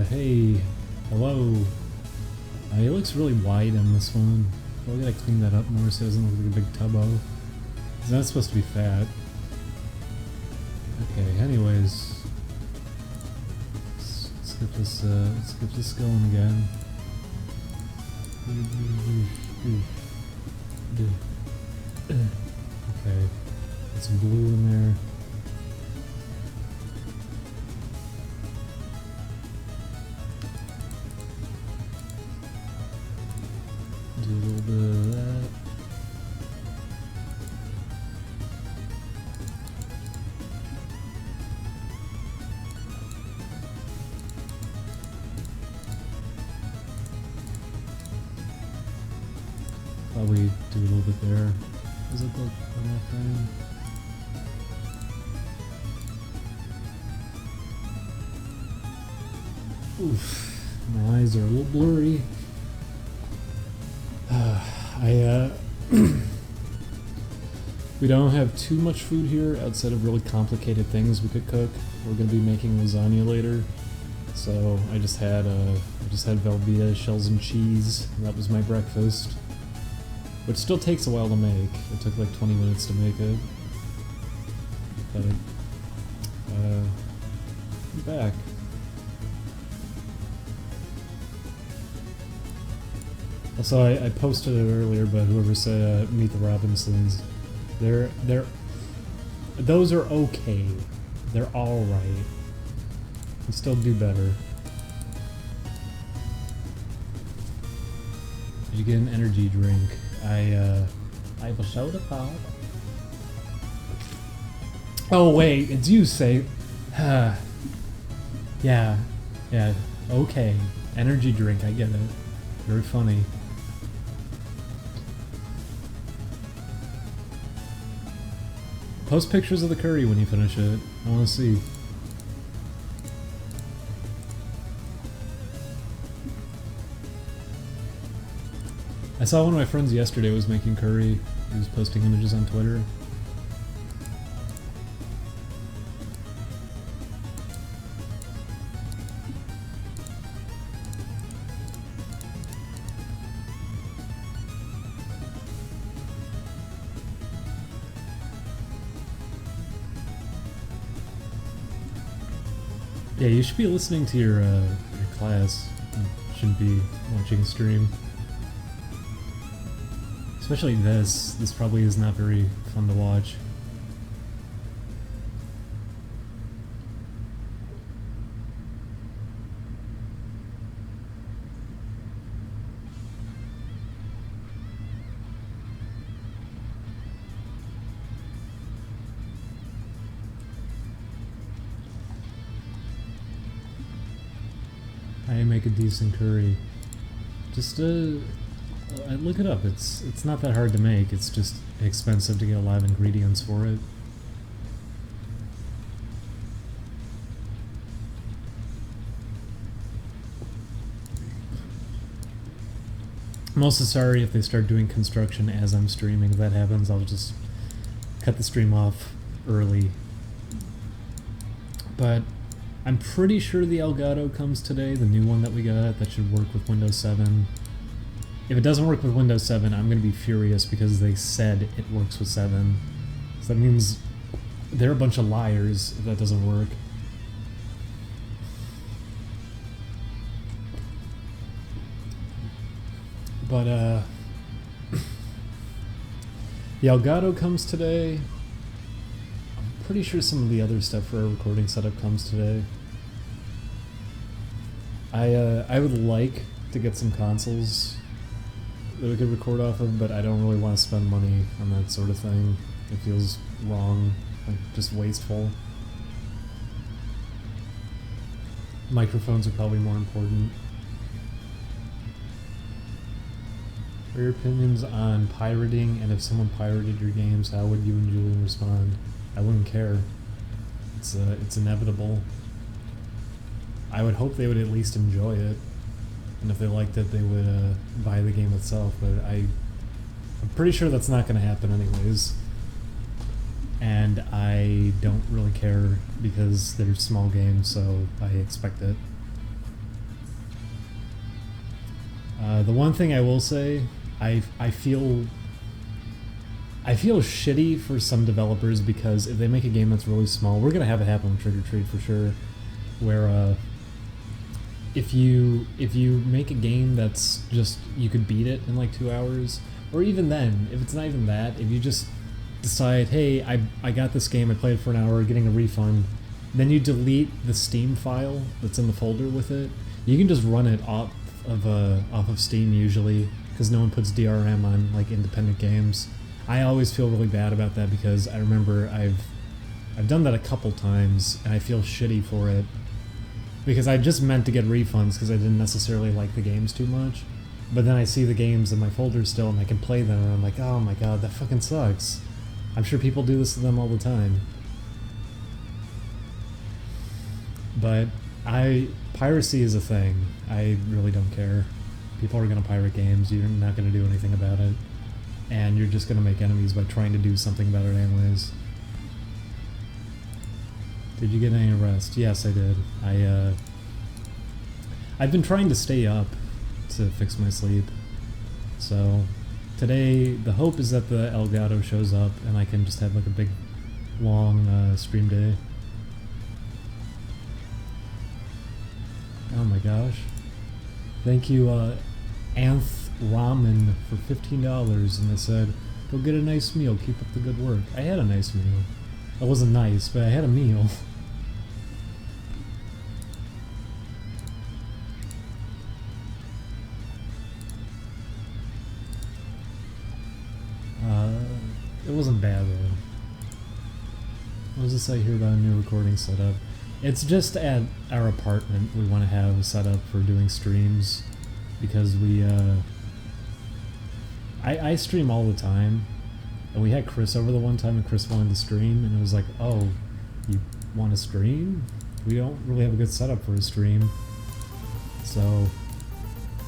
Hey, hello. It looks really wide on this one. We're gonna clean that up more so it doesn't look like a big tubbo. It's not supposed to be fat. Okay, anyways. Let's get this going again. Okay, get some blue in there. Do a little bit of that. Probably do a little bit there. Does it look on that frame? Oof, my eyes are a little blurry. We don't have too much food here outside of really complicated things we could cook. We're gonna be making lasagna later, so I just had Velveeta, shells and cheese, and that was my breakfast. Which still takes a while to make. It took like 20 minutes to make it. But I'm back. Also, I posted it earlier, but whoever said Meet the Robinsons, those are okay. They're all right. You still do better. You get an energy drink. I have a soda pop. Oh wait, it's you say. Yeah, okay. Energy drink, I get it. Very funny. Post pictures of the curry when you finish it. I want to see. I saw one of my friends yesterday was making curry. He was posting images on Twitter. Yeah, you should be listening to your class. You shouldn't be watching a stream. Especially this. This probably is not very fun to watch. I make a decent curry. Just look it up. It's not that hard to make. It's just expensive to get a lot of ingredients for it. I'm also sorry if they start doing construction as I'm streaming. If that happens, I'll just cut the stream off early. But I'm pretty sure the Elgato comes today, the new one that we got, that should work with Windows 7. If it doesn't work with Windows 7, I'm going to be furious because they said it works with 7. So that means they're a bunch of liars if that doesn't work. But, the Elgato comes today. I'm pretty sure some of the other stuff for our recording setup comes today. I would like to get some consoles that we could record off of, but I don't really want to spend money on that sort of thing. It feels wrong, like just wasteful. Microphones are probably more important. What are your opinions on pirating, and if someone pirated your games, how would you and Julian respond? I wouldn't care. It's inevitable. I would hope they would at least enjoy it. And if they liked it, they would buy the game itself, but I'm pretty sure that's not going to happen anyways. And I don't really care because they're small games, so I expect it. The one thing I will say, I feel shitty for some developers because if they make a game that's really small, we're gonna have it happen with Trick or Treat for sure, where if you make a game that's just, you could beat it in like 2 hours, or even then, if it's not even that, if you just decide, hey, I got this game, I played it for an hour, getting a refund, then you delete the Steam file that's in the folder with it, you can just run it off of Steam usually, because no one puts DRM on like independent games. I always feel really bad about that because I remember I've done that a couple times and I feel shitty for it because I just meant to get refunds because I didn't necessarily like the games too much, but then I see the games in my folder still and I can play them and I'm like, oh my god, that fucking sucks. I'm sure people do this to them all the time. But piracy is a thing. I really don't care. People are gonna pirate games, you're not gonna do anything about it. And you're just gonna make enemies by trying to do something about it anyways. Did you get any rest? Yes, I did. I've been trying to stay up to fix my sleep. So today, the hope is that the Elgato shows up and I can just have like a big, long stream day. Oh my gosh. Thank you, Anth Ramen for $15, and they said, go get a nice meal, keep up the good work. I had a nice meal. It wasn't nice, but I had a meal. It wasn't bad though. What does it say here about a new recording setup? It's just at our apartment we want to have a setup for doing streams, because we, I stream all the time, and we had Chris over the one time and Chris wanted to stream, and it was like, oh, you want to stream? We don't really have a good setup for a stream. So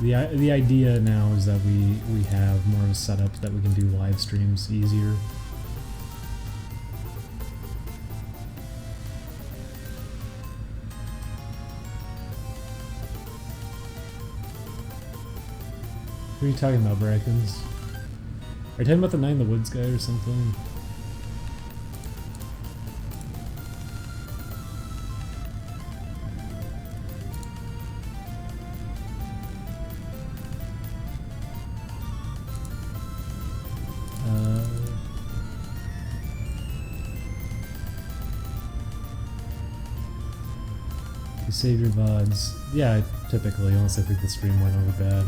the idea now is that we have more of a setup that we can do live streams easier. Who are you talking about, Brackens? Are you talking about the Night in the Woods guy or something? You save your VODs. Yeah, typically, unless I think the stream went over bad.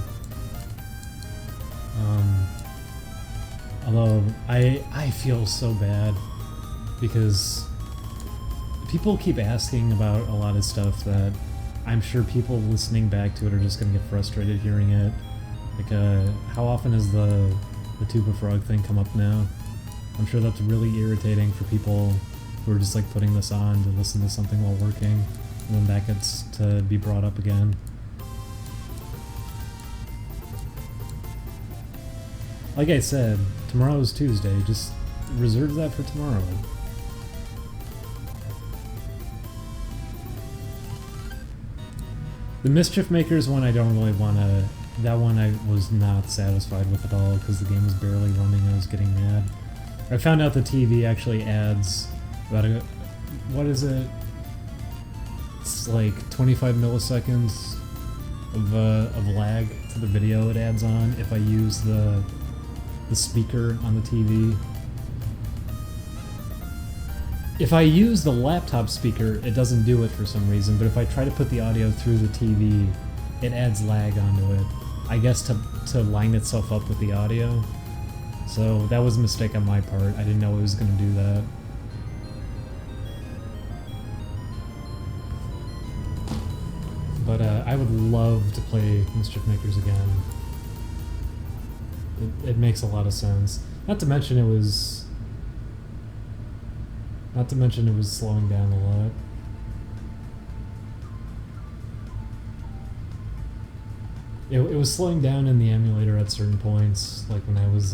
Although, I feel so bad because people keep asking about a lot of stuff that I'm sure people listening back to it are just going to get frustrated hearing it. Like, how often has the Tuba Frog thing come up now? I'm sure that's really irritating for people who are just like putting this on to listen to something while working, and then that gets to be brought up again. Like I said, tomorrow is Tuesday, just reserve that for tomorrow. The Mischief Makers one I don't really want to... That one I was not satisfied with at all because the game was barely running and I was getting mad. I found out the TV actually adds about a... What is it? It's like 25 milliseconds of lag to the video it adds on if I use the speaker on the TV. If I use the laptop speaker, it doesn't do it for some reason, but if I try to put the audio through the TV, it adds lag onto it. I guess to line itself up with the audio. So that was a mistake on my part. I didn't know it was going to do that. But I would love to play Mischief Makers again. It makes a lot of sense. Not to mention it was slowing down a lot. It was slowing down in the emulator at certain points, like when I was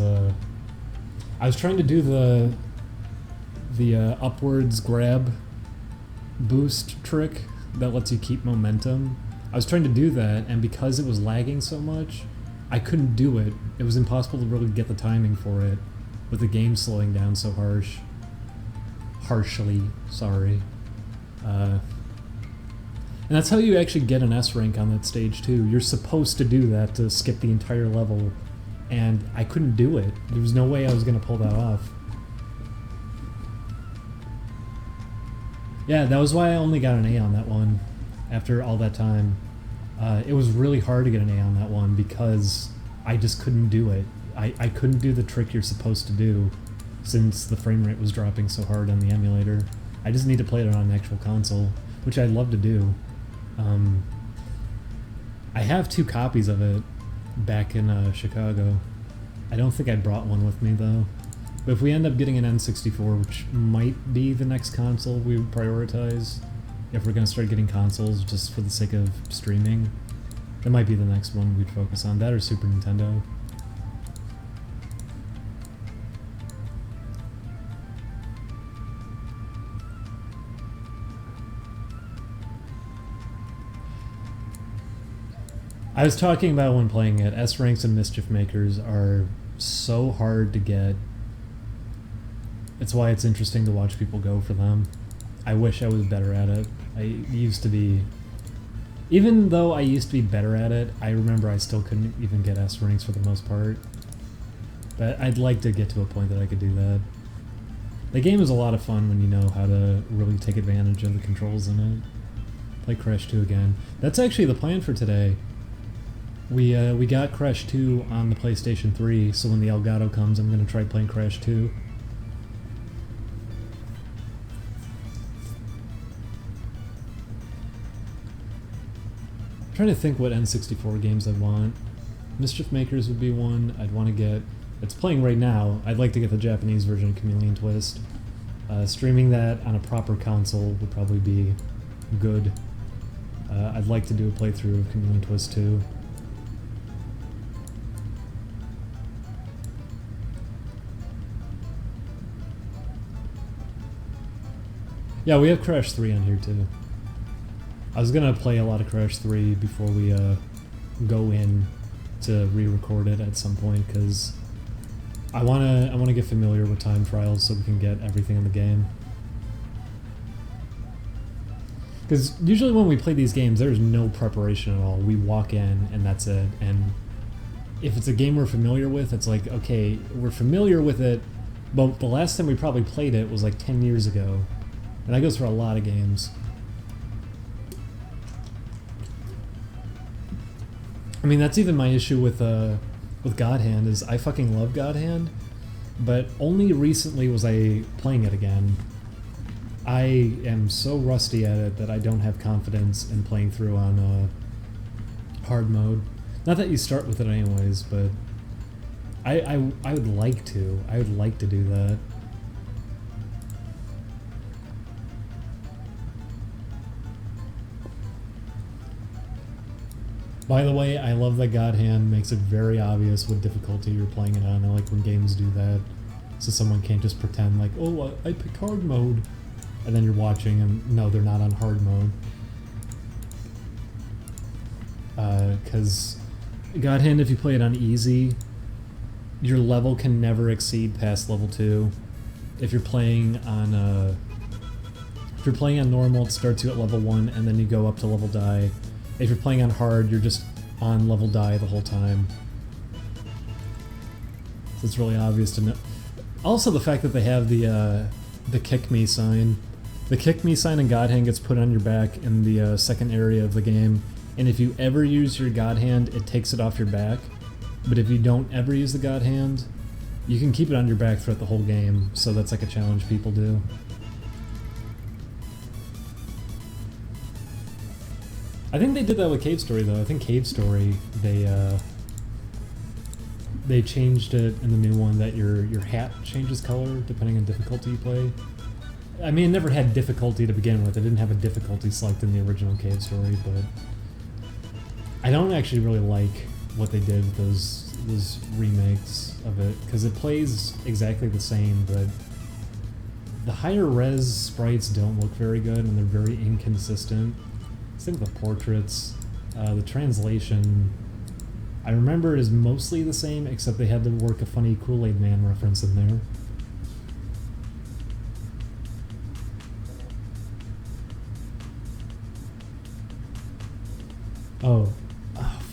trying to do the upwards grab boost trick that lets you keep momentum. I was trying to do that, and because it was lagging so much, I couldn't do it. It was impossible to really get the timing for it, with the game slowing down so harshly, sorry. And that's how you actually get an S rank on that stage too. You're supposed to do that to skip the entire level, and I couldn't do it. There was no way I was gonna pull that off. Yeah, that was why I only got an A on that one after all that time. It was really hard to get an A on that one because I just couldn't do it. I couldn't do the trick you're supposed to do since the frame rate was dropping so hard on the emulator. I just need to play it on an actual console, which I'd love to do. I have 2 copies of it back in Chicago. I don't think I brought one with me though. But if we end up getting an N64, which might be the next console we would prioritize, if we're going to start getting consoles just for the sake of streaming, that might be the next one we'd focus on. That or Super Nintendo. I was talking about when playing it, S ranks and Mischief Makers are so hard to get. It's why it's interesting to watch people go for them. I wish I was better at it. I used to be... Even though I used to be better at it, I remember I still couldn't even get S ranks for the most part. But I'd like to get to a point that I could do that. The game is a lot of fun when you know how to really take advantage of the controls in it. Play Crash 2 again. That's actually the plan for today. We got Crash 2 on the PlayStation 3, so when the Elgato comes, I'm going to try playing Crash 2. I'm trying to think what N64 games I want. Mischief Makers would be one I'd want to get. It's playing right now. I'd like to get the Japanese version of Chameleon Twist. Streaming that on a proper console would probably be good. I'd like to do a playthrough of Chameleon Twist 2. Yeah, we have Crash 3 on here too. I was gonna play a lot of Crash 3 before we go in to re-record it at some point, because I wanna get familiar with time trials so we can get everything in the game. Because usually when we play these games, there's no preparation at all. We walk in and that's it. And if it's a game we're familiar with, it's like, okay, we're familiar with it, but the last time we probably played it was like 10 years ago. And that goes for a lot of games. I mean, that's even my issue with God Hand, is I fucking love God Hand, but only recently was I playing it again. I am so rusty at it that I don't have confidence in playing through on hard mode. Not that you start with it anyways, but I would like to. I would like to do that. By the way, I love that God Hand makes it very obvious what difficulty you're playing it on. I like when games do that, so someone can't just pretend like, oh, I picked hard mode, and then you're watching and no, they're not on hard mode. Because God Hand, if you play it on easy, your level can never exceed past level 2. If you're playing on normal, it starts you at level 1, and then you go up to level die. If you're playing on hard, you're just on level die the whole time. So it's really obvious to know. Also, the fact that they have the kick me sign. The kick me sign in God Hand gets put on your back in the second area of the game, and if you ever use your God Hand, it takes it off your back. But if you don't ever use the God Hand, you can keep it on your back throughout the whole game, so that's like a challenge people do. I think they did that with Cave Story though. I think Cave Story, they changed it in the new one that your hat changes color depending on difficulty you play. I mean, it never had difficulty to begin with. It didn't have a difficulty select in the original Cave Story, but I don't actually really like what they did with those remakes of it, because it plays exactly the same, but the higher res sprites don't look very good and they're very inconsistent. Same with the portraits. The translation I remember it is mostly the same, except they had to work a funny Kool-Aid Man reference in there. Oh,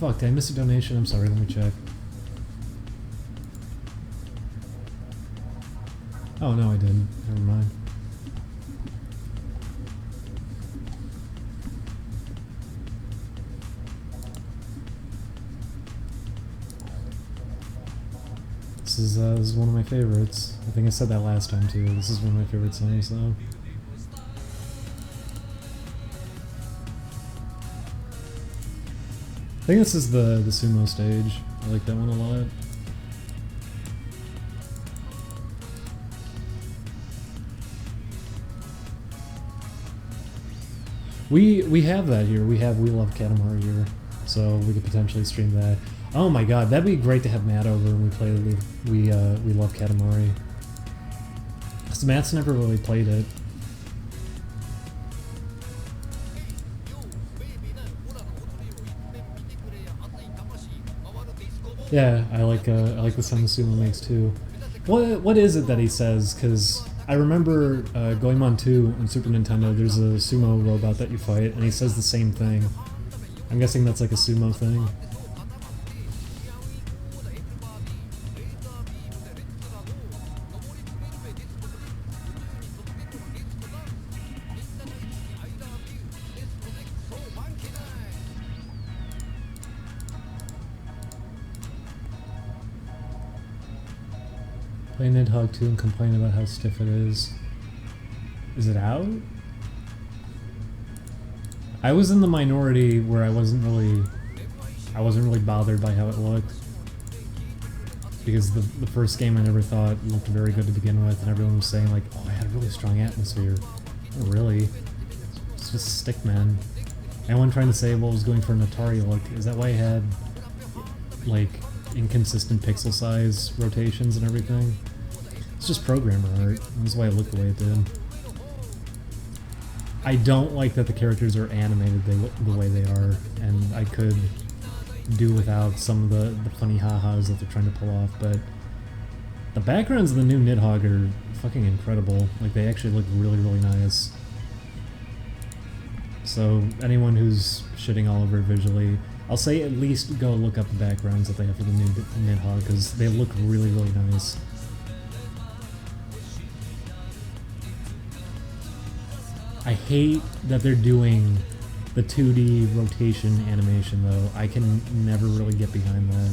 fuck, did I miss a donation? I'm sorry, let me check. Oh, no, I didn't. Never mind. This is one of my favorites. I think I said that last time too. This is one of my favorite songs though. I think this is the sumo stage. I like that one a lot. We have that here. We love Katamari here, so we could potentially stream that. Oh my god, that'd be great to have Matt over when we play we love Katamari. Cause Matt's never really played it. Yeah, I like the sound Sumo makes too. What is it that he says? Cause I remember Goemon 2 on Super Nintendo. There's a sumo robot that you fight, and he says the same thing. I'm guessing that's like a sumo thing. Play Nidhogg 2 and complain about how stiff it is. Is it out? I was in the minority where I wasn't really bothered by how it looked. Because the first game I never thought looked very good to begin with, and everyone was saying like, oh, I had a really strong atmosphere. Oh, really? It's just Stickman. Anyone trying to say, well, I was going for an Atari look. Is that why I had like inconsistent pixel size rotations and everything? It's just programmer art. That's why it looked the way it did. I don't like that the characters are animated the way they are, and I could do without some of the funny ha-has that they're trying to pull off, but the backgrounds of the new Nidhogg are fucking incredible. Like, they actually look really, really nice. So, anyone who's shitting all over it visually, I'll say at least go look up the backgrounds that they have for the new Nidhogg, because they look really, really nice. I hate that they're doing the 2D rotation animation though. I can never really get behind that.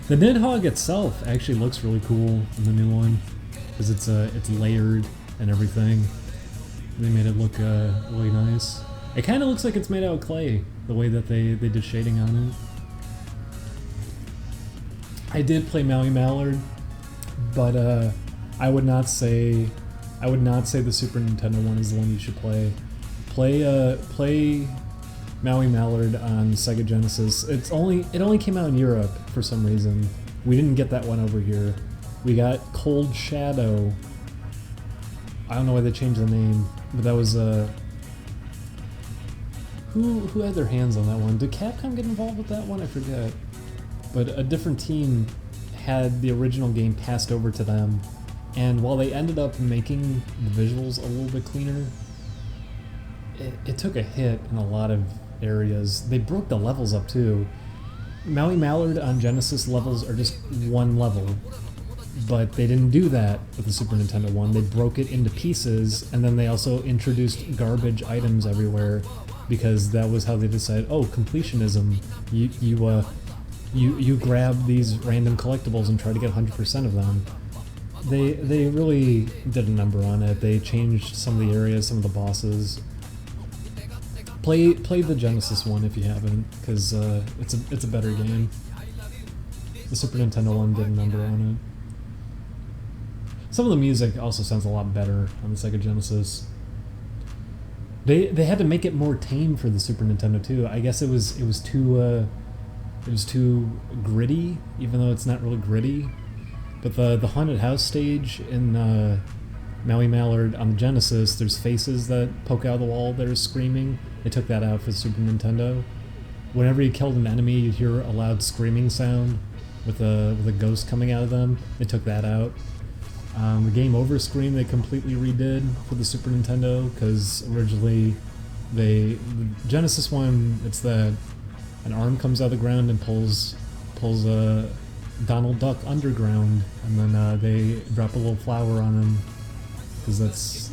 The Nidhogg itself actually looks really cool in the new one, because it's layered and everything. They made it look really nice. It kind of looks like it's made out of clay, the way that they did shading on it. I did play Maui Mallard, but I would not say the Super Nintendo one is the one you should play. Play Maui Mallard on Sega Genesis. It only came out in Europe for some reason. We didn't get that one over here. We got Cold Shadow. I don't know why they changed the name, but that was who had their hands on that one? Did Capcom get involved with that one? I forget. But a different team had the original game passed over to them, and while they ended up making the visuals a little bit cleaner, it took a hit in a lot of areas. They broke the levels up too. Maui Mallard on Genesis levels are just one level, but they didn't do that with the Super Nintendo one. They broke it into pieces, and then they also introduced garbage items everywhere, because that was how they decided, oh, completionism. You grab these random collectibles and try to get 100% of them. They really did a number on it. They changed some of the areas, some of the bosses. Play the Genesis one if you haven't, because it's a better game. The Super Nintendo one did a number on it. Some of the music also sounds a lot better on the Sega Genesis. They had to make it more tame for the Super Nintendo too. I guess it was too gritty, even though it's not really gritty. But the haunted house stage in Maui Mallard on the Genesis, there's faces that poke out of the wall that are screaming. They took that out for the Super Nintendo. Whenever you killed an enemy, you'd hear a loud screaming sound with a ghost coming out of them. They took that out. The game over screen they completely redid for the Super Nintendo, because originally the Genesis one, it's that an arm comes out of the ground and pulls a Donald Duck underground, and then they drop a little flower on him, because that's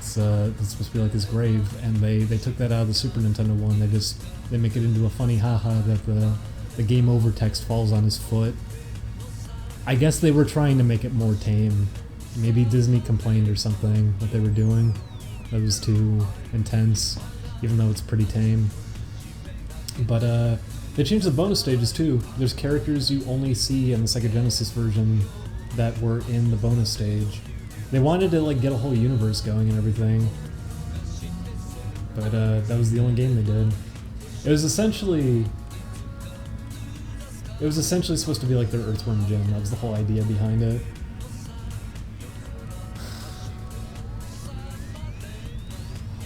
supposed to be like his grave. And they took that out of the Super Nintendo one. They make it into a funny haha that the game over text falls on his foot. I guess they were trying to make it more tame. Maybe Disney complained or something what they were doing that was too intense, even though it's pretty tame. But they changed the bonus stages too. There's characters you only see in the Sega Genesis version that were in the bonus stage. They wanted to like get a whole universe going and everything, but that was the only game they did. It was essentially supposed to be like their Earthworm Jim. That was the whole idea behind it.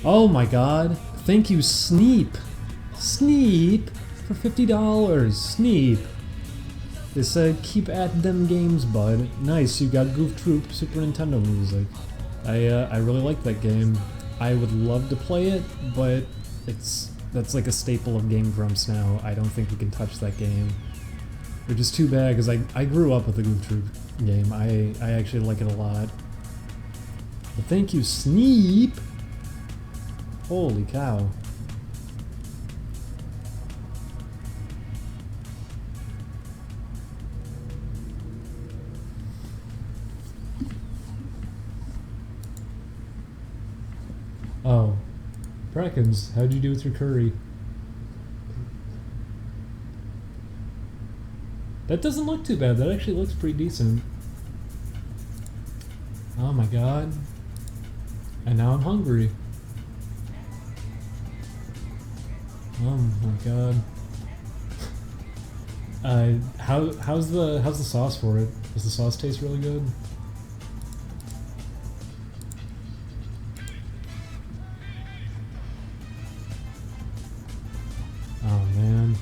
Oh my god. Thank you, Sneep. Sneep for $50. Sneep. They said, keep at them games, bud. Nice, you got Goof Troop Super Nintendo music. I really like that game. I would love to play it, but that's like a staple of Game Grumps now. I don't think we can touch that game. Which is too bad, because I grew up with the Goof Troop game. I actually like it a lot. But thank you, Sneep! Holy cow. Oh. Brackens, how'd you do with your curry? That doesn't look too bad. That actually looks pretty decent. Oh my god. And now I'm hungry. Oh my god. How's the sauce for it? Does the sauce taste really good? Oh man.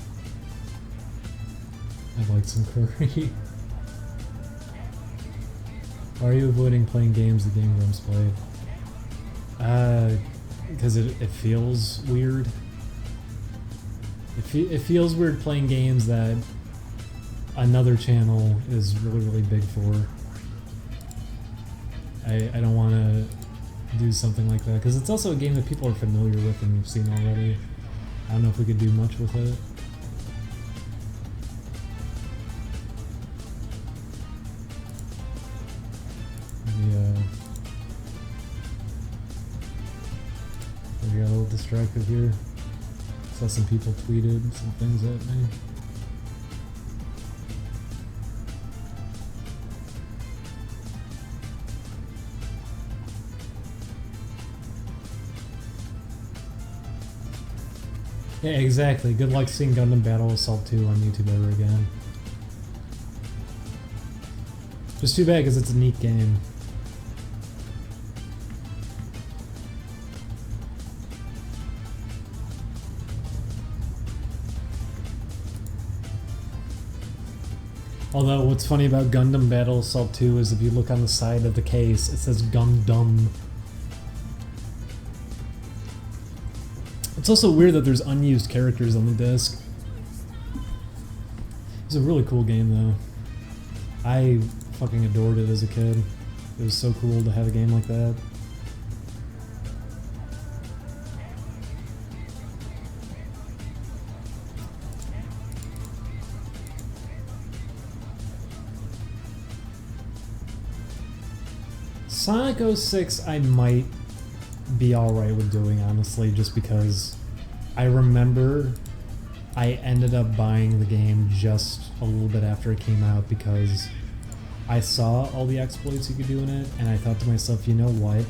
I'd like some curry. Why are you avoiding playing games the Game Grumps played? Because it feels weird. It feels weird playing games that another channel is really big for. I don't want to do something like that, because it's also a game that people are familiar with and have seen already. I don't know if we could do much with it. We got a little distracted here. Saw some people tweeted some things at me. Yeah, exactly. Good luck seeing Gundam Battle Assault 2 on YouTube ever again. Just too bad because it's a neat game. Although, what's funny about Gundam Battle Assault 2 is if you look on the side of the case, it says Gundam. It's also weird that there's unused characters on the disc. It's a really cool game, though. I fucking adored it as a kid. It was so cool to have a game like that. Sonic 06 I might be alright with doing, honestly, just because I remember I ended up buying the game just a little bit after it came out because I saw all the exploits you could do in it, and I thought to myself, you know what?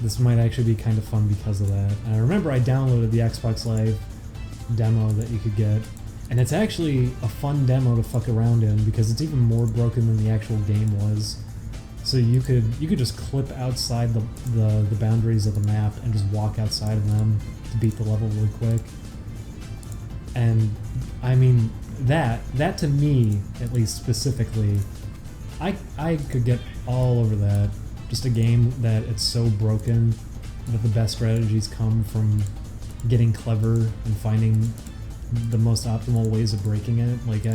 This might actually be kind of fun because of that. And I remember I downloaded the Xbox Live demo that you could get, and it's actually a fun demo to fuck around in because it's even more broken than the actual game was. So you could just clip outside the boundaries of the map and just walk outside of them to beat the level really quick. And I mean that to me, at least specifically, I could get all over that. Just a game that it's so broken that the best strategies come from getting clever and finding the most optimal ways of breaking it. Like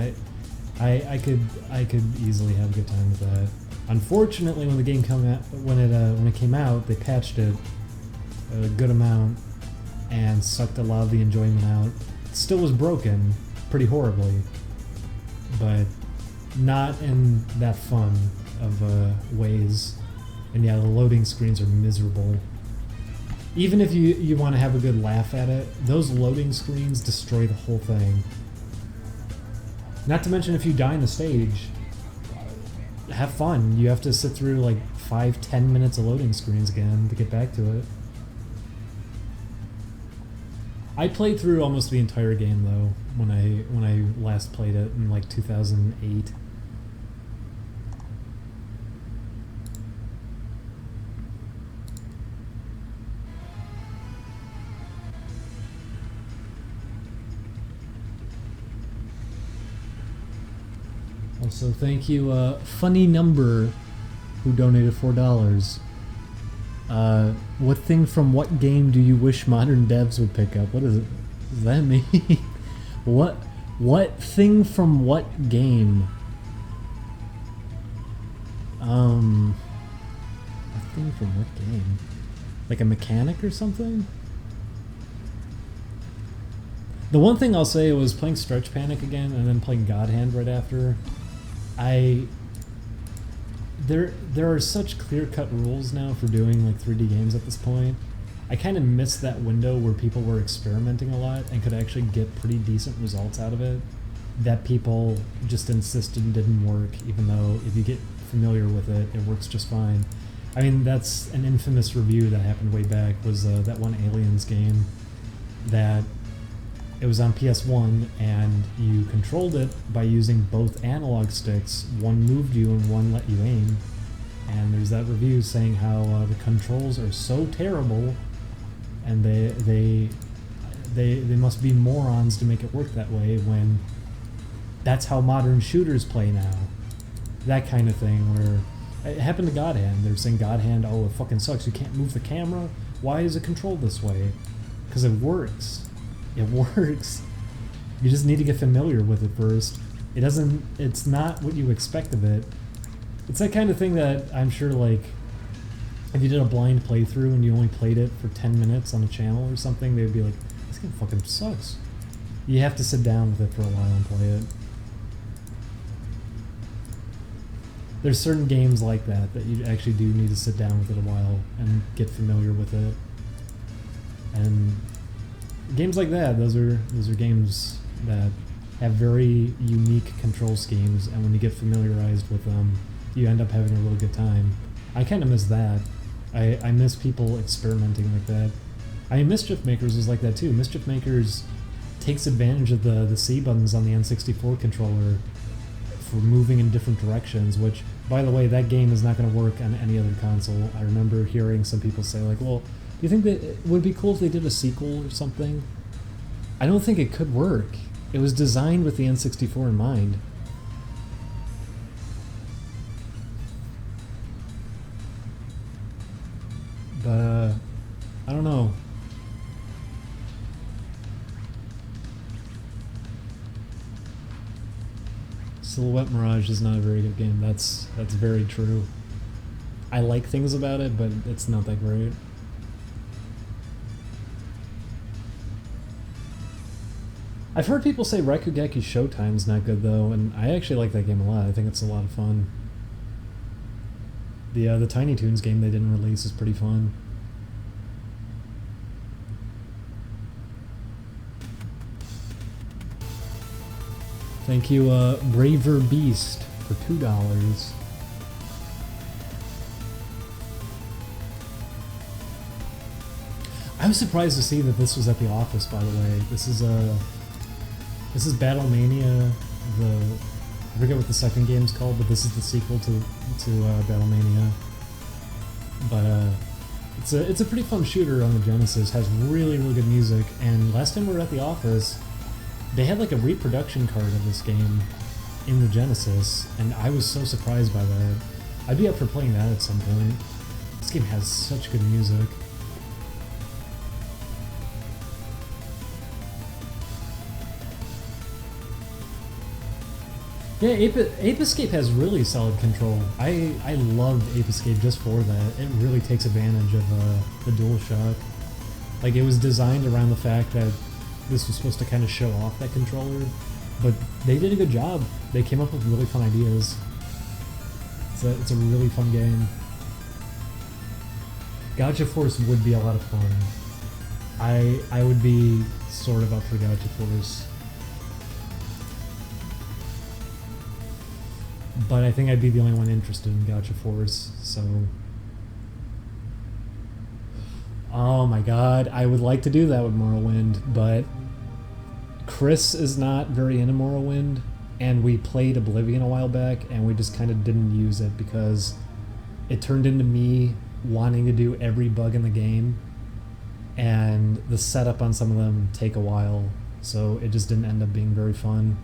I could easily have a good time with that. Unfortunately, when the game when it came out, they patched it a good amount and sucked a lot of the enjoyment out. It still was broken pretty horribly, but not in that fun of ways. And yeah, the loading screens are miserable. Even if you want to have a good laugh at it, those loading screens destroy the whole thing. Not to mention, if you die in the stage, have fun. You have to sit through like 5-10 minutes of loading screens again to get back to it. I played through almost the entire game though when I last played it in like 2008. Also, thank you, Funny Number, who donated $4. What thing from what game do you wish modern devs would pick up? What does that mean? What thing from what game? A thing from what game? Like a mechanic or something? The one thing I'll say was playing Stretch Panic again and then playing God Hand right after. There are such clear-cut rules now for doing like 3D games at this point. I kind of missed that window where people were experimenting a lot and could actually get pretty decent results out of it that people just insisted didn't work, even though if you get familiar with it, it works just fine. I mean, that's an infamous review that happened way back, was that one Aliens game that it was on PS1 and you controlled it by using both analog sticks. One moved you and one let you aim. And there's that review saying how the controls are so terrible and they must be morons to make it work that way when that's how modern shooters play now. That kind of thing where it happened to God Hand. They're saying God Hand, oh, it fucking sucks. You can't move the camera. Why is it controlled this way? Because it works. It works. You just need to get familiar with it first. It's not what you expect of it. It's that kind of thing that I'm sure, like, if you did a blind playthrough and you only played it for 10 minutes on a channel or something, they'd be like, this game fucking sucks. You have to sit down with it for a while and play it. There's certain games like that you actually do need to sit down with it a while and get familiar with it. And games like that, those are games that have very unique control schemes, and when you get familiarized with them, you end up having a really good time. I kind of miss that. I miss people experimenting like that. I mean, Mischief Makers is like that too. Mischief Makers takes advantage of the C buttons on the N64 controller for moving in different directions, which, by the way, that game is not going to work on any other console. I remember hearing some people say, like, well, do you think that it would be cool if they did a sequel or something? I don't think it could work. It was designed with the N64 in mind. But, I don't know. Silhouette Mirage is not a very good game. That's very true. I like things about it, but it's not that great. I've heard people say Raikugeki Showtime's not good though, and I actually like that game a lot. I think it's a lot of fun. The Tiny Toons game they didn't release is pretty fun. Thank you, Braver Beast, for $2. I was surprised to see that this was at the office, by the way. This is Battlemania, I forget what the second game's called, but this is the sequel to Battlemania. But it's a pretty fun shooter on the Genesis. Has really good music. And last time we were at the office, they had like a reproduction card of this game in the Genesis, and I was so surprised by that. I'd be up for playing that at some point. This game has such good music. Yeah, Ape Escape has really solid control. I loved Ape Escape just for that. It really takes advantage of the DualShock. Like, it was designed around the fact that this was supposed to kind of show off that controller, but they did a good job. They came up with really fun ideas. It's a really fun game. Gotcha Force would be a lot of fun. I would be sort of up for Gotcha Force. But I think I'd be the only one interested in Gotcha Force, so... Oh my god, I would like to do that with Morrowind, but Chris is not very into Morrowind, and we played Oblivion a while back, and we just kind of didn't use it because it turned into me wanting to do every bug in the game, and the setup on some of them take a while, so it just didn't end up being very fun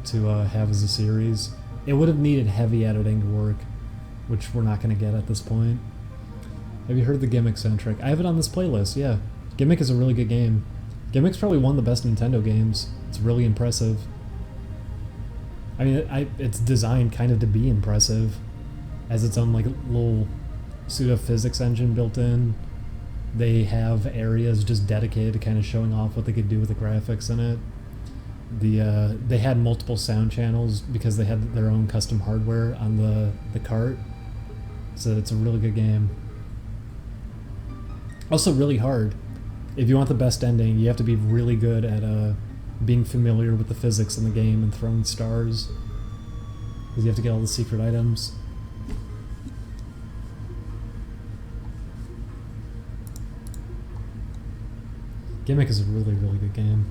to have as a series. It would have needed heavy editing to work, which we're not going to get at this point. Have you heard the Gimmick soundtrack? I have it on this playlist, yeah. Gimmick is a really good game. Gimmick's probably one of the best Nintendo games. It's really impressive. I mean, it's designed kind of to be impressive. Has its own like little pseudo-physics engine built in. They have areas just dedicated to kind of showing off what they could do with the graphics in it. They had multiple sound channels because they had their own custom hardware on the cart. So it's a really good game. Also really hard. If you want the best ending, you have to be really good at being familiar with the physics in the game and throwing stars. Because you have to get all the secret items. Gimmick is a really good game.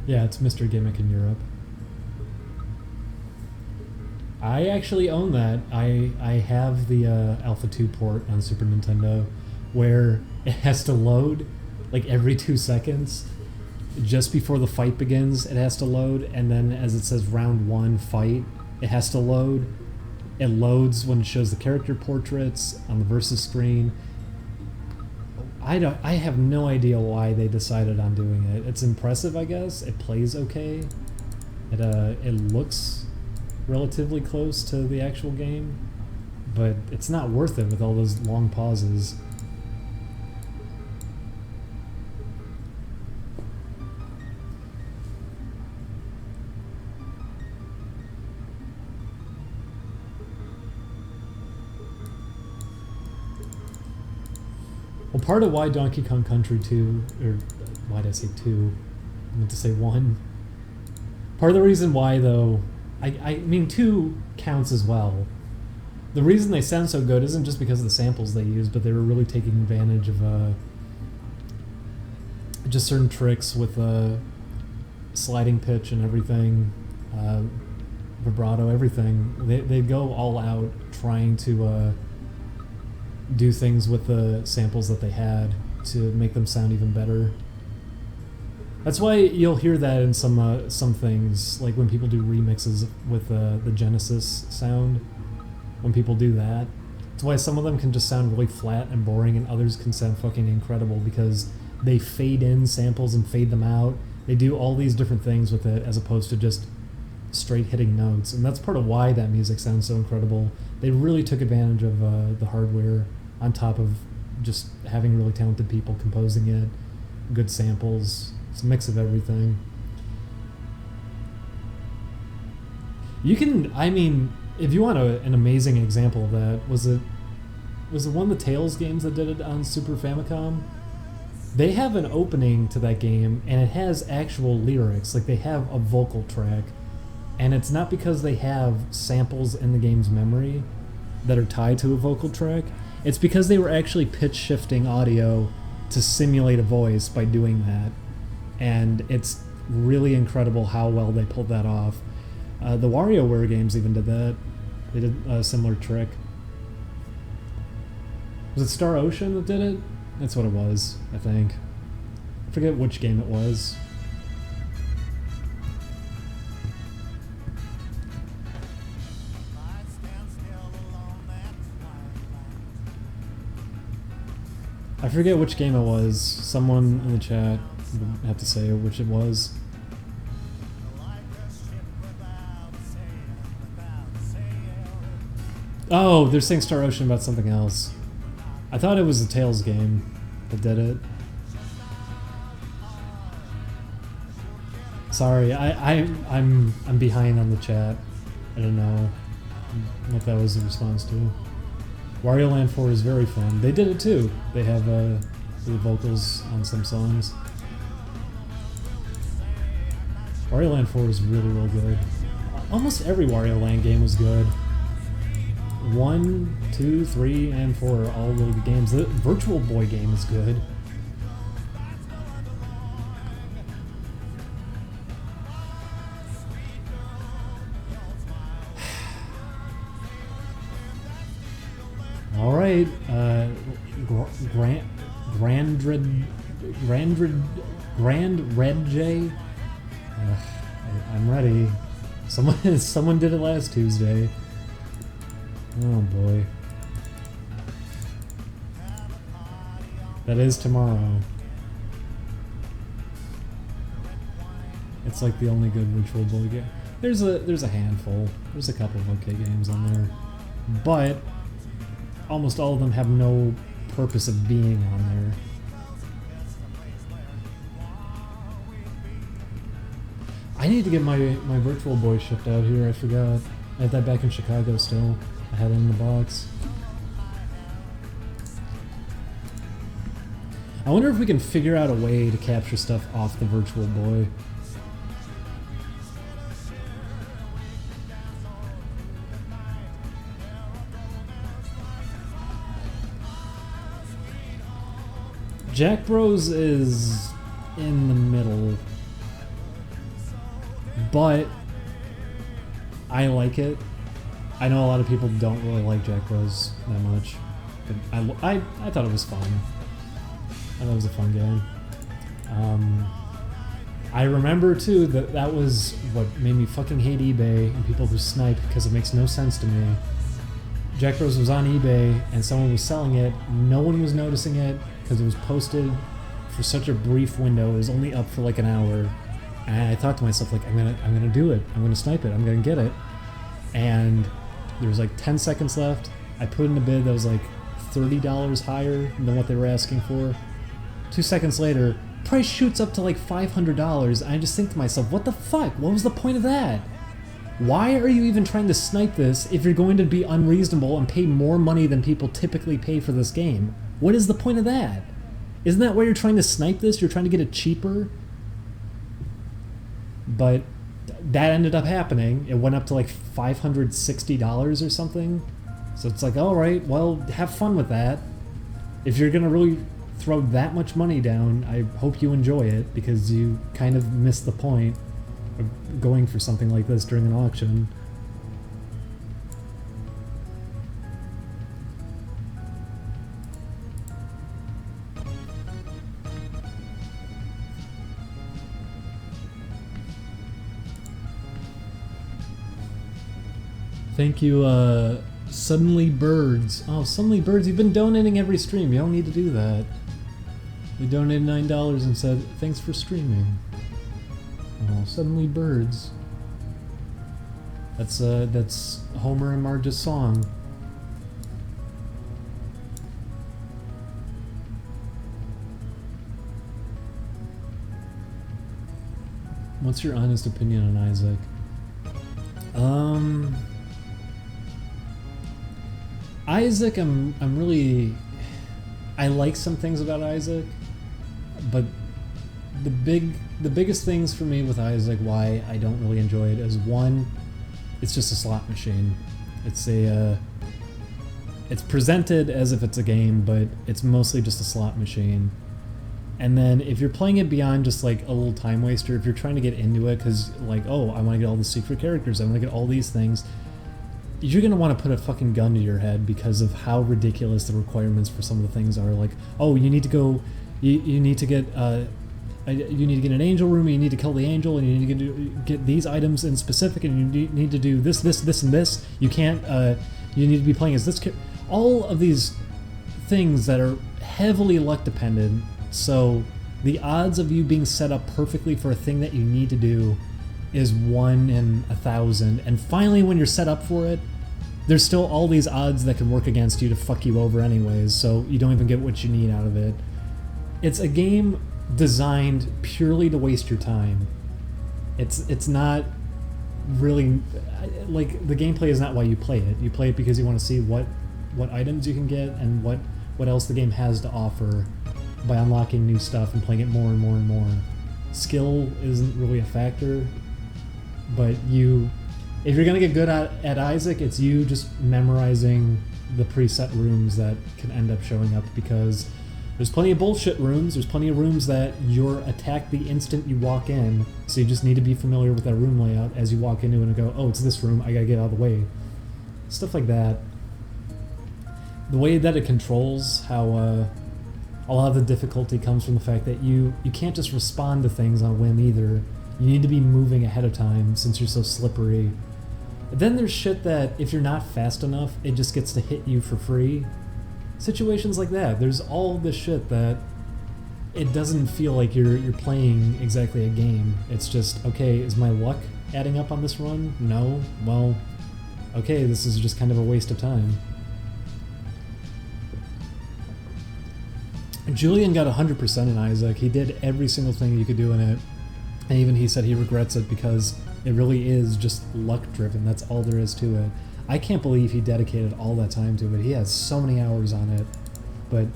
Yeah, it's Mr. Gimmick in Europe. I actually own that. I have the Alpha 2 port on Super Nintendo where it has to load like every 2 seconds. Just before the fight begins, it has to load, and then as it says round 1 fight, it has to load. It loads when it shows the character portraits on the versus screen. I have no idea why they decided on doing it. It's impressive, I guess. It plays okay. It looks relatively close to the actual game, but it's not worth it with all those long pauses. Well, part of why Donkey Kong Country 2, or why did I say 2? I meant to say 1. Part of the reason why, though, I mean 2 counts as well. The reason they sound so good isn't just because of the samples they use, but they were really taking advantage of just certain tricks with sliding pitch and everything, vibrato, everything. They go all out trying to do things with the samples that they had to make them sound even better. That's why you'll hear that in some things, like when people do remixes with the Genesis sound. When people do that, that's why some of them can just sound really flat and boring, and others can sound fucking incredible because they fade in samples and fade them out. They do all these different things with it as opposed to just straight hitting notes, and that's part of why that music sounds so incredible. They really took advantage of the hardware on top of just having really talented people composing it, good samples. It's a mix of everything. You can, I mean, if you want an amazing example of that, was it one of the Tales games that did it on Super Famicom? They have an opening to that game, and it has actual lyrics. Like, they have a vocal track And it's not because they have samples in the game's memory that are tied to a vocal track. It's because they were actually pitch shifting audio to simulate a voice by doing that. And it's really incredible how well they pulled that off. The WarioWare games even did that. They did a similar trick. Was it Star Ocean that did it? That's what it was, I think. I forget which game it was. I forget which game it was. Someone in the chat would have to say which it was. Oh, they're saying Star Ocean about something else. I thought it was the Tails game that did it. Sorry, I'm behind on the chat. I don't know what that was in response to. Wario Land 4 is very fun. They did it too. They have the vocals on some songs. Wario Land 4 is really, real good. Almost every Wario Land game was good. 1, 2, 3, and 4 are all really good games. The Virtual Boy game is good. Alright, Grand Red J. I'm ready. Someone did it last Tuesday. Oh boy. That is tomorrow. It's like the only good Virtual Boy game. There's a handful. There's a couple of okay games on there. But almost all of them have no purpose of being on there. I need to get my Virtual Boy shipped out here, I forgot. I have that back in Chicago still. I had it in the box. I wonder if we can figure out a way to capture stuff off the Virtual Boy. Jack Bros is in the middle, but I like it. I know a lot of people don't really like Jack Bros that much, but I thought it was fun. I thought it was a fun game. I remember too that was what made me fucking hate eBay and people who snipe because it makes no sense to me. Jack Bros was on eBay and someone was selling it. No one was noticing it because it was posted for such a brief window. It was only up for like an hour, and I thought to myself, like, I'm gonna do it. I'm gonna snipe it. I'm gonna get it. And there was like 10 seconds left. I put in a bid that was like $30 higher than what they were asking for. 2 seconds later, price shoots up to like $500. And I just think to myself, what the fuck? What was the point of that? Why are you even trying to snipe this if you're going to be unreasonable and pay more money than people typically pay for this game? What is the point of that? Isn't that why you're trying to snipe this? You're trying to get it cheaper? But that ended up happening. It went up to like $560 or something. So it's like, alright, well, have fun with that. If you're gonna really throw that much money down, I hope you enjoy it, because you kind of missed the point of going for something like this during an auction. Thank you, Suddenly Birds. Oh, Suddenly Birds, you've been donating every stream. You don't need to do that. You donated $9 and said, thanks for streaming. Oh, Suddenly Birds. That's Homer and Marge's song. What's your honest opinion on Isaac? Isaac, I like some things about Isaac, but the biggest things for me with Isaac, why I don't really enjoy it, is one, it's just a slot machine. It's presented as if it's a game, but it's mostly just a slot machine. And then if you're playing it beyond just like a little time waster, if you're trying to get into it because like, oh, I want to get all the secret characters, I want to get all these things, you're going to want to put a fucking gun to your head because of how ridiculous the requirements for some of the things are. Like, oh, you need to go, you need to get an angel room, you need to kill the angel, and you need to get these items in specific, and you need to do this, and this. You can't, you need to be playing as this. All of these things that are heavily luck dependent, so the odds of you being set up perfectly for a thing that you need to do is 1 in 1,000. And finally, when you're set up for it, there's still all these odds that can work against you to fuck you over anyways, so you don't even get what you need out of it. It's a game designed purely to waste your time. It's not really, like, the gameplay is not why you play it. You play it because you want to see what items you can get and what else the game has to offer by unlocking new stuff and playing it more and more and more. Skill isn't really a factor, but if you're gonna get good at Isaac, it's you just memorizing the preset rooms that can end up showing up, because there's plenty of bullshit rooms, there's plenty of rooms that you're attacked the instant you walk in, so you just need to be familiar with that room layout as you walk into it and go, oh, it's this room, I gotta get out of the way. Stuff like that. The way that it controls how a lot of the difficulty comes from the fact that you can't just respond to things on a whim either. You need to be moving ahead of time since you're so slippery. Then there's shit that if you're not fast enough, it just gets to hit you for free. Situations like that. There's all this shit that it doesn't feel like you're playing exactly a game. It's just, okay, is my luck adding up on this run? No? Well, okay, this is just kind of a waste of time. Julian got 100% in Isaac. He did every single thing you could do in it. And even he said he regrets it because it really is just luck driven. That's all there is to it. I can't believe he dedicated all that time to it. He has so many hours on it. But,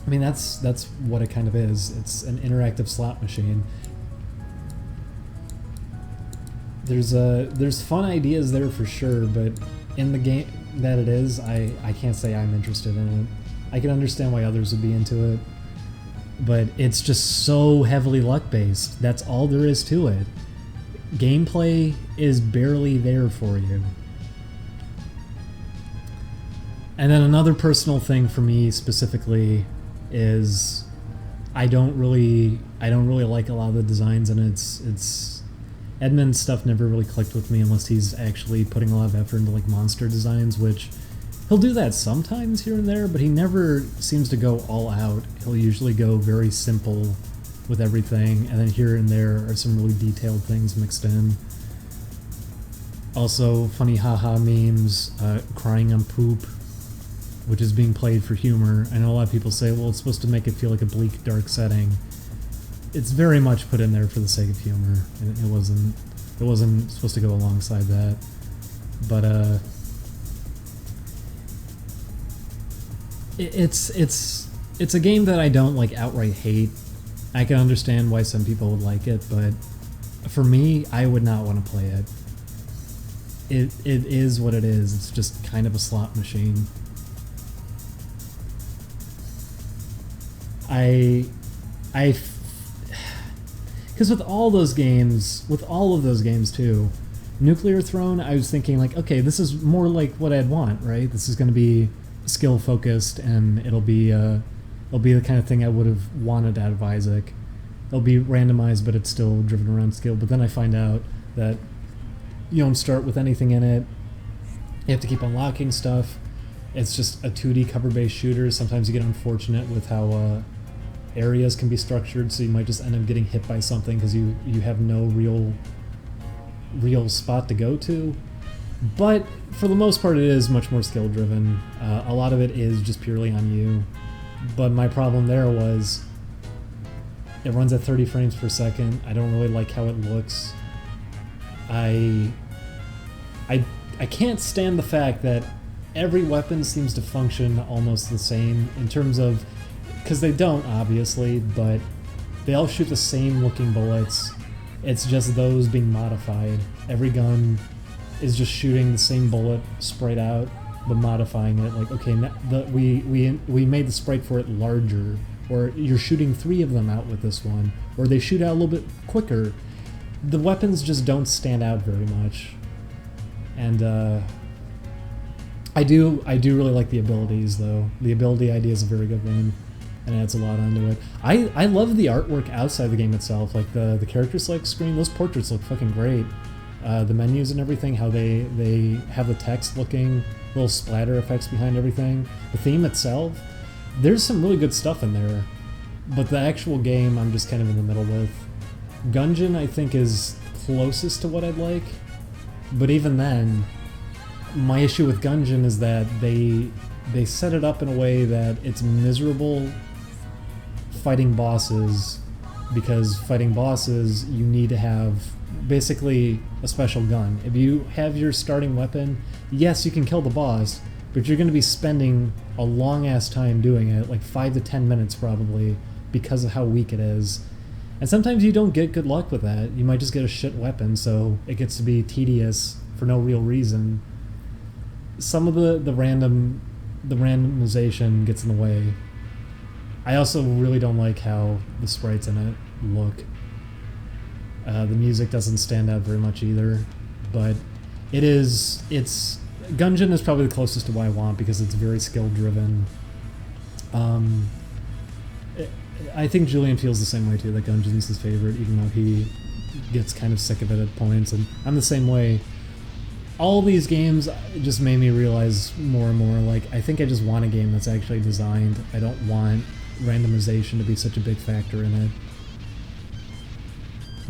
I mean, that's what it kind of is. It's an interactive slot machine. There's fun ideas there for sure, but in the game that it is, I can't say I'm interested in it. I can understand why others would be into it, but it's just so heavily luck-based. That's all there is to it. Gameplay is barely there for you. And then another personal thing for me specifically is I don't really like a lot of the designs, and it's Edmund's stuff never really clicked with me unless he's actually putting a lot of effort into like monster designs, which he'll do that sometimes here and there, but he never seems to go all out. He'll usually go very simple with everything, and then here and there are some really detailed things mixed in. Also, funny haha memes, crying on poop, which is being played for humor. I know a lot of people say, well, it's supposed to make it feel like a bleak, dark setting. It's very much put in there for the sake of humor, and it wasn't supposed to go alongside that. But it's a game that I don't like outright hate. I can understand why some people would like it, but for me, I would not want to play it. It is what it is. It's just kind of a slot machine. Because with all of those games too, Nuclear Throne, I was thinking like, okay, this is more like what I'd want, right? This is going to be skill focused, and it'll be the kind of thing I would have wanted out of Isaac. It'll be randomized, but it's still driven around skill. But then I find out that you don't start with anything in it. You have to keep unlocking stuff. It's just a 2D cover-based shooter. Sometimes you get unfortunate with how areas can be structured, so you might just end up getting hit by something because you have no real spot to go to. But for the most part, it is much more skill-driven. A lot of it is just purely on you. But my problem there was it runs at 30 frames per second. I don't really like how it looks. I can't stand the fact that every weapon seems to function almost the same in terms of, because they don't, obviously, but They all shoot the same looking bullets. It's just those being modified. Every gun is just shooting the same bullet sprayed out, but modifying it. Like, okay, we made the sprite for it larger, or you're shooting 3 of them out with this one, or they shoot out a little bit quicker. The weapons just don't stand out very much, and I do really like the abilities though. The ability ID is a very good one, and adds a lot onto it. I love the artwork outside the game itself, like the character select screen. Those portraits look fucking great. The menus and everything, how they have the text looking, little splatter effects behind everything. The theme itself, there's some really good stuff in there, but the actual game I'm just kind of in the middle with. Gungeon I think is closest to what I'd like, but even then, my issue with Gungeon is that they set it up in a way that it's miserable fighting bosses, because fighting bosses you need to have basically a special gun. If you have your starting weapon, yes, you can kill the boss, but you're going to be spending a long ass time doing it, like 5 to 10 minutes probably, because of how weak it is. And sometimes you don't get good luck with that. You might just get a shit weapon, so it gets to be tedious for no real reason. Some of the randomization gets in the way. I also really don't like how the sprites in it look. The music doesn't stand out very much either, but Gungeon is probably the closest to what I want, because it's very skill driven. I think Julian feels the same way too, that Gungeon's his favorite, even though he gets kind of sick of it at points, and I'm the same way. All these games just made me realize more and more, like, I think I just want a game that's actually designed. I don't want randomization to be such a big factor in it.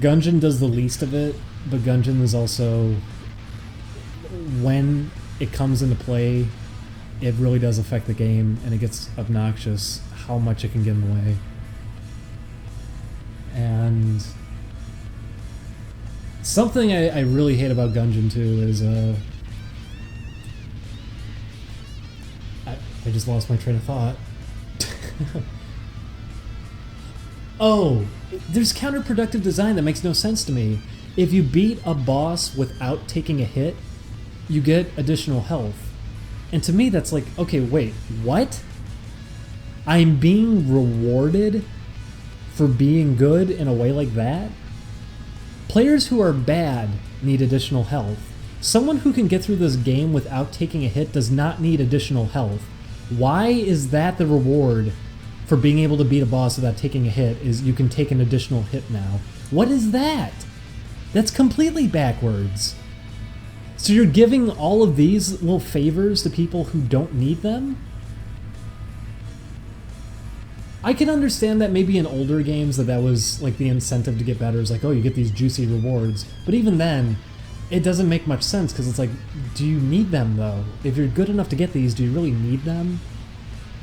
Gungeon does the least of it, but Gungeon is also, when it comes into play, it really does affect the game, and it gets obnoxious how much it can get in the way. And something I really hate about Gungeon too is I just lost my train of thought. Oh, there's counterproductive design that makes no sense to me. If you beat a boss without taking a hit, you get additional health. And to me that's like, okay, wait, what? I'm being rewarded for being good in a way like that? Players who are bad need additional health. Someone who can get through this game without taking a hit does not need additional health. Why is that the reward for being able to beat a boss without taking a hit, is you can take an additional hit now? What is that? That's completely backwards. So you're giving all of these little favors to people who don't need them? I can understand that maybe in older games that was like the incentive to get better, is like, oh, you get these juicy rewards. But even then, it doesn't make much sense, because it's like, do you need them though? If you're good enough to get these, do you really need them?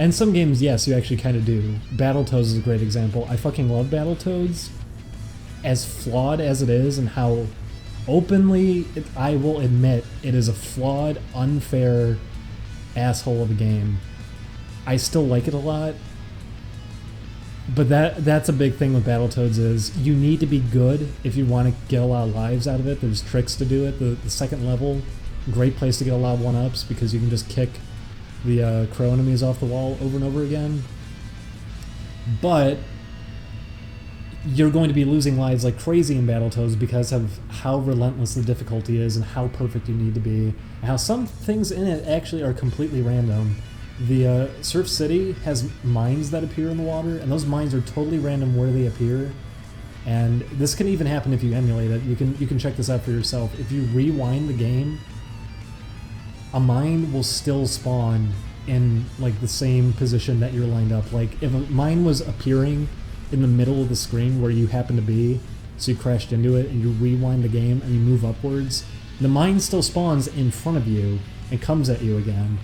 And some games, yes, you actually kind of do. Battletoads is a great example. I fucking love Battletoads, as flawed as it is, and how openly, I will admit, it is a flawed, unfair asshole of a game. I still like it a lot. But that's a big thing with Battletoads, is you need to be good if you want to get a lot of lives out of it. There's tricks to do it. The second level, great place to get a lot of 1-ups, because you can just kick the crow enemies off the wall over and over again. But you're going to be losing lives like crazy in Battletoads because of how relentless the difficulty is and how perfect you need to be, and how some things in it actually are completely random. The Surf City has mines that appear in the water, and those mines are totally random where they appear. And this can even happen if you emulate it. You can check this out for yourself. If you rewind the game, a mine will still spawn in like the same position that you're lined up. Like if a mine was appearing in the middle of the screen where you happen to be, so you crashed into it and you rewind the game and you move upwards, the mine still spawns in front of you and comes at you again.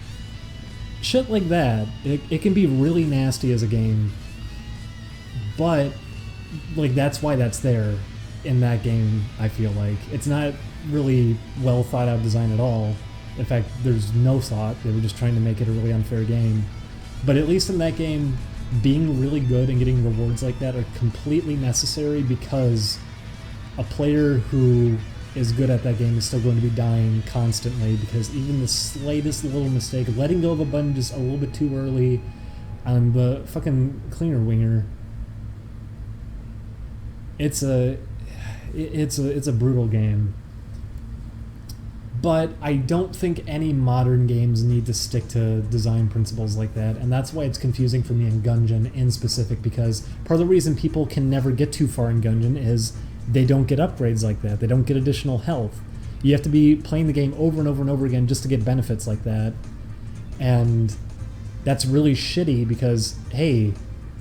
Shit like that, it can be really nasty as a game, but like that's why that's there in that game. I feel like it's not really well thought out design at all. In fact, there's no thought. They were just trying to make it a really unfair game. But at least in that game, being really good and getting rewards like that are completely necessary, because a player who is good at that game is still going to be dying constantly, because even the slightest little mistake, letting go of a button just a little bit too early on the fucking cleaner winger, it's a brutal game. But I don't think any modern games need to stick to design principles like that, and that's why it's confusing for me in Gungeon in specific, because part of the reason people can never get too far in Gungeon is they don't get upgrades like that. They don't get additional health. You have to be playing the game over and over and over again just to get benefits like that. And that's really shitty because, hey,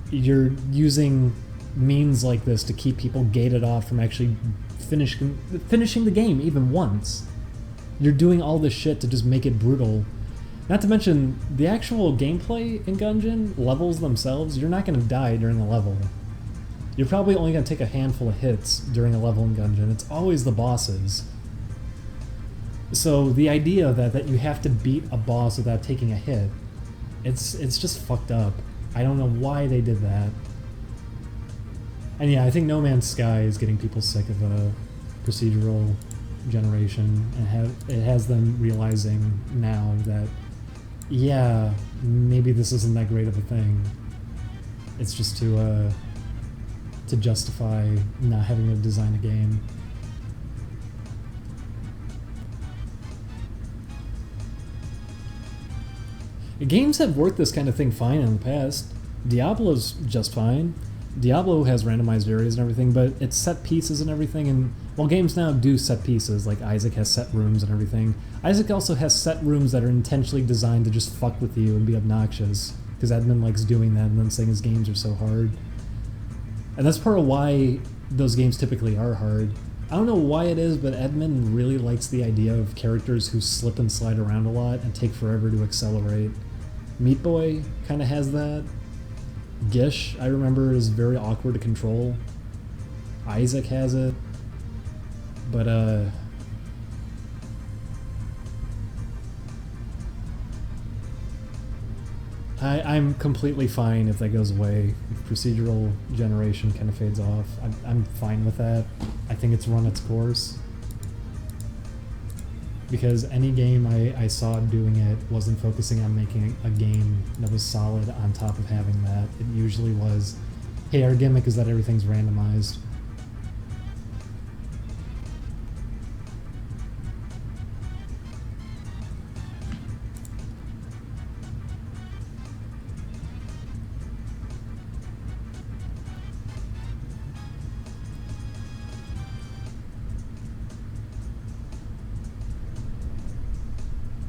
you're using means like this to keep people gated off from actually finishing the game even once. You're doing all this shit to just make it brutal. Not to mention, the actual gameplay in Gungeon, levels themselves, you're not going to die during a level. You're probably only going to take a handful of hits during a level in Gungeon. It's always the bosses. So the idea that you have to beat a boss without taking a hit, it's just fucked up. I don't know why they did that. And yeah, I think No Man's Sky is getting people sick of a procedural generation, and it has them realizing now that, yeah, maybe this isn't that great of a thing. It's just to justify not having to design a game. Games have worked this kind of thing fine in the past. Diablo's just fine. Diablo has randomized areas and everything, but it's set pieces and everything, and while games now do set pieces, like Isaac has set rooms and everything, Isaac also has set rooms that are intentionally designed to just fuck with you and be obnoxious, because Edmund likes doing that and then saying his games are so hard. And that's part of why those games typically are hard. I don't know why it is, but Edmund really likes the idea of characters who slip and slide around a lot and take forever to accelerate. Meat Boy kind of has that. Gish, I remember, is very awkward to control. Isaac has it. But, I'm completely fine if that goes away. If procedural generation kind of fades off, I'm fine with that. I think it's run its course. Because any game I saw doing it wasn't focusing on making a game that was solid on top of having that. It usually was, hey, our gimmick is that everything's randomized.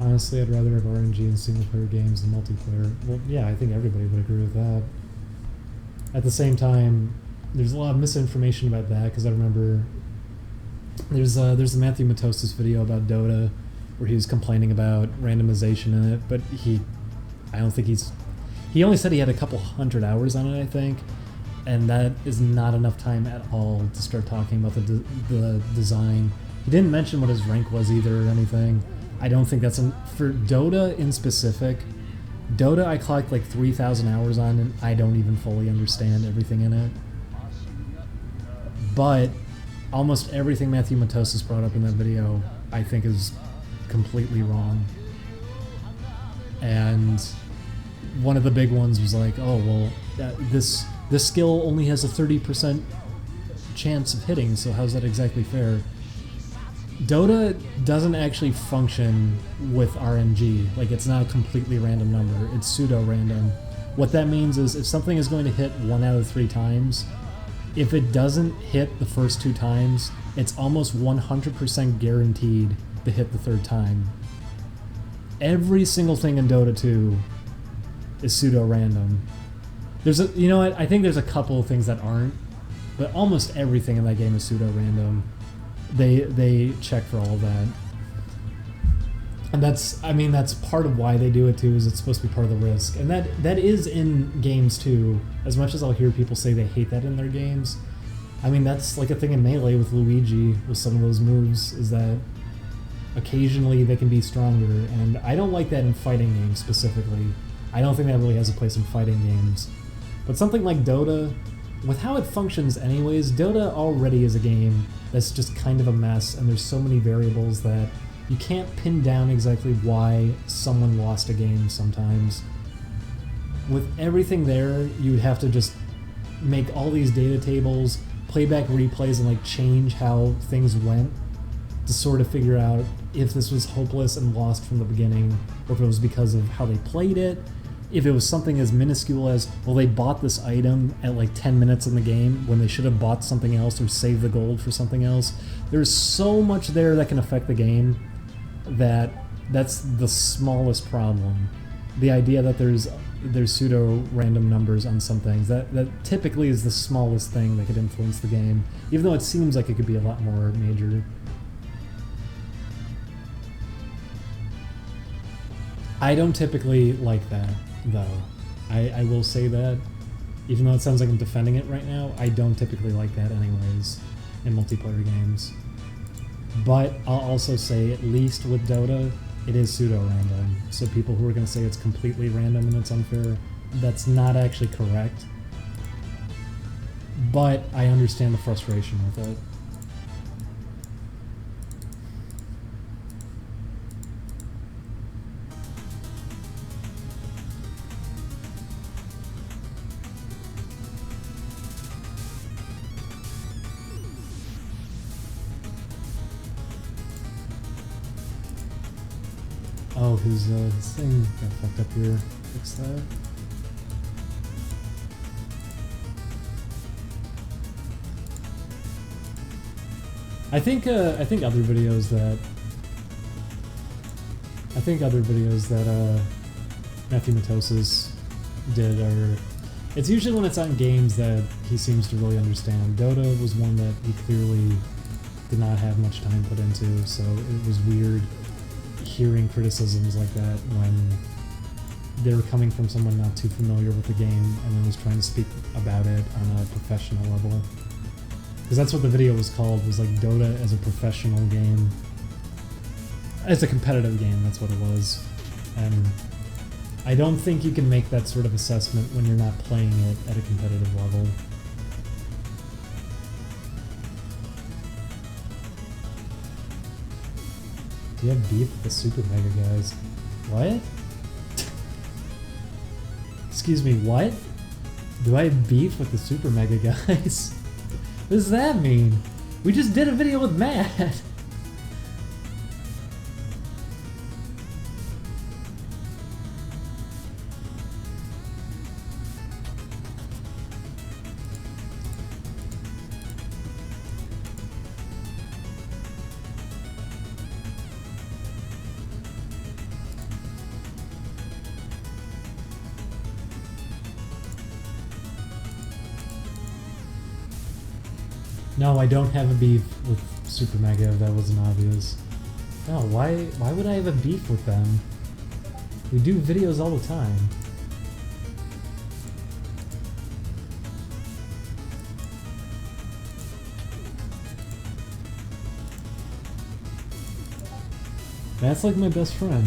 Honestly, I'd rather have RNG in single-player games than multiplayer. Well, yeah, I think everybody would agree with that. At the same time, there's a lot of misinformation about that, because I remember there's the Matthew Matosis video about Dota, where he was complaining about randomization in it, but he only said he had a couple hundred hours on it, I think, and that is not enough time at all to start talking about the design. He didn't mention what his rank was either or anything. I don't think that's for Dota in specific. Dota I clocked like 3,000 hours on, and I don't even fully understand everything in it. But almost everything Matthew Matosis brought up in that video I think is completely wrong. And one of the big ones was like, oh, well, this skill only has a 30% chance of hitting, so how's that exactly fair? Dota doesn't actually function with RNG. Like, it's not a completely random number. It's pseudo-random. What that means is if something is going to hit 1 out of 3 times, if it doesn't hit the first 2 times, it's almost 100% guaranteed to hit the 3rd time. Every single thing in Dota 2 is pseudo-random. You know what? I think there's a couple of things that aren't, but almost everything in that game is pseudo-random. They check for all of that. And that's part of why they do it too, is it's supposed to be part of the risk. And that is in games too. As much as I'll hear people say they hate that in their games, I mean, that's like a thing in Melee with Luigi, with some of those moves, is that occasionally they can be stronger, and I don't like that in fighting games specifically. I don't think that really has a place in fighting games. But something like Dota, with how it functions anyways, Dota already is a game that's just kind of a mess, and there's so many variables that you can't pin down exactly why someone lost a game sometimes. With everything there, you'd have to just make all these data tables, play back replays, and like change how things went to sort of figure out if this was hopeless and lost from the beginning, or if it was because of how they played it, if it was something as minuscule as, well, they bought this item at like 10 minutes in the game when they should have bought something else or saved the gold for something else. There's so much there that can affect the game that's the smallest problem. The idea that there's pseudo random numbers on some things, that typically is the smallest thing that could influence the game, even though it seems like it could be a lot more major. I don't typically like that, though. I will say that, even though it sounds like I'm defending it right now, I don't typically like that anyways in multiplayer games. But I'll also say, at least with Dota, it is pseudo-random. So people who are going to say it's completely random and it's unfair, that's not actually correct. But I understand the frustration with it. Oh, his thing got fucked up here. Fix that. I think other videos that Matthew Matosis did are, it's usually when it's on games that he seems to really understand. Dota was one that he clearly did not have much time put into, so it was weird hearing criticisms like that when they were coming from someone not too familiar with the game and then was trying to speak about it on a professional level. Because that's what the video was called, was like Dota as a professional game. As a competitive game, that's what it was. And I don't think you can make that sort of assessment when you're not playing it at a competitive level. Do you have beef with the Super Mega guys? What? Excuse me, what? Do I have beef with the Super Mega guys? What does that mean? We just did a video with Matt! No, I don't have a beef with Super Mega, if that wasn't obvious. No, why would I have a beef with them? We do videos all the time. That's like my best friend.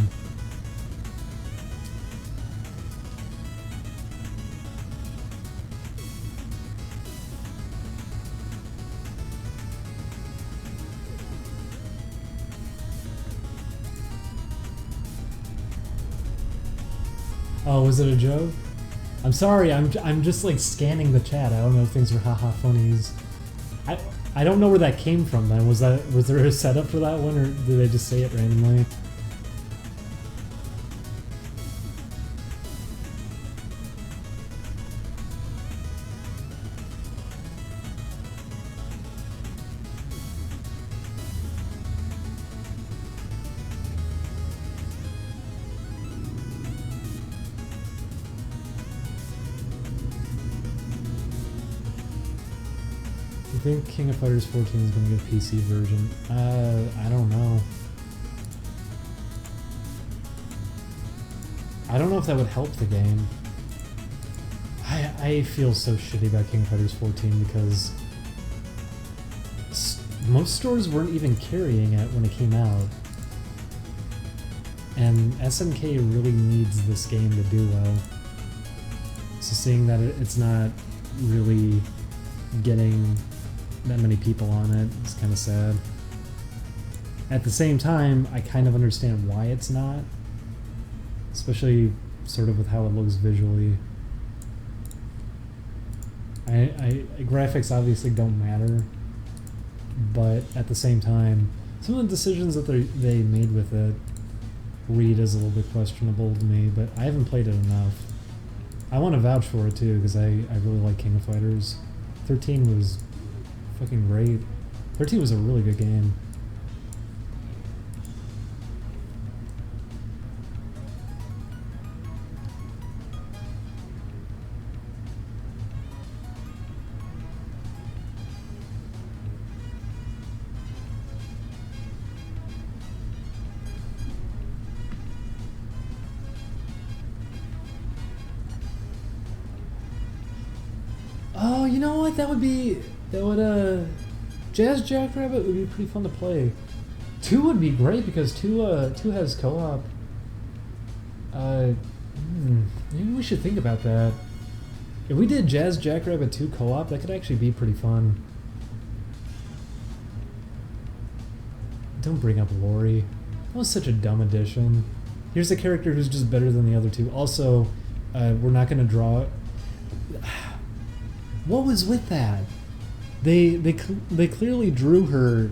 Oh, was it a joke? I'm sorry, I'm just like scanning the chat. I don't know if things are haha funnies. I don't know where that came from then. Was there a setup for that one, or did they just say it randomly? I think King of Fighters 14 is going to get a PC version. I don't know. I don't know if that would help the game. I feel so shitty about King of Fighters 14 because most stores weren't even carrying it when it came out. And SNK really needs this game to do well. So seeing that it's not really getting that many people on it, it's kind of sad. At the same time, I kind of understand why it's not, especially sort of with how it looks visually. Graphics obviously don't matter, but at the same time, some of the decisions that they made with it read as a little bit questionable to me, but I haven't played it enough. I want to vouch for it too, because I really like King of Fighters. 13 was fucking great. 13 was a really good game. Oh, you know what? Jazz Jackrabbit would be pretty fun to play. 2 would be great because 2 has co-op. Maybe we should think about that. If we did Jazz Jackrabbit 2 co-op, that could actually be pretty fun. Don't bring up Lori. That was such a dumb addition. Here's a character who's just better than the other two. Also, we're not going to draw... What was with that? They clearly drew her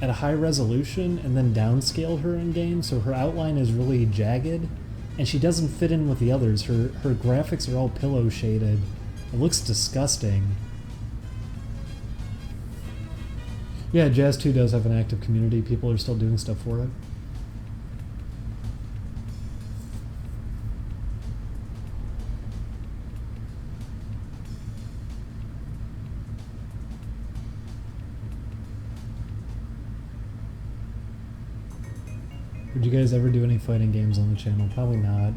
at a high resolution and then downscaled her in game, so her outline is really jagged, and she doesn't fit in with the others. Her graphics are all pillow shaded. It looks disgusting. Yeah, Jazz 2 does have an active community. People are still doing stuff for it. Would you guys ever do any fighting games on the channel? Probably not.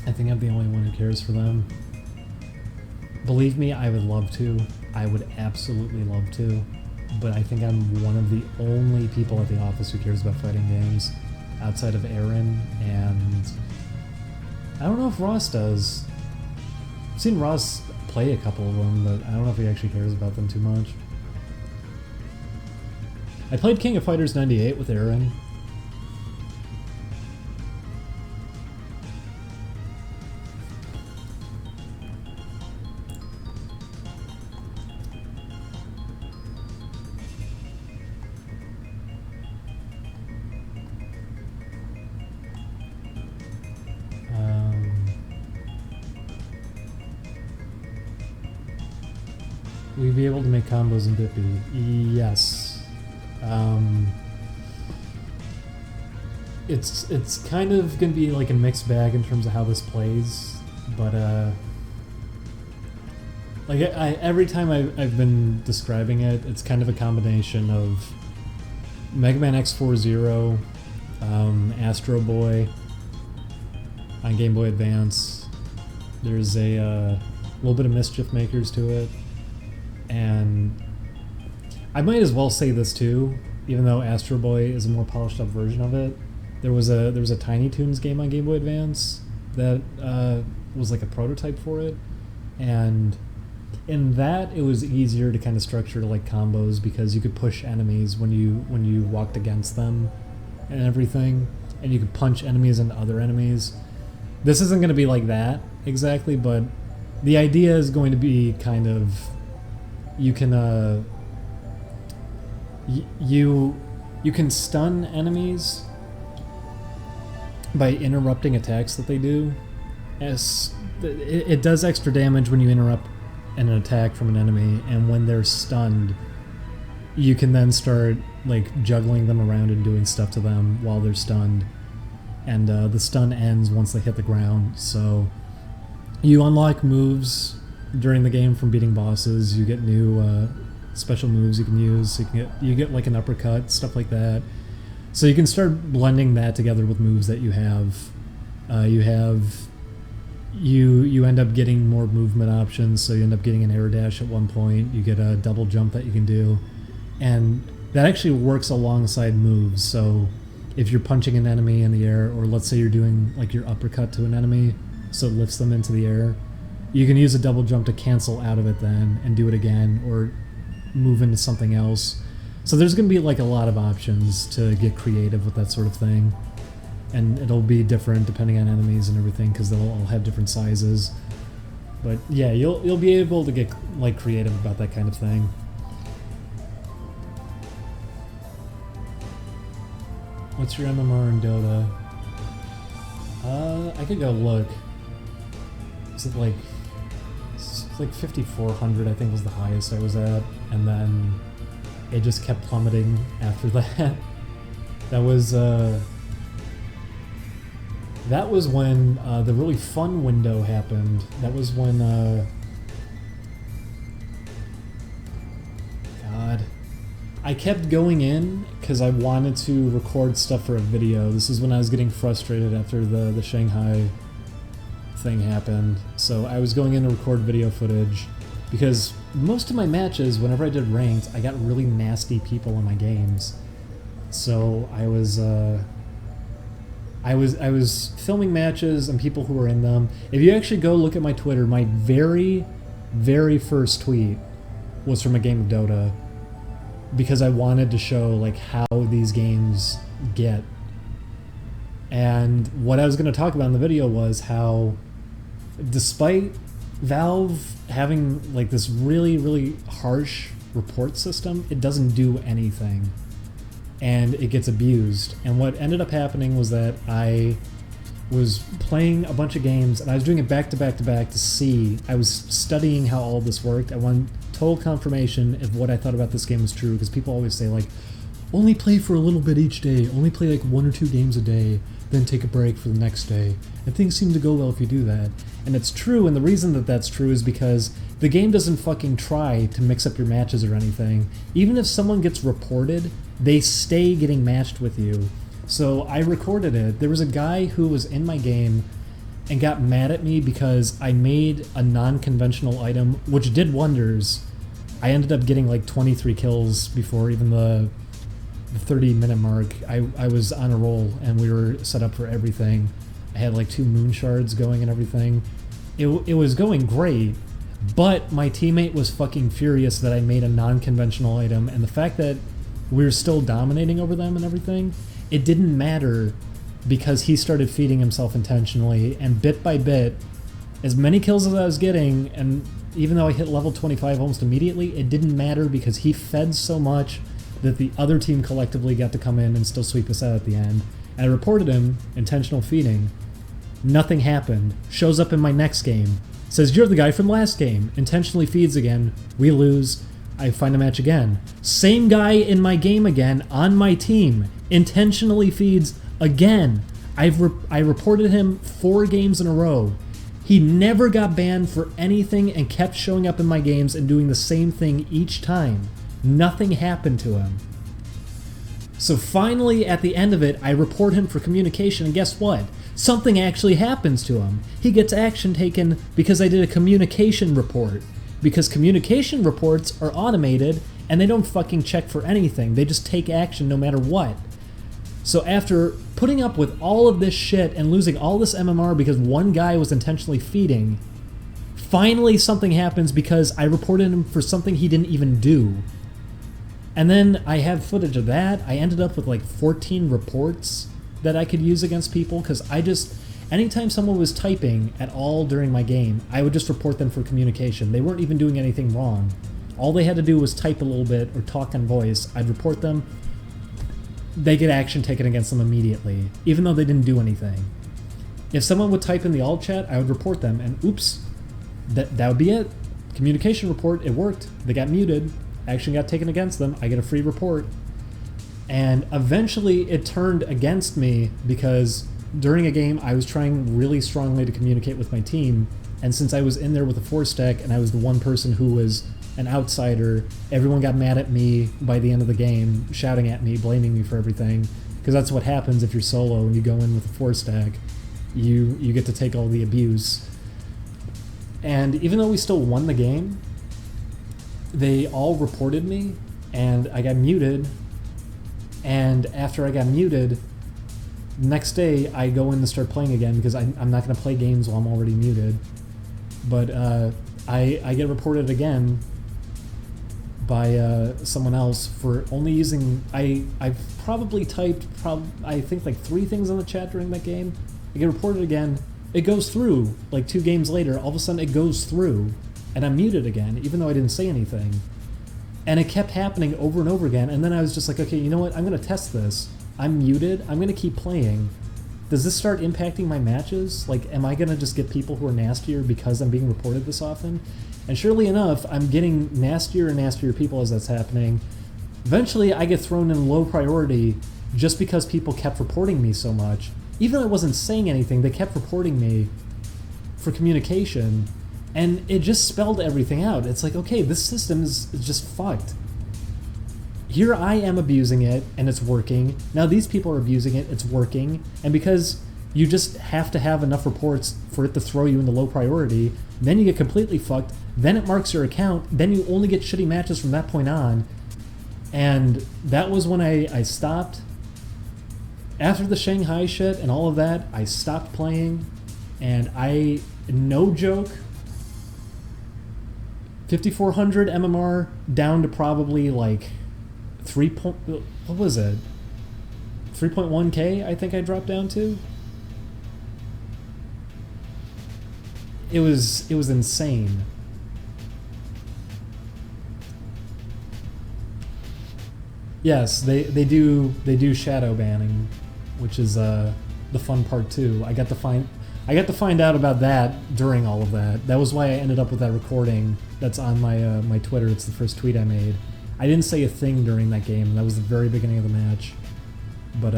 I think I'm the only one who cares for them. Believe me, I would love to. I would absolutely love to. But I think I'm one of the only people at the office who cares about fighting games, outside of Aaron, and I don't know if Ross does. I've seen Ross play a couple of them, but I don't know if he actually cares about them too much. I played King of Fighters 98 with Aaron. We'd be able to make combos in Bippy. Yes. It's kind of gonna be like a mixed bag in terms of how this plays, but like every time I've been describing it, it's kind of a combination of Mega Man X4-Zero, Astro Boy on Game Boy Advance. There's a little bit of Mischief Makers to it. And I might as well say this too, even though Astro Boy is a more polished up version of it. There was a Tiny Toons game on Game Boy Advance that was like a prototype for it, and in that it was easier to kind of structure like combos because you could push enemies when you walked against them and everything, and you could punch enemies into other enemies. This isn't going to be like that exactly, but the idea is going to be kind of you can you can stun enemies by interrupting attacks that they do. As it does extra damage when you interrupt an attack from an enemy, and when they're stunned, you can then start like juggling them around and doing stuff to them while they're stunned. And the stun ends once they hit the ground. So you unlock moves during the game from beating bosses. You get new special moves you can use. So you get like an uppercut, stuff like that. So you can start blending that together with moves that you have. You end up getting more movement options. So you end up getting an air dash at one point. You get a double jump that you can do, and that actually works alongside moves. So if you're punching an enemy in the air, or let's say you're doing like your uppercut to an enemy, so it lifts them into the air, you can use a double jump to cancel out of it then and do it again, or move into something else. So there's going to be like a lot of options to get creative with that sort of thing. And it'll be different depending on enemies and everything, because they'll all have different sizes. But yeah, you'll be able to get like creative about that kind of thing. What's your MMR in Dota? I could go look. Is it like... It's like 5,400 I think was the highest I was at, and then it just kept plummeting after that. That was when the really fun window happened. That was when God, I kept going in because I wanted to record stuff for a video. This is when I was getting frustrated after the Shanghai thing happened. So I was going in to record video footage because most of my matches, whenever I did ranked, I got really nasty people in my games. So I was filming matches and people who were in them. If you actually go look at my Twitter, my very, very first tweet was from a game of Dota, because I wanted to show like how these games get. And what I was going to talk about in the video was how, despite Valve having like this really, really harsh report system, it doesn't do anything. And it gets abused. And what ended up happening was that I was playing a bunch of games, and I was doing it back to back to back to see. I was studying how all this worked. I wanted total confirmation if what I thought about this game was true, because people always say like, only play for a little bit each day, only play like 1 or 2 games a day, then take a break for the next day. And things seem to go well if you do that. And it's true, and the reason that that's true is because the game doesn't fucking try to mix up your matches or anything. Even if someone gets reported, they stay getting matched with you. So I recorded it. There was a guy who was in my game and got mad at me because I made a non-conventional item, which did wonders. I ended up getting like 23 kills before even the 30-minute mark. I was on a roll, and we were set up for everything. I had like 2 moon shards going and everything. It was going great, but my teammate was fucking furious that I made a non-conventional item, and the fact that we were still dominating over them and everything, it didn't matter, because he started feeding himself intentionally, and bit by bit, as many kills as I was getting, and even though I hit level 25 almost immediately, it didn't matter because he fed so much that the other team collectively got to come in and still sweep us out at the end. And I reported him, intentional feeding. Nothing happened. Shows up in my next game. Says, you're the guy from last game. Intentionally feeds again. We lose. I find a match again. Same guy in my game again, on my team. Intentionally feeds again. I reported him 4 games in a row. He never got banned for anything and kept showing up in my games and doing the same thing each time. Nothing happened to him. So finally, at the end of it, I report him for communication, and guess what? Something actually happens to him. He gets action taken because I did a communication report. Because communication reports are automated, and they don't fucking check for anything. They just take action no matter what. So after putting up with all of this shit and losing all this MMR because one guy was intentionally feeding, finally something happens because I reported him for something he didn't even do. And then I have footage of that. I ended up with like 14 reports that I could use against people, because anytime someone was typing at all during my game, I would just report them for communication. They weren't even doing anything wrong. All they had to do was type a little bit or talk on voice. I'd report them. They get action taken against them immediately, even though they didn't do anything. If someone would type in the alt chat, I would report them, and oops, that would be it. Communication report, it worked. They got muted. Action got taken against them. I get a free report. And eventually it turned against me because during a game I was trying really strongly to communicate with my team, and since I was in there with a 4-stack and I was the one person who was an outsider, everyone got mad at me by the end of the game, shouting at me, blaming me for everything, because that's what happens if you're solo and you go in with a 4-stack. You get to take all the abuse. And even though we still won the game, they all reported me, and I got muted. And after I got muted, next day I go in to start playing again because I'm not going to play games while I'm already muted. But I get reported again by someone else for only using... I've probably typed, I think, like 3 things in the chat during that game. I get reported again. It goes through, like 2 games later, all of a sudden it goes through, and I'm muted again, even though I didn't say anything. And it kept happening over and over again, and then I was just like, okay, you know what, I'm going to test this. I'm muted, I'm going to keep playing. Does this start impacting my matches? Like, am I going to just get people who are nastier because I'm being reported this often? And surely enough, I'm getting nastier and nastier people as that's happening. Eventually, I get thrown in low priority just because people kept reporting me so much. Even though I wasn't saying anything, they kept reporting me for communication, and it just spelled everything out. It's like, okay, this system is just fucked. Here I am abusing it, and it's working. Now these people are abusing it, it's working. And because you just have to have enough reports for it to throw you into low priority, then you get completely fucked, then it marks your account, then you only get shitty matches from that point on. And that was when I stopped. After the Shanghai shit and all of that, I stopped playing, and no joke, 5400 MMR down to probably like 3.1k I think I dropped down to. It was insane. Yes, they do shadow banning, which is the fun part too. I got to find out about that during all of that. That was why I ended up with that recording that's on my my Twitter. It's the first tweet I made. I didn't say a thing during that game. That was the very beginning of the match. But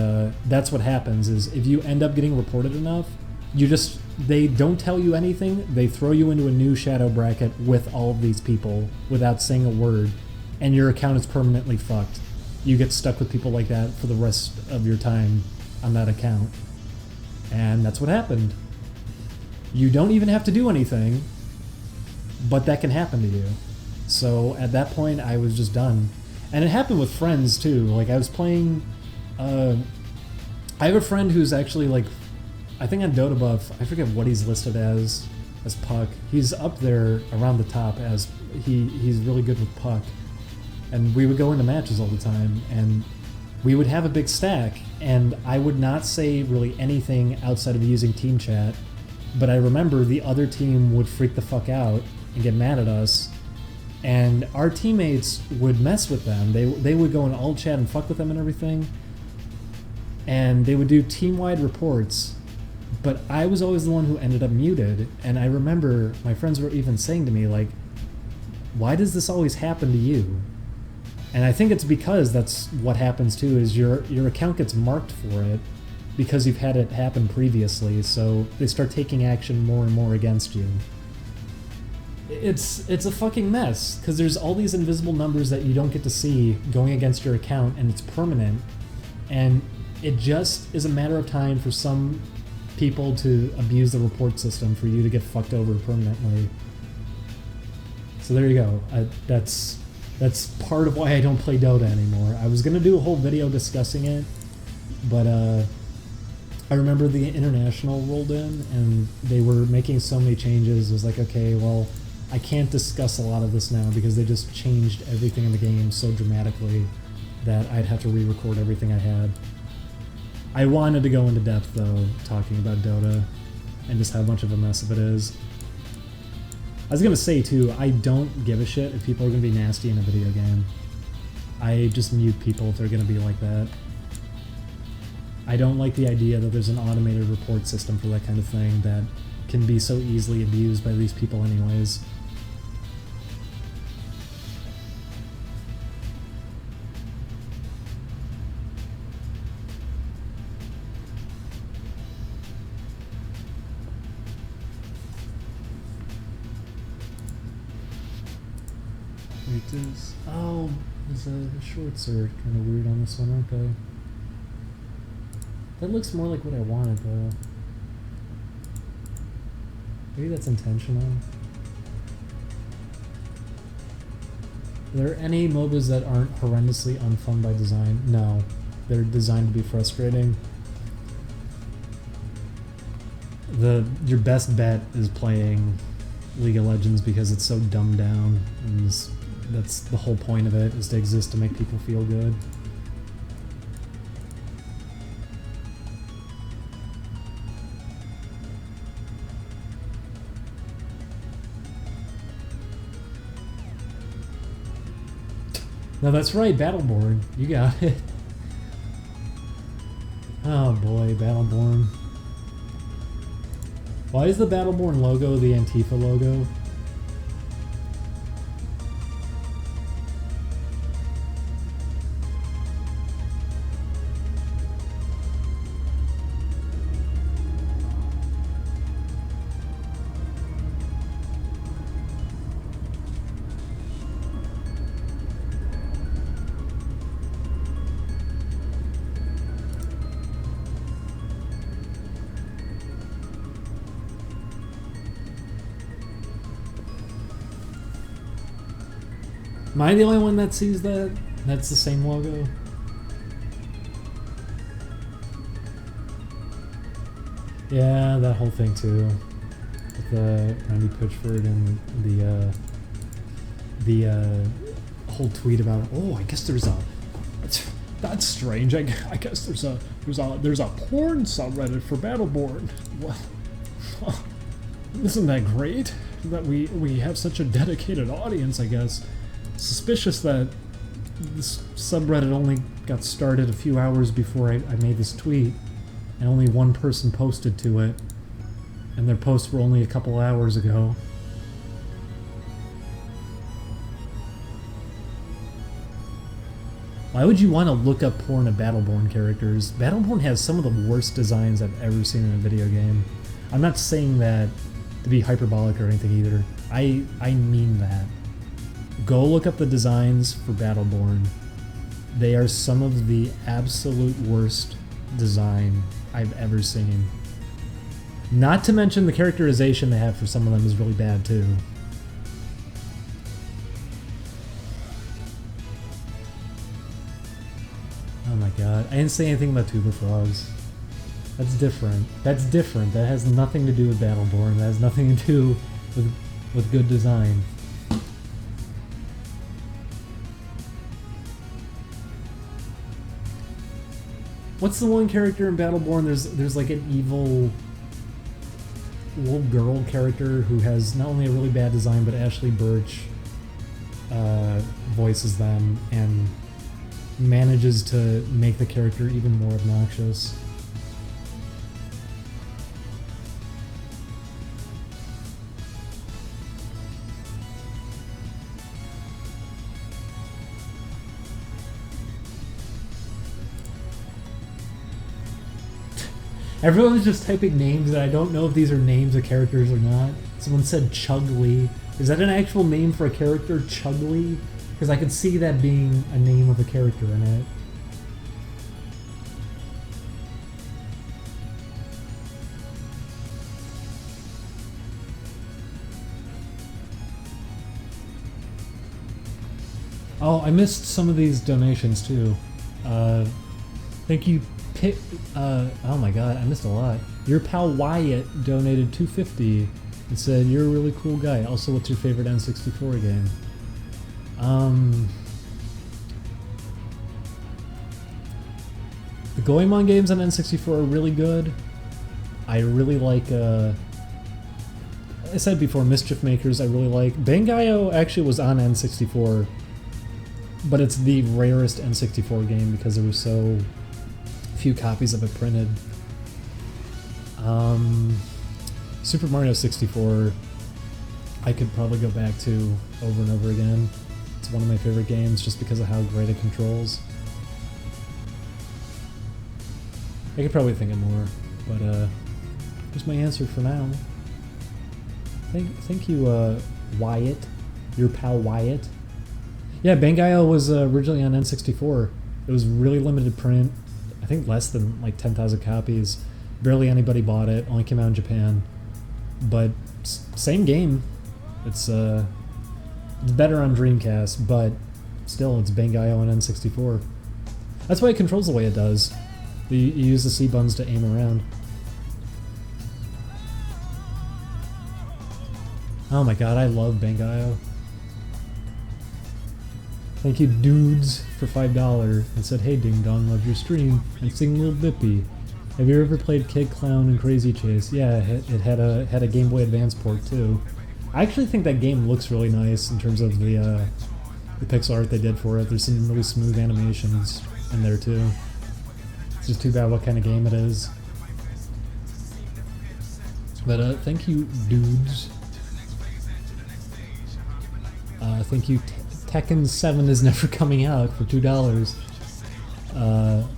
that's what happens is if you end up getting reported enough, they don't tell you anything. They throw you into a new shadow bracket with all of these people without saying a word, and your account is permanently fucked. You get stuck with people like that for the rest of your time on that account. And that's what happened. You don't even have to do anything, but that can happen to you. So at that point, I was just done. And it happened with friends too. Like I was playing, I have a friend who's actually like, I think on Dota Buff, I forget what he's listed as Puck. He's up there around the top as he's really good with Puck. And we would go into matches all the time, and we would have a big stack, and I would not say really anything outside of using team chat, but I remember the other team would freak the fuck out and get mad at us, and our teammates would mess with them. They would go in all chat and fuck with them and everything, and they would do team-wide reports, but I was always the one who ended up muted, and I remember my friends were even saying to me, like, why does this always happen to you? And I think it's because that's what happens too, is your account gets marked for it because you've had it happen previously, so they start taking action more and more against you. It's a fucking mess, because there's all these invisible numbers that you don't get to see going against your account, and it's permanent, and it just is a matter of time for some people to abuse the report system for you to get fucked over permanently. So there you go. That's part of why I don't play Dota anymore. I was going to do a whole video discussing it, but I remember the International rolled in, and they were making so many changes. It was like, okay, well, I can't discuss a lot of this now because they just changed everything in the game so dramatically that I'd have to re-record everything I had. I wanted to go into depth, though, talking about Dota and just how much of a mess of it is. I was gonna say too, I don't give a shit if people are gonna be nasty in a video game. I just mute people if they're gonna be like that. I don't like the idea that there's an automated report system for that kind of thing that can be so easily abused by these people anyways. Oh, the shorts are kind of weird on this one, aren't they? That looks more like what I wanted, though. Maybe that's intentional. Are there any MOBAs that aren't horrendously unfun by design? No. They're designed to be frustrating. Your best bet is playing League of Legends because it's so dumbed down, and that's the whole point of it, is to exist to make people feel good. No, that's right, Battleborn. You got it. Oh boy, Battleborn. Why is the Battleborn logo the Antifa logo? Am I the only one that sees that? That's the same logo? Yeah, that whole thing too. With the Randy Pitchford and the whole tweet about, oh, I guess there's a, that's strange. I guess there's a porn subreddit for Battleborn. Well, isn't that great that we have such a dedicated audience? I guess. Suspicious that this subreddit only got started a few hours before I made this tweet, and only one person posted to it, and their posts were only a couple hours ago. Why would you want to look up porn of Battleborn characters? Battleborn has some of the worst designs I've ever seen in a video game. I'm not saying that to be hyperbolic or anything either. I mean that. Go look up the designs for Battleborn. They are some of the absolute worst design I've ever seen. Not to mention the characterization they have for some of them is really bad too. Oh my god, I didn't say anything about Tuber Frogs. That's different. That's different. That has nothing to do with Battleborn. That has nothing to do with good design. What's the one character in Battleborn? There's like an evil little girl character who has not only a really bad design, but Ashley Birch voices them and manages to make the character even more obnoxious. Everyone's just typing names, and I don't know if these are names of characters or not. Someone said Chugly. Is that an actual name for a character, Chugly? Because I could see that being a name of a character in it. Oh, I missed some of these donations too. Thank you. Oh my god, I missed a lot. Your pal Wyatt donated $2.50 and said, "You're a really cool guy. Also, what's your favorite N64 game?" The Goemon games on N64 are really good. I really like, I said before, Mischief Makers I really like. Bangai-O actually was on N64, but it's the rarest N64 game because there were so few copies of it printed. Super Mario 64 I could probably go back to over and over again. It's one of my favorite games just because of how great it controls. I could probably think of more, but here's my answer for now. Thank you, Wyatt, your pal Wyatt. Yeah, Bangai-O was originally on N64. It was really limited print. I think less than like 10,000 copies. Barely anybody bought it. Only came out in Japan. But same game. It's better on Dreamcast, but still, it's Bangai-O on N64. That's why it controls the way it does. You use the C buttons to aim around. Oh my god, I love Bangayo. Thank you, dudes, for $5 and said, "Hey, Ding Dong, love your stream. I'm singing Lil Bippy. Have you ever played Kid Clown and Crazy Chase?" Yeah, it had a Game Boy Advance port too. I actually think that game looks really nice in terms of the pixel art they did for it. There's some really smooth animations in there too. It's just too bad what kind of game it is. But thank you, dudes. Thank you. Tekken 7 is never coming out for $2.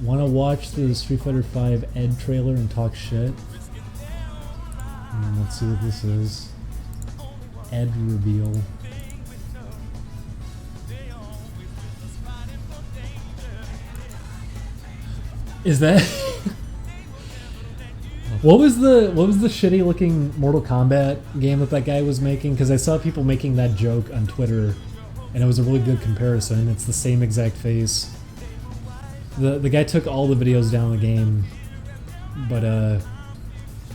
Wanna watch the Street Fighter 5 Ed trailer and talk shit? Let's see what this is. Ed reveal. Is that what was the shitty looking Mortal Kombat game that guy was making? Because I saw people making that joke on Twitter. And it was a really good comparison. It's the same exact face. The guy took all the videos down the game, but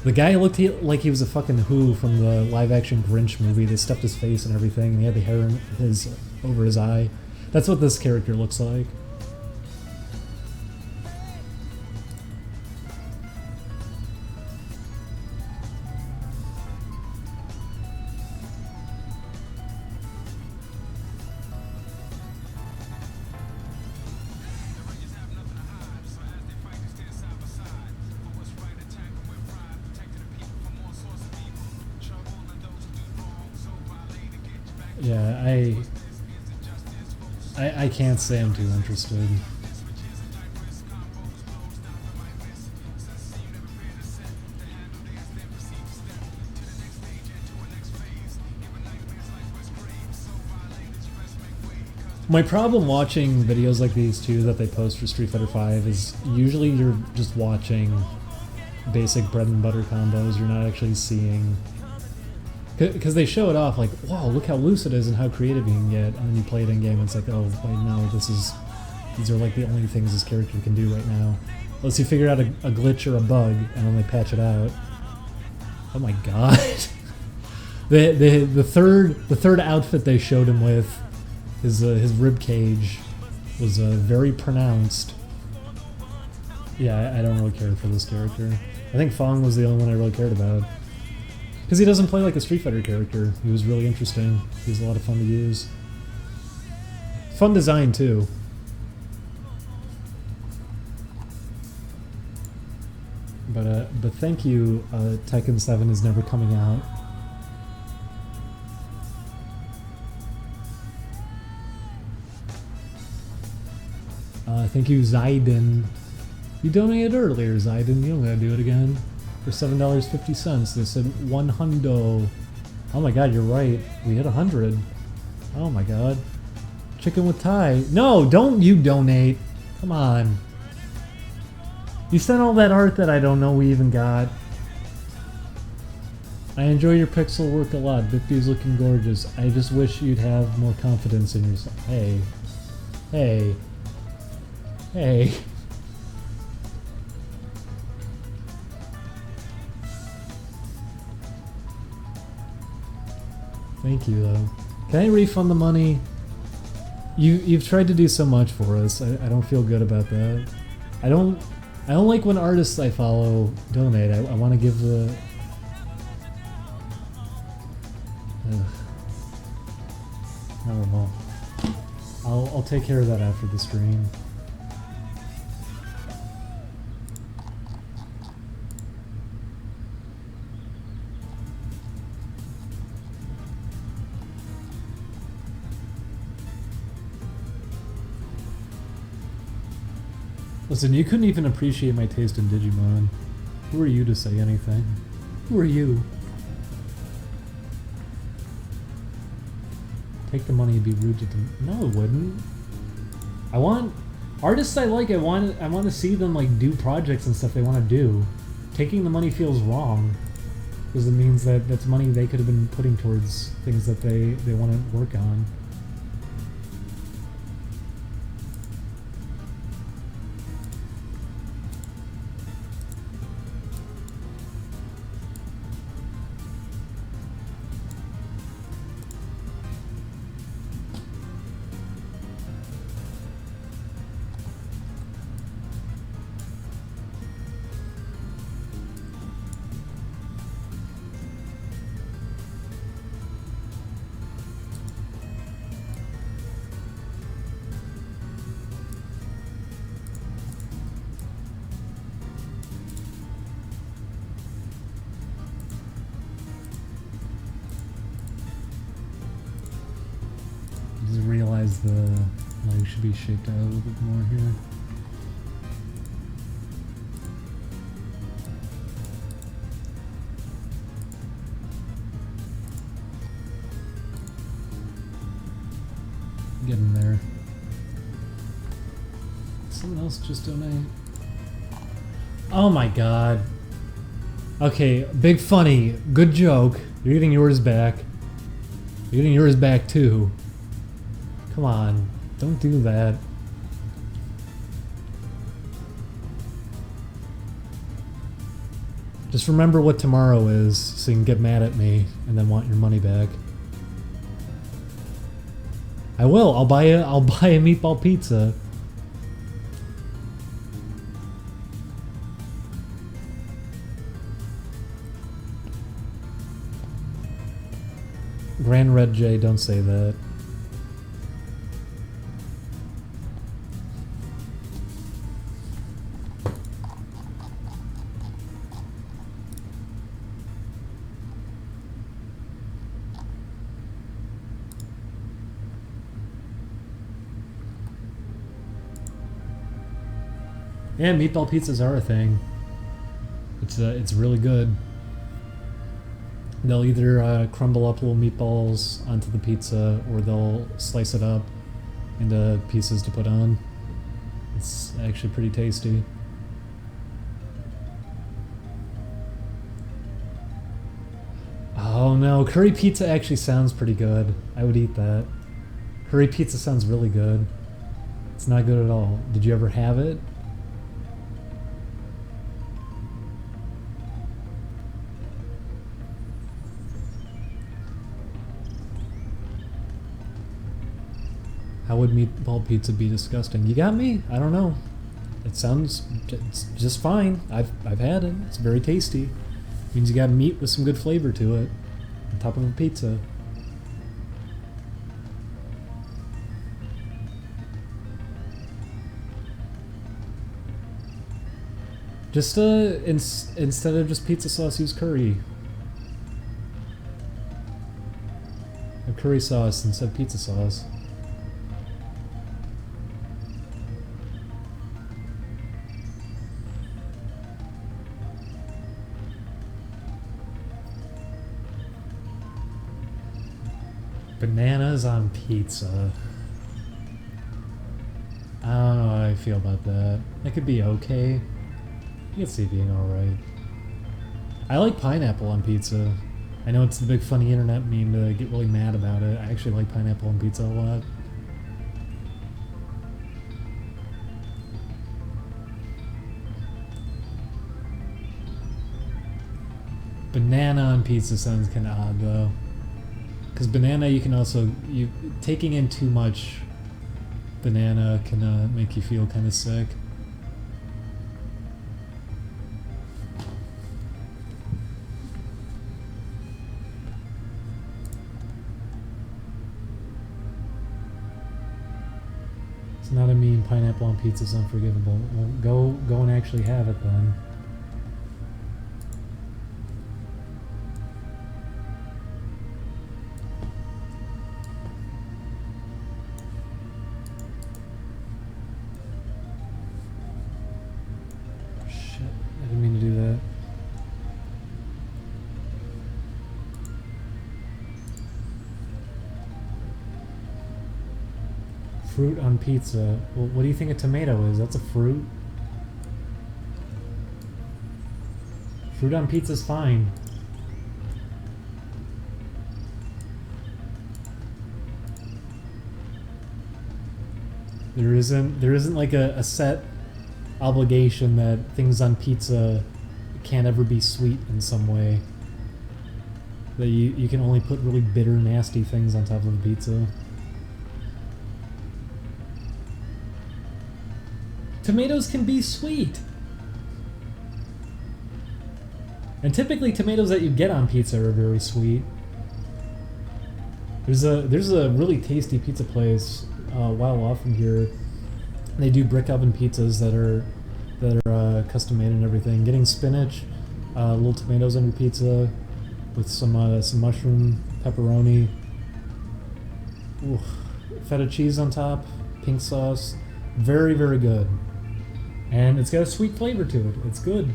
the guy looked like he was a fucking Who from the live-action Grinch movie. They stuffed his face and everything, and he had the hair over his eye. That's what this character looks like. Yeah, I can't say I'm too interested. My problem watching videos like these too that they post for Street Fighter 5 is usually you're just watching basic bread and butter combos. You're not actually seeing, because they show it off like, wow, look how loose it is and how creative you can get, and then you play it in game and it's like, oh wait, no, these are like the only things this character can do right now. Unless you figure out a glitch or a bug and then they patch it out. Oh my god. the third outfit they showed him with, his rib cage was very pronounced. Yeah, I don't really care for this character. I think Fong was the only one I really cared about. Because he doesn't play like a Street Fighter character. He was really interesting. He was a lot of fun to use. Fun design, too. But thank you, Tekken 7 is never coming out. Thank you, Zaiden. You donated earlier, Zaiden. You don't gotta do it again. For $7.50. They said 100. Oh my god, you're right. We hit 100. Oh my god. Chicken with Thai. No, don't you donate. Come on. You sent all that art that I don't know we even got. I enjoy your pixel work a lot. Bippy's looking gorgeous. I just wish you'd have more confidence in yourself. Hey. Hey. Hey. Thank you, though. Can I refund the money? You've tried to do so much for us. I don't feel good about that. I don't like when artists I follow donate. I want to give the... I don't know. I'll take care of that after the stream. Listen, you couldn't even appreciate my taste in Digimon. Who are you to say anything? Who are you? Take the money and be rude to them. No, it wouldn't. I want artists I like. I want to see them like do projects and stuff they want to do. Taking the money feels wrong because it means that that's money they could have been putting towards things that they want to work on. just realized the leg should be shaped out a little bit more here. Getting there. Someone else just donate. Oh my god. Okay, big funny. Good joke. You're getting yours back. You're getting yours back too. Come on. Don't do that. Just remember what tomorrow is so you can get mad at me and then want your money back. I will. I'll buy a meatball pizza. Grand Red J, don't say that. Yeah, meatball pizzas are a thing. It's really good. They'll either crumble up little meatballs onto the pizza, or they'll slice it up into pieces to put on. It's actually pretty tasty. Oh no, curry pizza actually sounds pretty good. I would eat that. Curry pizza sounds really good. It's not good at all. Did you ever have it? How would meatball pizza be disgusting? You got me? I don't know. It sounds it's just fine. I've had it. It's very tasty. It means you got meat with some good flavor to it on top of a pizza. Just instead of just pizza sauce, use curry. Have curry sauce instead of pizza sauce. Bananas on pizza. I don't know how I feel about that. That could be okay. I can see it being alright. I like pineapple on pizza. I know it's the big funny internet meme to get really mad about it. I actually like pineapple on pizza a lot. Banana on pizza sounds kind of odd though. Because banana, you can also, taking in too much banana can make you feel kind of sick. It's not a meme. Pineapple on pizza is unforgivable. Well, go and actually have it then. Fruit on pizza. Well, what do you think a tomato is? That's a fruit. Fruit on pizza's fine. There isn't like a set obligation that things on pizza can't ever be sweet in some way. That you can only put really bitter, nasty things on top of a pizza. Tomatoes can be sweet. And typically tomatoes that you get on pizza are very sweet. There's a really tasty pizza place a while off from here. They do brick oven pizzas that are custom made and everything. Getting spinach, little tomatoes on your pizza with some mushroom, pepperoni. Ooh, feta cheese on top, pink sauce. Very, very good. And it's got a sweet flavor to it. It's good.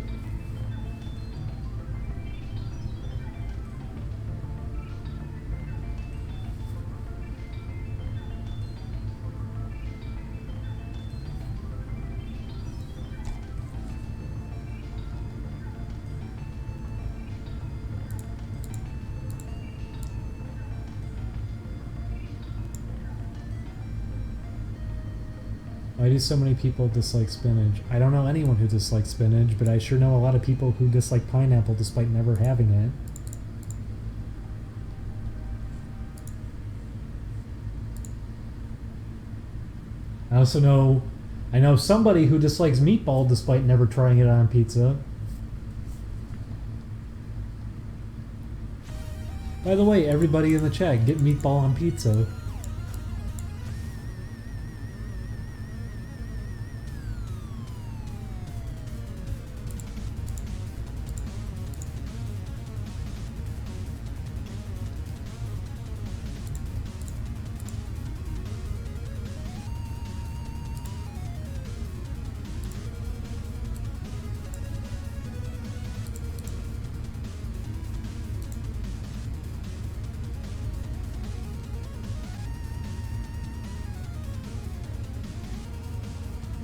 Why do so many people dislike spinach? I don't know anyone who dislikes spinach, but I sure know a lot of people who dislike pineapple despite never having it. I know somebody who dislikes meatball despite never trying it on pizza. By the way, everybody in the chat, get meatball on pizza.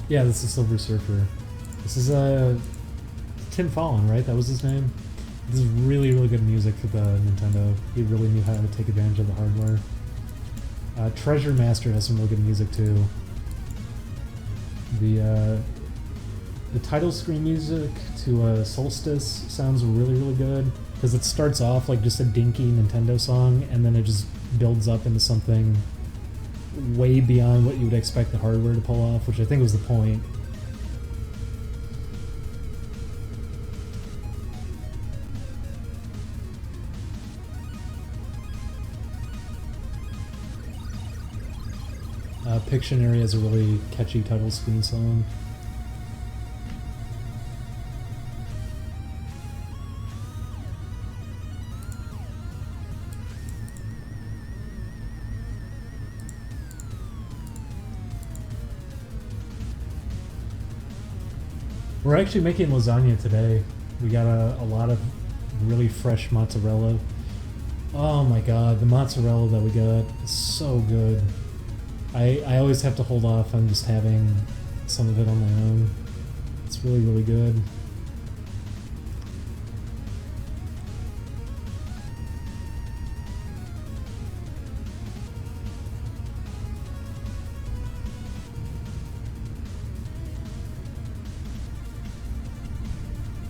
Yeah, this is Silver Surfer. This is Tim Fallon, right? That was his name? This is really, really good music for the Nintendo. He really knew how to take advantage of the hardware. Treasure Master has some really good music too. The title screen music to Solstice sounds really, really good because it starts off like just a dinky Nintendo song and then it just builds up into something way beyond what you would expect the hardware to pull off, which I think was the point. Pictionary has a really catchy title screen song. We're actually making lasagna today. We got a lot of really fresh mozzarella. Oh my god, the mozzarella that we got is so good. I always have to hold off on just having some of it on my own. It's really, really good.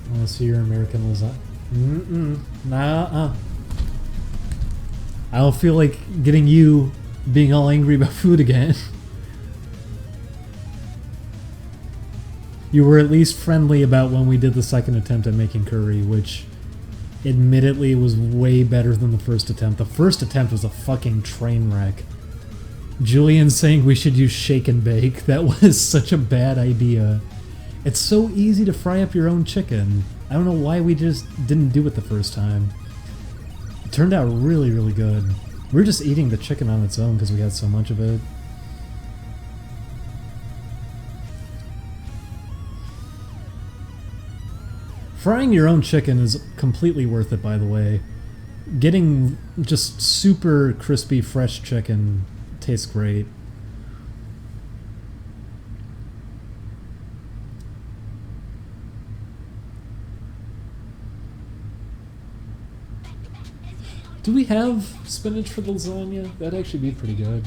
I want to see your American lasagna. Nah. I don't feel like getting you being all angry about food again. You were at least friendly about when we did the second attempt at making curry, which admittedly was way better than the first attempt. The first attempt was a fucking train wreck. Julian saying we should use shake and bake. That was such a bad idea. It's so easy to fry up your own chicken. I don't know why we just didn't do it the first time. It turned out really, really good. We were just eating the chicken on its own because we had so much of it. Frying your own chicken is completely worth it, by the way. Getting just super crispy, fresh chicken tastes great. Do we have spinach for the lasagna? That'd actually be pretty good.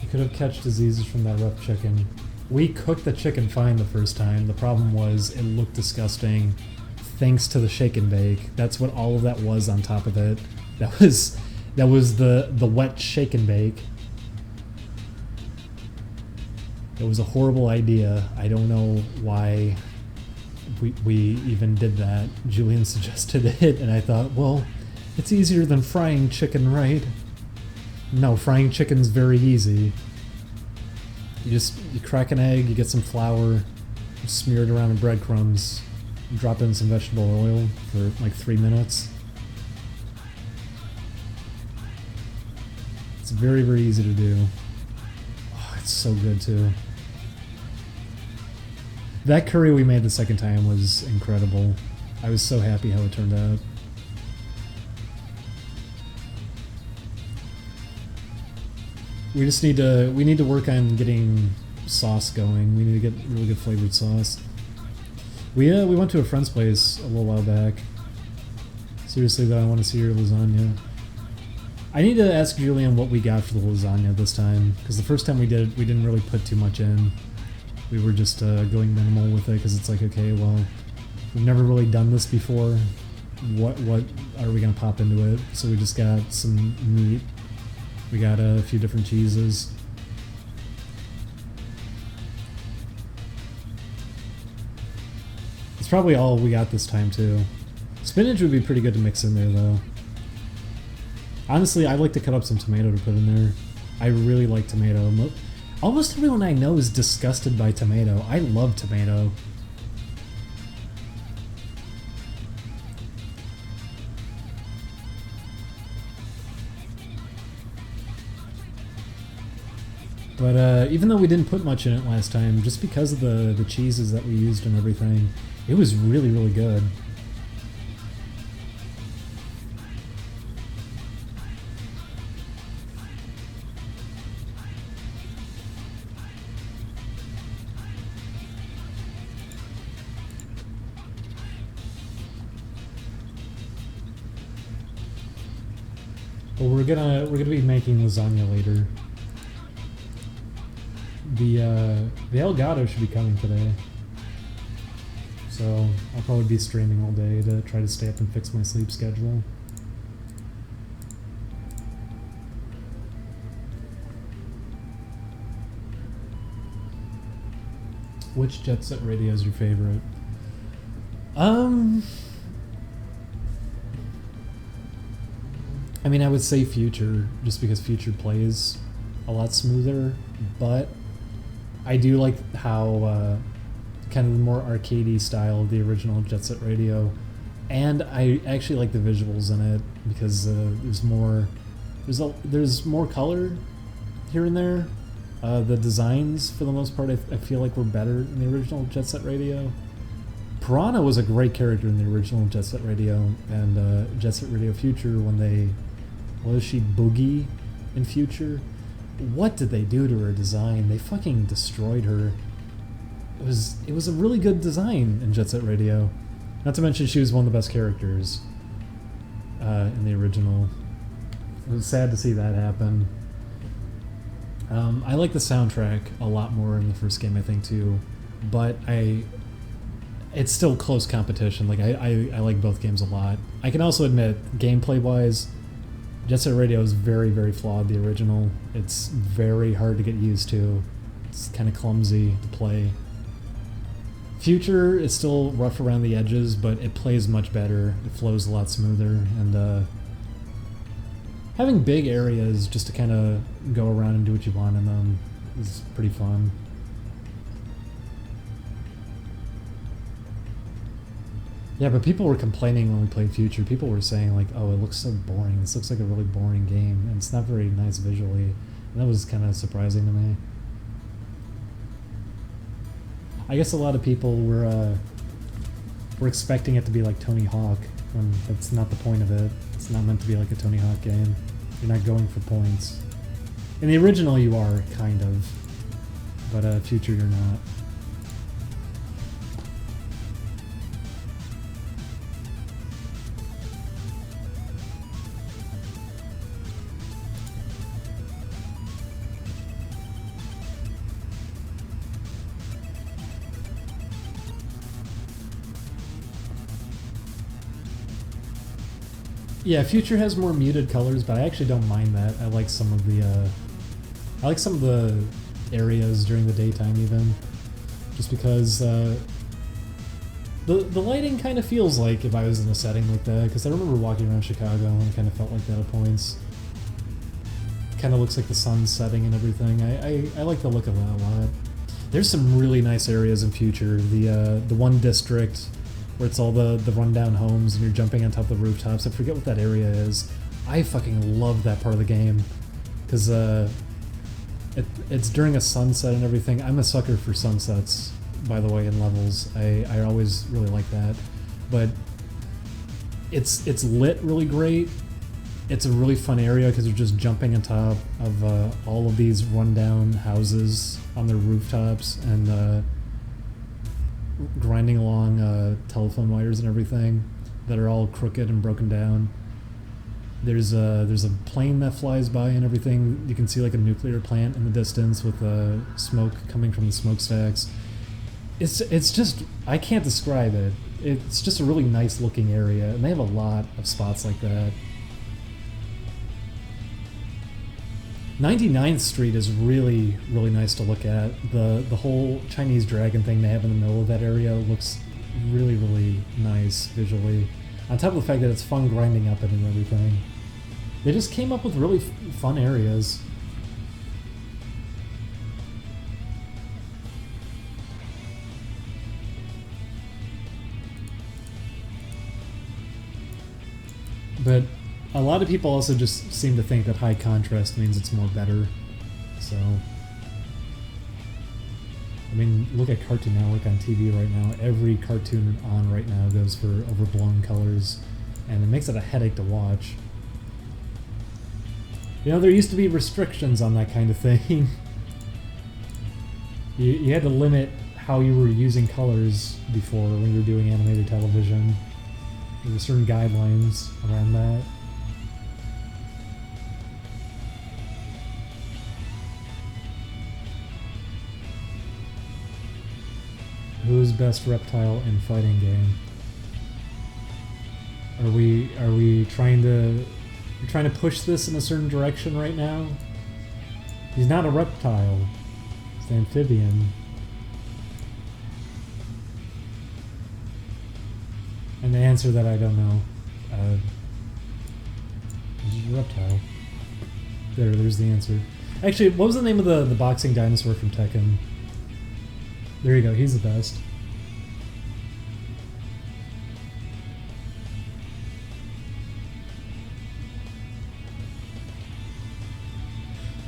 You could have catch diseases from that rough chicken. We cooked the chicken fine the first time. The problem was it looked disgusting thanks to the shake and bake. That's what all of that was on top of it. That was the wet shake and bake. It was a horrible idea. I don't know why we even did that. Julian suggested it, and I thought, well, it's easier than frying chicken, right? No, frying chicken's very easy. You crack an egg, you get some flour, you smear it around in breadcrumbs, drop in some vegetable oil for like 3 minutes. It's very, very easy to do. Oh, it's so good too. That curry we made the second time was incredible. I was so happy how it turned out. We just need to work on getting sauce going. We need to get really good flavored sauce. We went to a friend's place a little while back. Seriously though, I want to see your lasagna. I need to ask Julian what we got for the lasagna this time, because the first time we did it, we didn't really put too much in. We were just going minimal with it, because it's like, okay, well, we've never really done this before. What are we gonna pop into it? So we just got some meat. We got a few different cheeses. It's probably all we got this time too. Spinach would be pretty good to mix in there though. Honestly, I'd like to cut up some tomato to put in there. I really like tomato. Almost everyone I know is disgusted by tomato. I love tomato. But even though we didn't put much in it last time, just because of the cheeses that we used and everything, it was really, really good. Well, we're gonna be making lasagna later. The Elgato should be coming today, so I'll probably be streaming all day to try to stay up and fix my sleep schedule. Which Jet Set Radio is your favorite? I mean, I would say Future, just because Future plays a lot smoother, but I do like how kind of the more arcadey style of the original Jet Set Radio, and I actually like the visuals in it because there's more color here and there. The designs, for the most part, I feel like were better in the original Jet Set Radio. Piranha was a great character in the original Jet Set Radio, and Jet Set Radio Future, when they... Was she Boogie in Future? What did they do to her design? They fucking destroyed her. It was a really good design in Jet Set Radio. Not to mention she was one of the best characters in the original. It was sad to see that happen. I like the soundtrack a lot more in the first game, I think, too. But it's still close competition. Like I like both games a lot. I can also admit, gameplay-wise, Jet Set Radio is very, very flawed, the original. It's very hard to get used to. It's kind of clumsy to play. Future is still rough around the edges, but it plays much better. It flows a lot smoother, and having big areas just to kind of go around and do what you want in them is pretty fun. Yeah, but people were complaining when we played Future. People were saying, like, oh, it looks so boring. This looks like a really boring game, and it's not very nice visually. And that was kind of surprising to me. I guess a lot of people were expecting it to be like Tony Hawk, when that's not the point of it. It's not meant to be like a Tony Hawk game. You're not going for points. In the original, you are, kind of. But Future, you're not. Yeah, Future has more muted colors, but I actually don't mind that. I like some of the areas during the daytime even, just because the lighting kind of feels like if I was in a setting like that. Because I remember walking around Chicago and it kind of felt like that at points. It kind of looks like the sun's setting and everything. I like the look of that a lot. There's some really nice areas in Future. The one district where it's all the rundown homes and you're jumping on top of the rooftops. I forget what that area is. I fucking love that part of the game. because it's during a sunset and everything. I'm a sucker for sunsets, by the way, in levels. I always really like that, but it's lit really great. It's a really fun area because you're just jumping on top of all of these rundown houses on their rooftops and grinding along telephone wires and everything that are all crooked and broken down. There's a plane that flies by and everything. You can see like a nuclear plant in the distance with smoke coming from the smokestacks. It's just, I can't describe it. It's just a really nice looking area, and they have a lot of spots like that. 99th Street is really, really nice to look at. The whole Chinese dragon thing they have in the middle of that area looks really, really nice visually. On top of the fact that it's fun grinding up it and everything. They just came up with really fun areas. But a lot of people also just seem to think that high contrast means it's more better. So, I mean, look at Cartoon Network on TV right now. Every cartoon on right now goes for overblown colors, and it makes it a headache to watch. You know, there used to be restrictions on that kind of thing. You had to limit how you were using colors before when you were doing animated television. There were certain guidelines around that. Who's best reptile in fighting game? Are we trying to push this in a certain direction right now? He's not a reptile. He's an amphibian. And the answer that I don't know. He's a reptile. There's the answer. Actually, what was the name of the boxing dinosaur from Tekken? There you go, he's the best.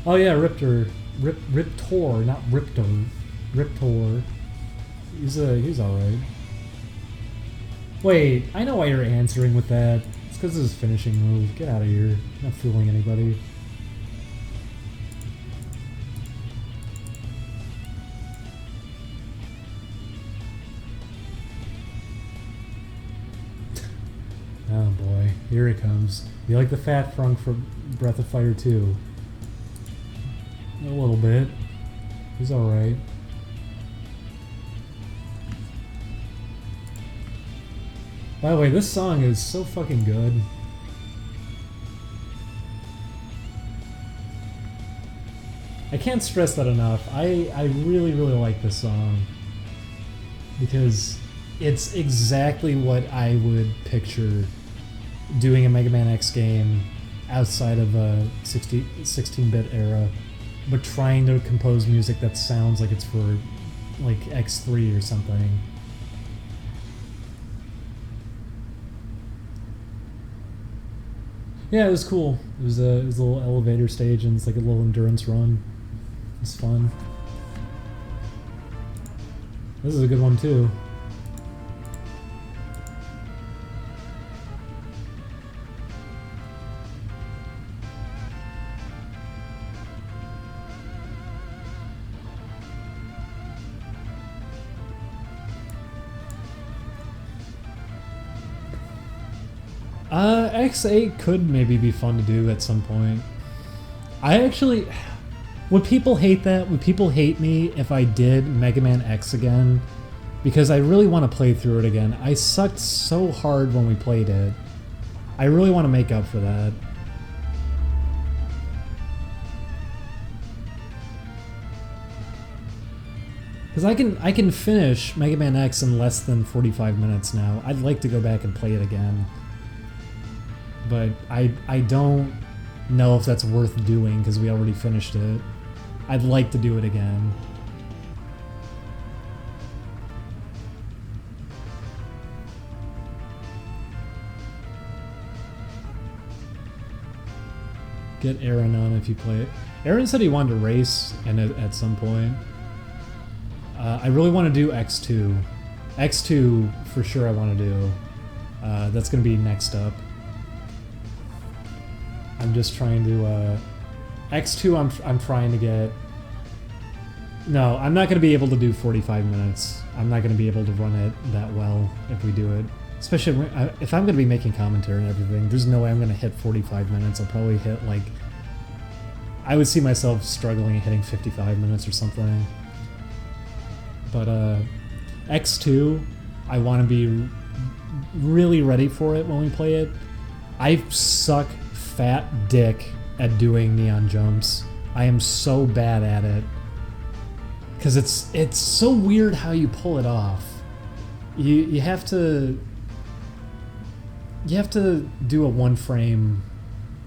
Oh yeah, Riptor, not Riptor, Riptor. He's all right. Wait, I know why you're answering with that. It's because of his finishing move. Get out of here. Not fooling anybody. Oh boy, here it comes. You like the Fat Frunk from Breath of Fire 2? A little bit. He's alright. By the way, this song is so fucking good. I can't stress that enough. I really, really like this song. Because it's exactly what I would picture doing a Mega Man X game outside of a 16-bit era, but trying to compose music that sounds like it's for like X3 or something. Yeah, it was cool. It was a little elevator stage and it's like a little endurance run. It's fun. This is a good one too. X8 could maybe be fun to do at some point. I actually... Would people hate that? Would people hate me if I did Mega Man X again? Because I really want to play through it again. I sucked so hard when we played it. I really want to make up for that. Because I can finish Mega Man X in less than 45 minutes now. I'd like to go back and play it again. But I don't know if that's worth doing because we already finished it. I'd like to do it again. Get Aaron on if you play it. Aaron said he wanted to race and at some point. I really want to do X2. X2 for sure I want to do. That's going to be next up. I'm just trying to... X2 I'm trying to get... No, I'm not going to be able to do 45 minutes. I'm not going to be able to run it that well if we do it. Especially if I'm going to be making commentary and everything, there's no way I'm going to hit 45 minutes. I'll probably hit like... I would see myself struggling hitting 55 minutes or something. But X2, I want to be really ready for it when we play it. I suck fat dick at doing neon jumps. I am so bad at it. Because it's so weird how you pull it off. You have to do a one frame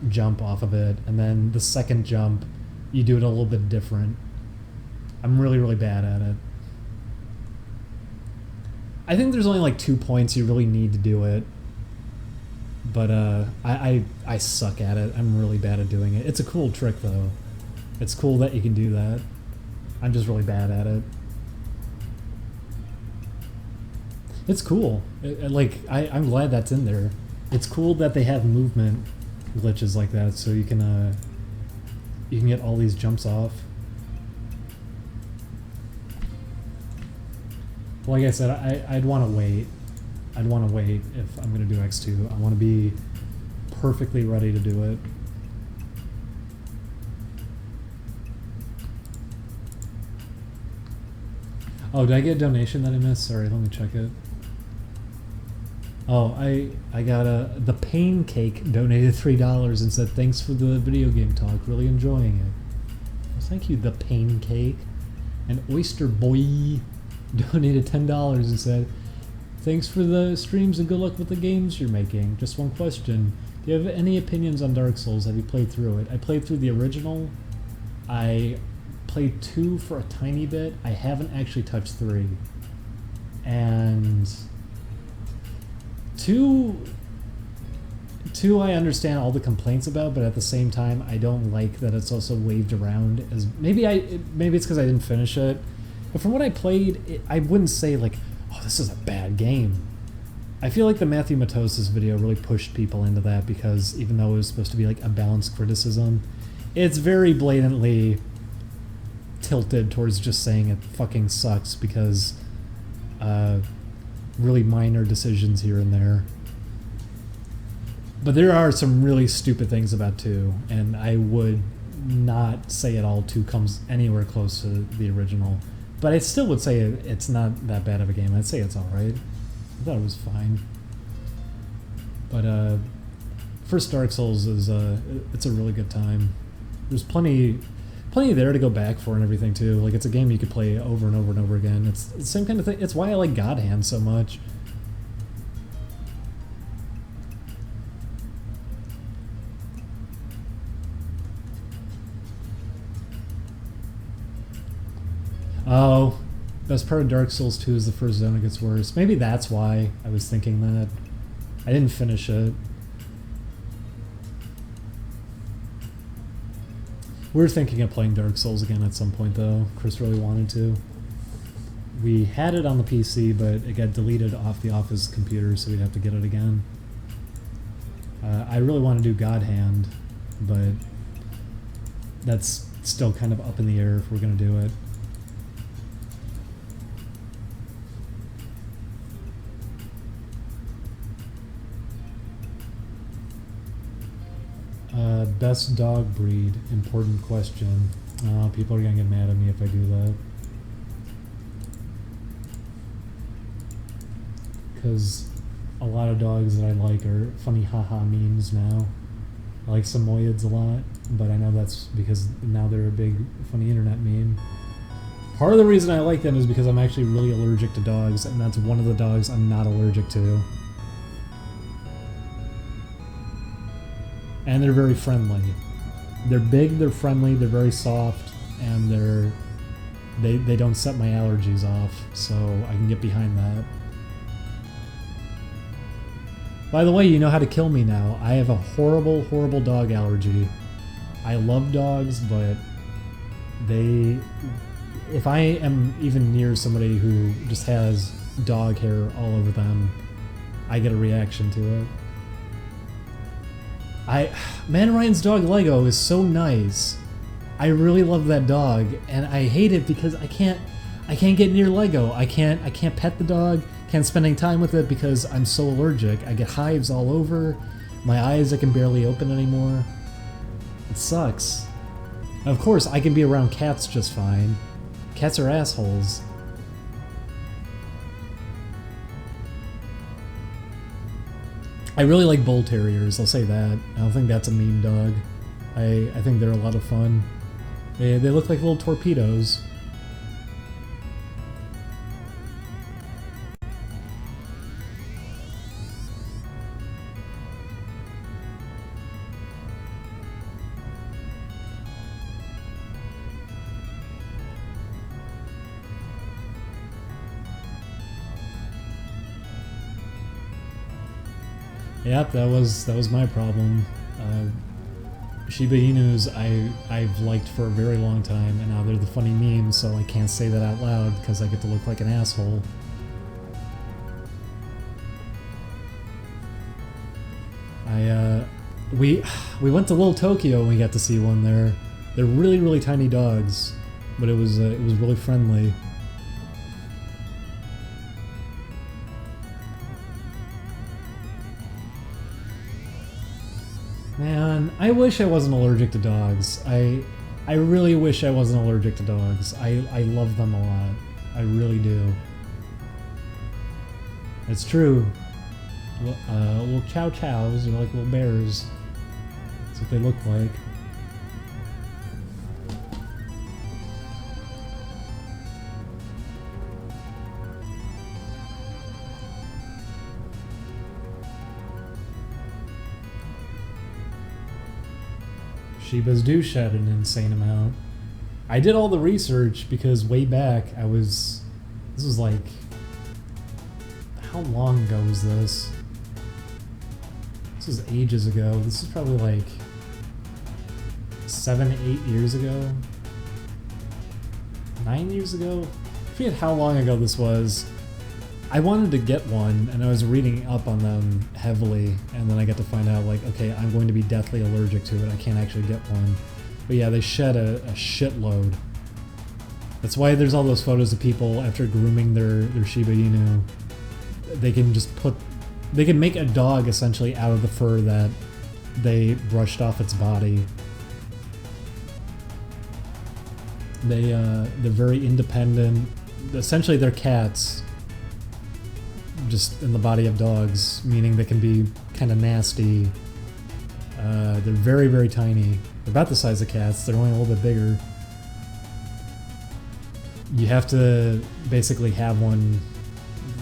jump off of it, and then the second jump you do it a little bit different. I'm really, really bad at it. I think there's only like 2 points you really need to do it. But I suck at it. I'm really bad at doing it. It's a cool trick though. It's cool that you can do that. I'm just really bad at it. It's cool. I'm glad that's in there. It's cool that they have movement glitches like that, so you can get all these jumps off. Like I said, I'd want to wait. I'd want to wait if I'm going to do X2. I want to be perfectly ready to do it. Oh, did I get a donation that I missed? Sorry, let me check it. Oh, I got the Pain Cake donated $3 and said, thanks for the video game talk, really enjoying it. Well, thank you, the Pain Cake. And Oyster Boy donated $10 and said, thanks for the streams and good luck with the games you're making. Just one question. Do you have any opinions on Dark Souls? Have you played through it? I played through the original. I played 2 for a tiny bit. I haven't actually touched 3. And 2 I understand all the complaints about, but at the same time I don't like that it's also waved around as maybe it's because I didn't finish it. But from what I played, I wouldn't say like, oh, this is a bad game. I feel like the Matthew Matosis video really pushed people into that, because even though it was supposed to be like a balanced criticism, it's very blatantly tilted towards just saying it fucking sucks because really minor decisions here and there. But there are some really stupid things about 2, and I would not say at all 2 comes anywhere close to the original. But I still would say it's not that bad of a game. I'd say it's alright. I thought it was fine. But first Dark Souls is it's a really good time. There's plenty there to go back for and everything too. Like, it's a game you could play over and over and over again. It's the same kind of thing. It's why I like God Hand so much. Oh, best part of Dark Souls 2 is the first zone it gets worse. Maybe that's why I was thinking that. I didn't finish it. We were thinking of playing Dark Souls again at some point though. Chris really wanted to. We had it on the PC, but it got deleted off the office computer, so we'd have to get it again. I really want to do God Hand, but that's still kind of up in the air if we're going to do it. Best dog breed, important question. People are gonna get mad at me if I do that. Because a lot of dogs that I like are funny haha memes now. I like Samoyeds a lot, but I know that's because now they're a big funny internet meme. Part of the reason I like them is because I'm actually really allergic to dogs, and that's one of the dogs I'm not allergic to. And they're very friendly. They're big, they're friendly, they're very soft, and they don't set my allergies off, so I can get behind that. By the way, you know how to kill me now. I have a horrible, horrible dog allergy. I love dogs, but if I am even near somebody who just has dog hair all over them, I get a reaction to it. Man Ryan's dog Lego is so nice. I really love that dog, and I hate it because I can't get near Lego. I can't pet the dog, can't spend any time with it because I'm so allergic. I get hives all over, my eyes I can barely open anymore. It sucks. Of course, I can be around cats just fine. Cats are assholes. I really like bull terriers, I'll say that. I don't think that's a mean dog. I think they're a lot of fun. They look like little torpedoes. Yep, that was my problem. Shiba Inus I've liked for a very long time, and now they're the funny memes, so I can't say that out loud because I get to look like an asshole. We went to Little Tokyo and we got to see one there. They're really, really tiny dogs, but it was really friendly. Man, I wish I wasn't allergic to dogs. I really wish I wasn't allergic to dogs. I love them a lot. I really do. It's true. Little chow chows are like little bears. That's what they look like. Shibas do shed an insane amount. I did all the research because way back this was like, how long ago was this? This was ages ago. This is probably like 7, 8 years ago? 9 years ago? I forget how long ago this was. I wanted to get one, and I was reading up on them heavily, and then I got to find out, like, okay, I'm going to be deathly allergic to it. I can't actually get one. But yeah, they shed a shitload. That's why there's all those photos of people after grooming their Shiba Inu. They can make a dog essentially out of the fur that they brushed off its body. They're very independent. Essentially, they're cats, just in the body of dogs, meaning they can be kind of nasty. They're very, very tiny. They're about the size of cats. They're only a little bit bigger. You have to basically have one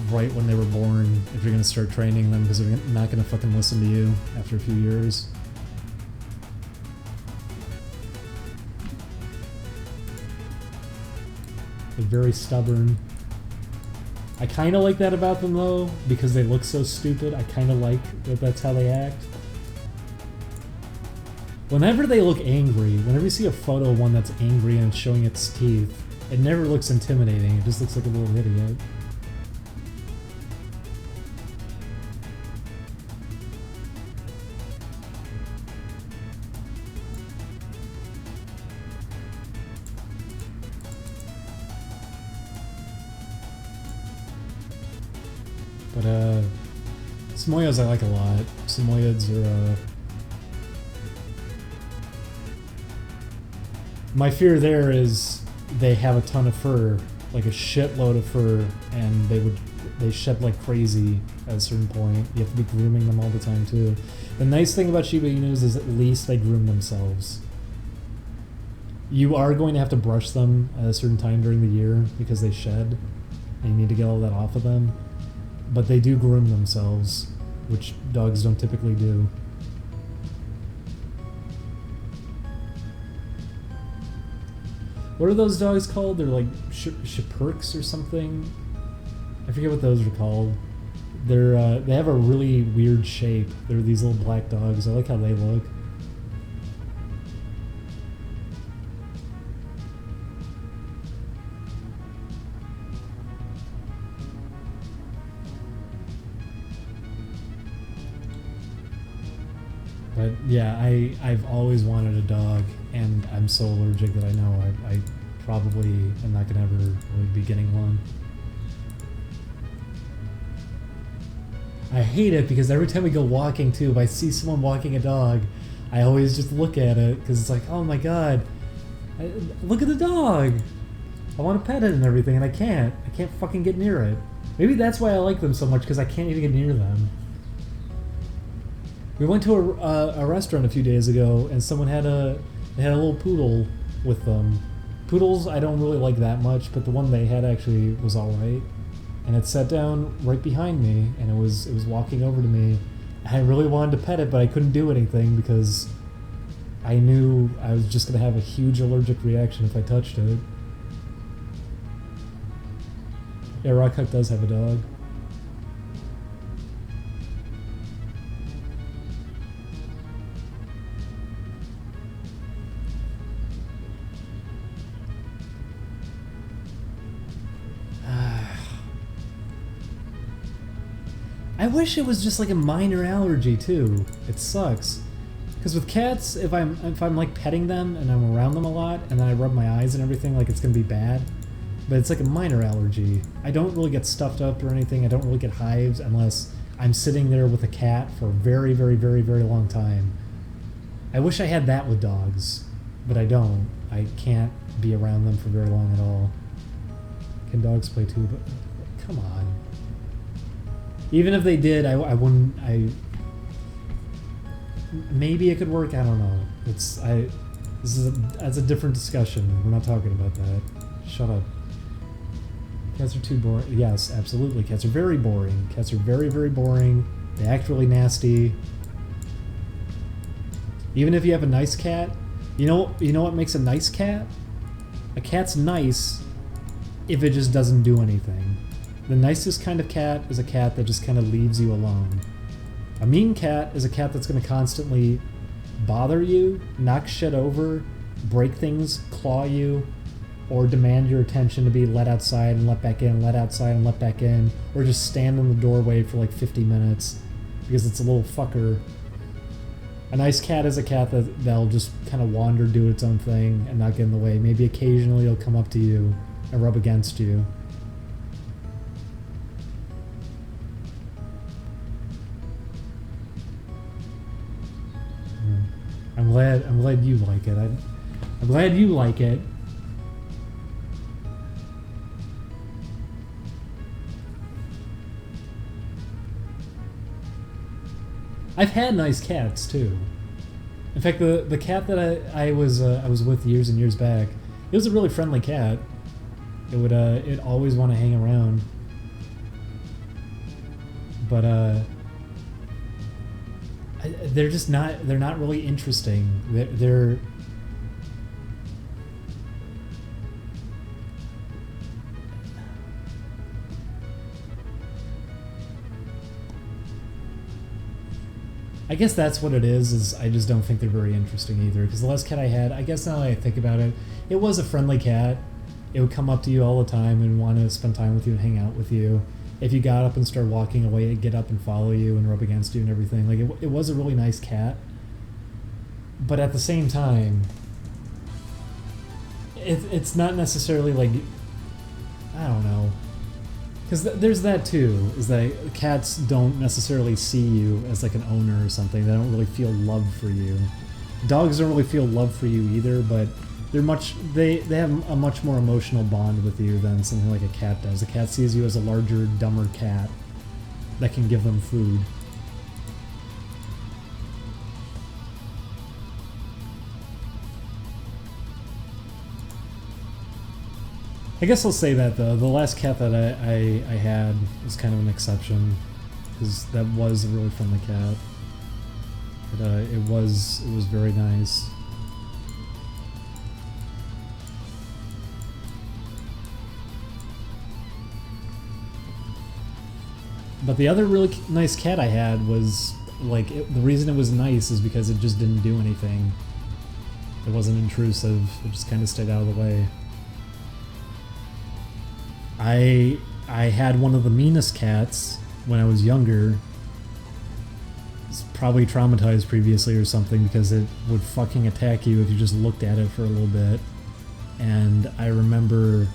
right when they were born if you're going to start training them, because they're not going to fucking listen to you after a few years. They're very stubborn. I kind of like that about them though, because they look so stupid. I kind of like that that's how they act. Whenever they look angry, whenever you see a photo of one that's angry and it's showing its teeth, it never looks intimidating. It just looks like a little idiot. But Samoyeds I like a lot. Samoyeds are my fear there is they have a ton of fur, like a shitload of fur, and they shed like crazy at a certain point. You have to be grooming them all the time too. The nice thing about Shiba Inus is at least they groom themselves. You are going to have to brush them at a certain time during the year because they shed, and you need to get all that off of them. But they do groom themselves, which dogs don't typically do. What are those dogs called? They're like Schipperks or something? I forget what those are called. They have a really weird shape. They're these little black dogs. I like how they look. But yeah, I've always wanted a dog, and I'm so allergic that I know I probably am not gonna ever really be getting one. I hate it because every time we go walking too, if I see someone walking a dog, I always just look at it because it's like, oh my god, look at the dog. I want to pet it and everything, and I can't fucking get near it. Maybe that's why I like them so much, because I can't even get near them. We went to a restaurant a few days ago, and someone had a little poodle with them. Poodles I don't really like that much, but the one they had actually was all right. And it sat down right behind me, and it was walking over to me. I really wanted to pet it, but I couldn't do anything because I knew I was just gonna have a huge allergic reaction if I touched it. Yeah, Rockhuck does have a dog. I wish it was just like a minor allergy too. It sucks. Because with cats, if I'm like petting them and I'm around them a lot and then I rub my eyes and everything, like it's gonna be bad. But it's like a minor allergy. I don't really get stuffed up or anything. I don't really get hives unless I'm sitting there with a cat for a very, very, very, very long time. I wish I had that with dogs, but I don't. I can't be around them for very long at all. Can dogs play too? But come on. Even if they did, I wouldn't. Maybe it could work. I don't know. That's a different discussion. We're not talking about that. Shut up. Cats are too boring. Yes, absolutely. Cats are very boring. Cats are very, very boring. They act really nasty. Even if you have a nice cat, you know what makes a nice cat? A cat's nice if it just doesn't do anything. The nicest kind of cat is a cat that just kind of leaves you alone. A mean cat is a cat that's going to constantly bother you, knock shit over, break things, claw you, or demand your attention to be let outside and let back in, let outside and let back in, or just stand in the doorway for like 50 minutes because it's a little fucker. A nice cat is a cat that'll just kind of wander, do its own thing, and not get in the way. Maybe occasionally it'll come up to you and rub against you. I'm glad you like it. I'm glad you like it. I've had nice cats too. In fact, the cat that I was with years and years back, it was a really friendly cat. It always want to hang around. But they're just not. They're not really interesting. They're I guess that's what it is I just don't think they're very interesting either. Because the last cat I had, I guess now that I think about it, it was a friendly cat. It would come up to you all the time and want to spend time with you and hang out with you. If you got up and started walking away, it'd get up and follow you and rub against you and everything. Like, it was a really nice cat. But at the same time, it's not necessarily like, I don't know. Because there's that too, is that cats don't necessarily see you as like an owner or something. They don't really feel love for you. Dogs don't really feel love for you either, but they have a much more emotional bond with you than something like a cat does. A cat sees you as a larger, dumber cat that can give them food. I guess I'll say that though. The last cat that I had was kind of an exception, because that was a really friendly cat. But it was very nice. But the other really nice cat I had was, like, the reason it was nice is because it just didn't do anything. It wasn't intrusive. It just kind of stayed out of the way. I had one of the meanest cats when I was younger. was probably traumatized previously or something, because it would fucking attack you if you just looked at it for a little bit. And I remember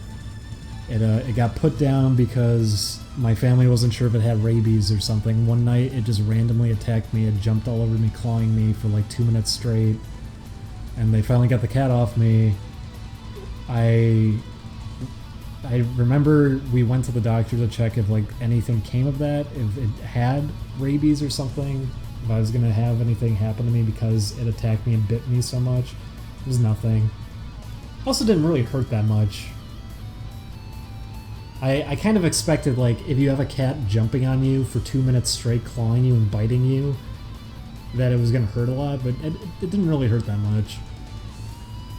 it got put down because my family wasn't sure if it had rabies or something. One night it just randomly attacked me. It jumped all over me, clawing me for like 2 minutes straight. And they finally got the cat off me. I remember we went to the doctor to check if like anything came of that, if it had rabies or something, if I was going to have anything happen to me because it attacked me and bit me so much. It was nothing. Also didn't really hurt that much. I kind of expected, like, if you have a cat jumping on you for 2 minutes straight, clawing you and biting you, that it was going to hurt a lot, but it didn't really hurt that much.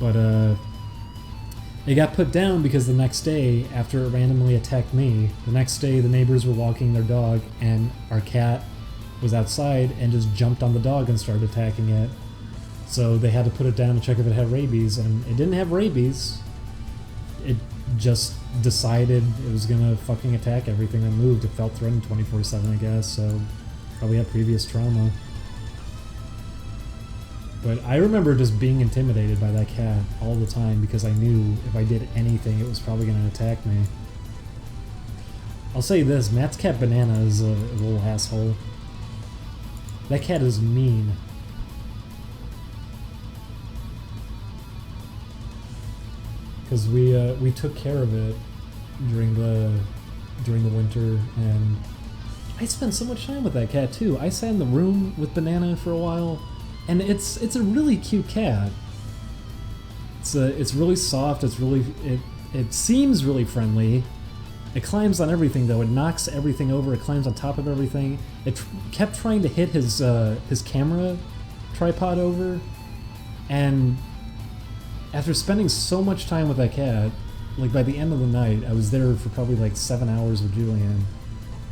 But it got put down because the next day, after it randomly attacked me, the next day the neighbors were walking their dog and our cat was outside and just jumped on the dog and started attacking it. So they had to put it down to check if it had rabies, and it didn't have rabies. It just decided it was gonna fucking attack everything that moved. It felt threatened 24/7, I guess, so probably had previous trauma. But I remember just being intimidated by that cat all the time because I knew if I did anything, it was probably gonna attack me. I'll say this, Matt's cat Banana is a little asshole. That cat is mean. Because we took care of it during the winter, and I spent so much time with that cat too. I sat in the room with Banana for a while, and it's a really cute cat. It's really soft. It seems really friendly. It climbs on everything though. It knocks everything over. It climbs on top of everything. It kept trying to hit his camera tripod over, and after spending so much time with that cat, like by the end of the night, I was there for probably like 7 hours with Julian,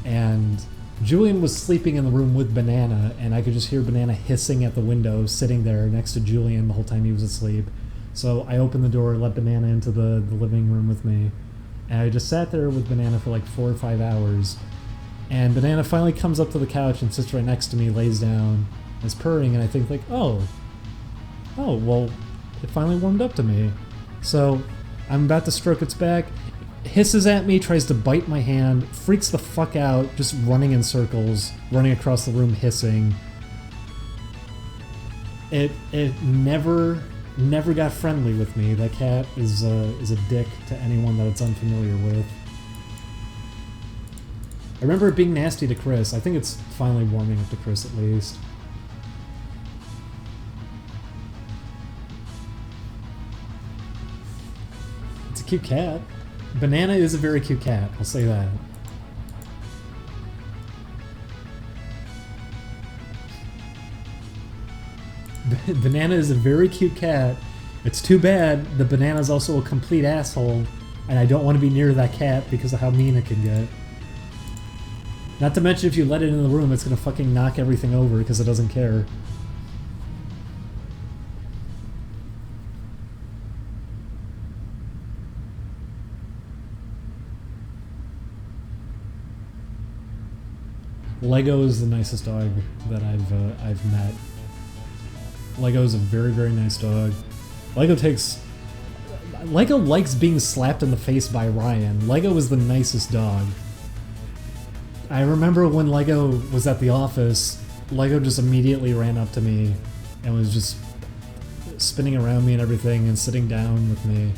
and Julian was sleeping in the room with Banana, and I could just hear Banana hissing at the window, sitting there next to Julian the whole time he was asleep. So I opened the door, let Banana into the living room with me, and I just sat there with Banana for like 4 or 5 hours, and Banana finally comes up to the couch and sits right next to me, lays down, is purring, and I think like, oh, well, it finally warmed up to me. So I'm about to stroke its back, hisses at me, tries to bite my hand, freaks the fuck out, just running in circles, running across the room hissing. It never got friendly with me. That cat is a dick to anyone that it's unfamiliar with. I remember it being nasty to Chris. I think it's finally warming up to Chris at least. Cute cat. Banana is a very cute cat, I'll say that. Banana is a very cute cat. It's too bad the Banana's also a complete asshole, and I don't want to be near that cat because of how mean it can get. Not to mention, if you let it in the room, it's gonna fucking knock everything over because it doesn't care. Lego is the nicest dog that I've met. Lego is a very, very nice dog. Lego likes being slapped in the face by Ryan. Lego is the nicest dog. I remember when Lego was at the office, Lego just immediately ran up to me and was just spinning around me and everything and sitting down with me.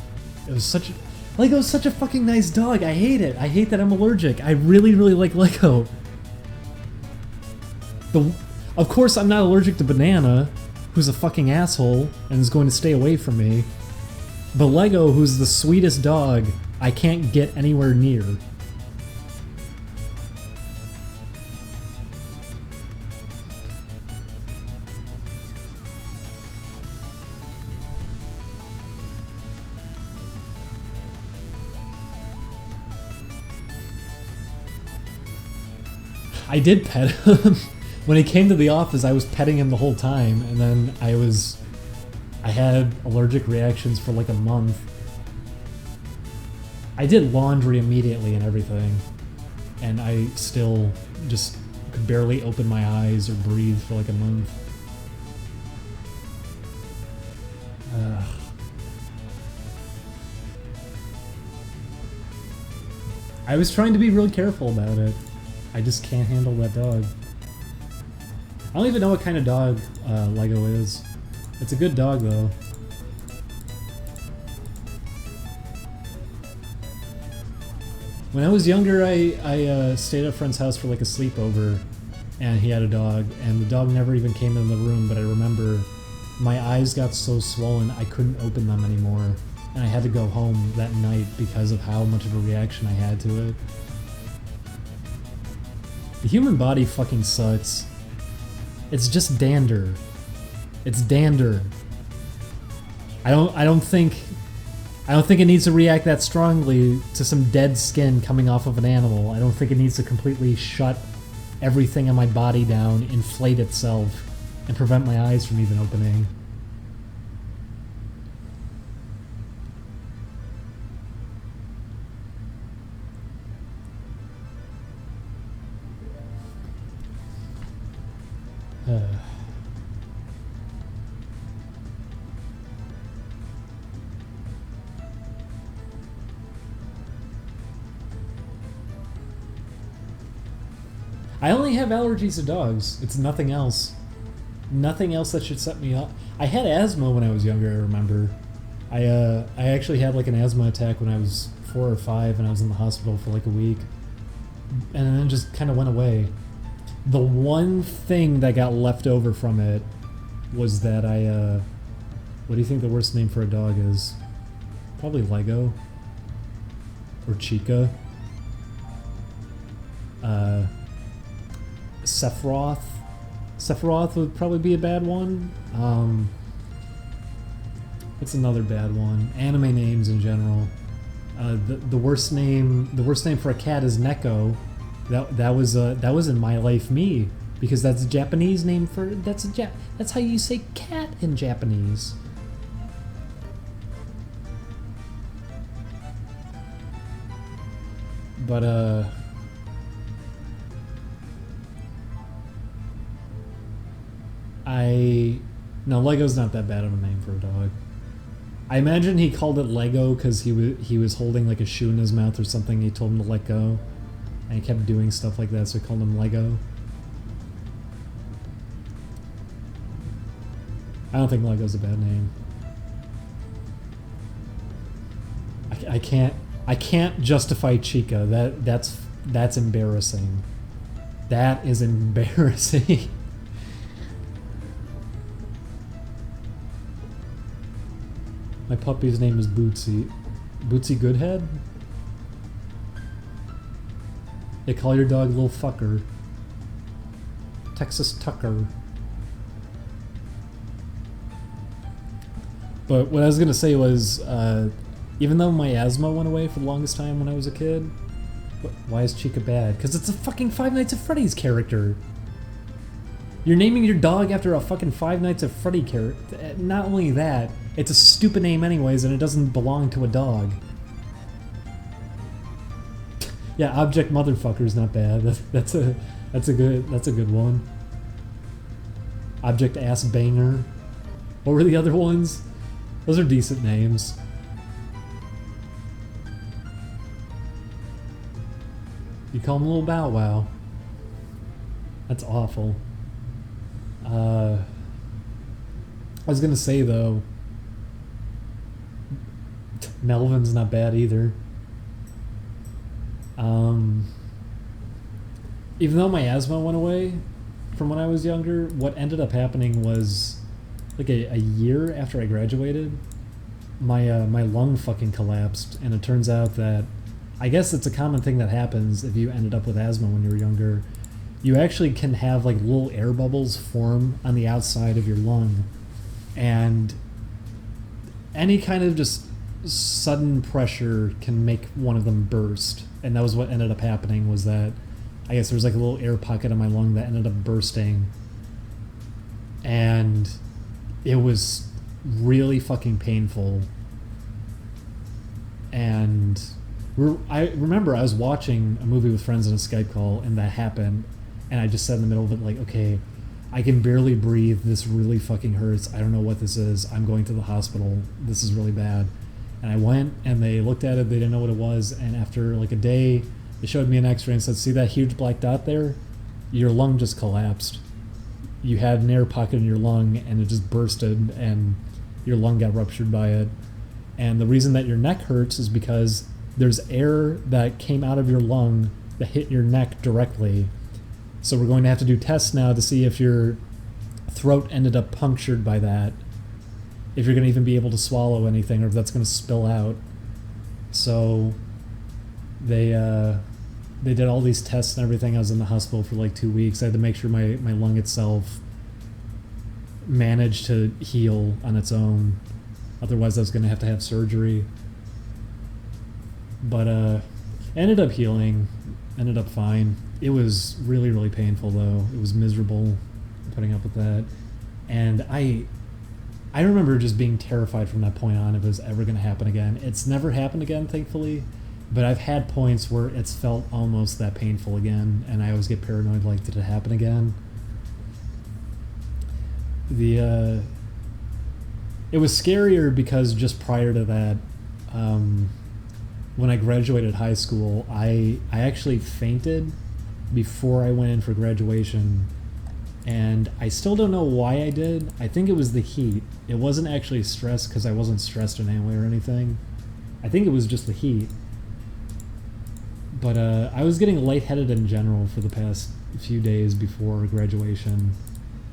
Lego's such a fucking nice dog. I hate it. I hate that I'm allergic. I really, really like Lego. Of course, I'm not allergic to Banana, who's a fucking asshole and is going to stay away from me. But Lego, who's the sweetest dog, I can't get anywhere near. I did pet him. When he came to the office, I was petting him the whole time, and then I had allergic reactions for like a month. I did laundry immediately and everything, and I still just could barely open my eyes or breathe for like a month. I was trying to be real careful about it. I just can't handle that dog. I don't even know what kind of dog Lego is. It's a good dog though. When I was younger, I stayed at a friend's house for like a sleepover, and he had a dog, and the dog never even came in the room, but I remember my eyes got so swollen I couldn't open them anymore, and I had to go home that night because of how much of a reaction I had to it. The human body fucking sucks. It's just dander. It's dander. I don't think it needs to react that strongly to some dead skin coming off of an animal. I don't think it needs to completely shut everything in my body down, inflate itself, and prevent my eyes from even opening. I only have allergies to dogs. It's nothing else. Nothing else that should set me up. I had asthma when I was younger, I remember. I actually had like an asthma attack when I was 4 or 5 and I was in the hospital for like a week. And then it just kind of went away. The one thing that got left over from it was that what do you think the worst name for a dog is? Probably Lego. Or Chica. Sephiroth. Sephiroth would probably be a bad one. What's another bad one? Anime names in general. The worst name for a cat is Neko. That was in My Life Me, because that's a Japanese name for that's how you say cat in Japanese. But no, Lego's not that bad of a name for a dog. I imagine he called it Lego because he was holding like a shoe in his mouth or something. He told him to let go, and he kept doing stuff like that, so he called him Lego. I don't think Lego's a bad name. I can't justify Chica. That's embarrassing. That is embarrassing. My puppy's name is Bootsy. Bootsy Goodhead? They call your dog Little Fucker. Texas Tucker. But what I was gonna say was, even though my asthma went away for the longest time when I was a kid, why is Chica bad? Because it's a fucking Five Nights at Freddy's character. You're naming your dog after a fucking Five Nights at Freddy character. Not only that, it's a stupid name anyways, and it doesn't belong to a dog. Yeah, Object Motherfucker's not bad. That's a good one. Object Ass Banger. What were the other ones? Those are decent names. You call him Little Bow Wow. That's awful. I was gonna say though, Melvin's not bad either. Even though my asthma went away from when I was younger, what ended up happening was like a year after I graduated, my lung fucking collapsed, and it turns out that I guess it's a common thing that happens if you ended up with asthma when you were younger. You actually can have like little air bubbles form on the outside of your lung, and any kind of just sudden pressure can make one of them burst. And that was what ended up happening, was that I guess there was like a little air pocket in my lung that ended up bursting, and it was really fucking painful. And I remember I was watching a movie with friends on a Skype call, and that happened, and I just said in the middle of it, like, okay, I can barely breathe. This really fucking hurts. I don't know what this is. I'm going to the hospital. This is really bad. And I went, and they looked at it. They didn't know what it was. And after like a day, they showed me an x-ray and said, see that huge black dot there? Your lung just collapsed. You had an air pocket in your lung, and it just bursted, and your lung got ruptured by it. And the reason that your neck hurts is because there's air that came out of your lung that hit your neck directly. So we're going to have to do tests now to see if your throat ended up punctured by that, if you're going to even be able to swallow anything, or if that's going to spill out. So they did all these tests and everything. I was in the hospital for like 2 weeks. I had to make sure my lung itself managed to heal on its own. Otherwise I was going to have surgery. But ended up healing, ended up fine. It was really, really painful though. It was miserable putting up with that. And I remember just being terrified from that point on if it was ever going to happen again. It's never happened again, thankfully. But I've had points where it's felt almost that painful again, and I always get paranoid, like, did it happen again? It was scarier because just prior to that, when I graduated high school, I actually fainted before I went in for graduation, and I still don't know why I did. I think it was the heat. It wasn't actually stress, because I wasn't stressed in any way or anything. I think it was just the heat. But I was getting lightheaded in general for the past few days before graduation,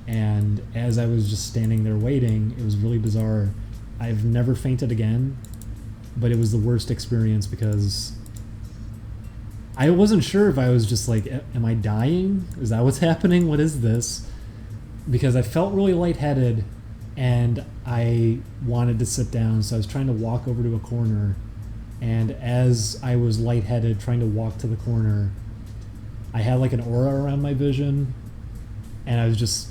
and as I was just standing there waiting, it was really bizarre. I've never fainted again, but it was the worst experience because I wasn't sure if I was just like, am I dying? Is that what's happening? What is this? Because I felt really lightheaded, and I wanted to sit down, so I was trying to walk over to a corner. And as I was lightheaded trying to walk to the corner, I had like an aura around my vision, and I was just,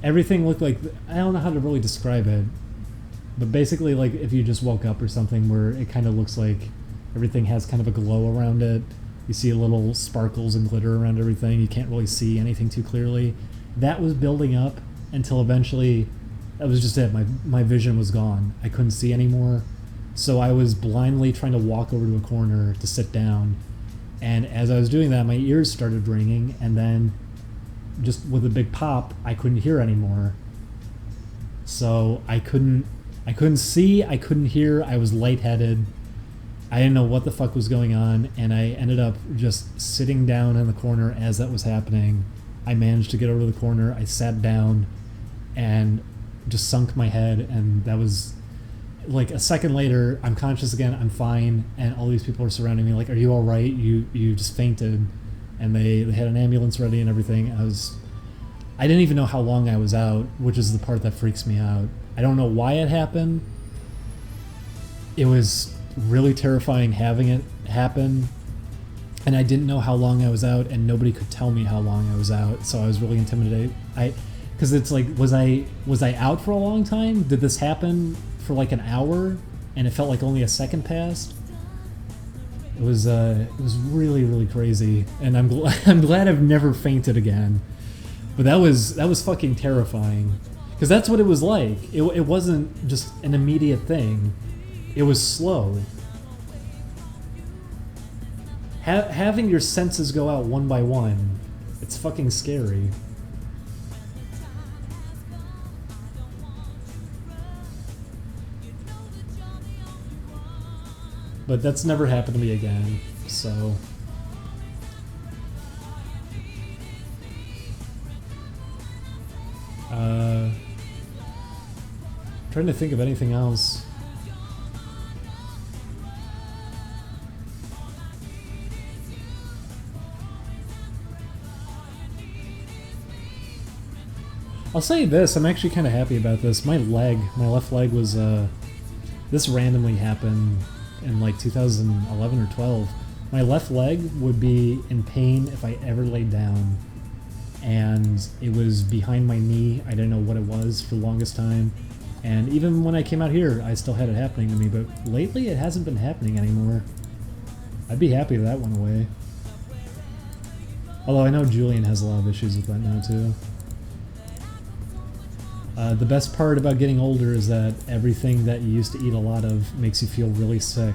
everything looked like, I don't know how to really describe it, but basically like if you just woke up or something, where it kind of looks like everything has kind of a glow around it. You see little sparkles and glitter around everything. You can't really see anything too clearly. That was building up until eventually, that was just it. My vision was gone. I couldn't see anymore. So I was blindly trying to walk over to a corner to sit down, and as I was doing that, my ears started ringing, and then just with a big pop, I couldn't hear anymore. So I couldn't see, I couldn't hear, I was lightheaded. I didn't know what the fuck was going on, and I ended up just sitting down in the corner as that was happening. I managed to get over to the corner, I sat down, and just sunk my head, and that was... Like a second later, I'm conscious again, I'm fine, and all these people are surrounding me like, are you alright? You just fainted. And they had an ambulance ready and everything. I didn't even know how long I was out, which is the part that freaks me out. I don't know why it happened. It was really terrifying having it happen, and I didn't know how long I was out, and nobody could tell me how long I was out, so I was really intimidated. Because it's like, was I out for a long time? Did this happen for like an hour, and it felt like only a second passed? It was really, really crazy, and I'm glad I've never fainted again. But that was fucking terrifying, because that's what it was like. It wasn't just an immediate thing. It was slow. Having your senses go out one by one, it's fucking scary. But that's never happened to me again, so... trying to think of anything else. I'll say this, I'm actually kind of happy about this. My left leg was, this randomly happened in like 2011 or 12. My left leg would be in pain if I ever laid down, and it was behind my knee. I didn't know what it was for the longest time, and even when I came out here, I still had it happening to me, but lately it hasn't been happening anymore. I'd be happy if that went away. Although I know Julian has a lot of issues with that now too. The best part about getting older is that everything that you used to eat a lot of makes you feel really sick.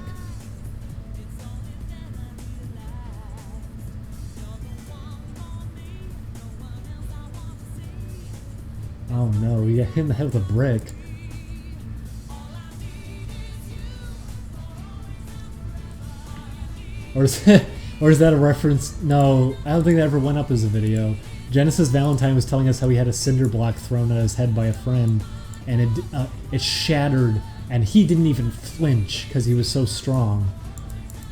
Oh no, we got hit in the head with a brick. Or is that a reference? No, I don't think that ever went up as a video. Genesis Valentine was telling us how he had a cinder block thrown at his head by a friend, and it shattered, and he didn't even flinch because he was so strong.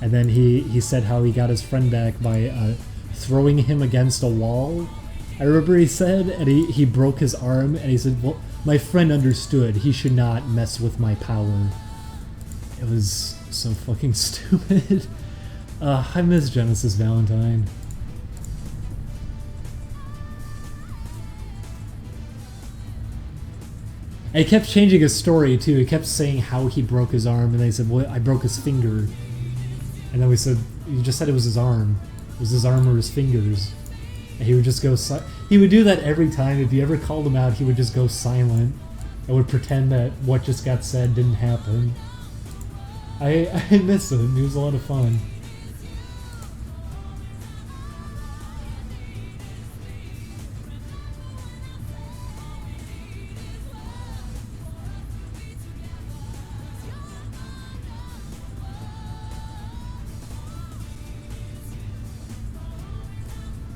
And then he said how he got his friend back by throwing him against a wall. I remember he said, and he broke his arm, and he said, well, my friend understood. He should not mess with my power. It was so fucking stupid. I miss Genesis Valentine. And he kept changing his story too. He kept saying how he broke his arm, and they said, well, I broke his finger. And then we said, you just said it was his arm. It was his arm or his fingers. And he would just go he would do that every time. If you ever called him out, he would just go silent and would pretend that what just got said didn't happen. I miss him. He was a lot of fun.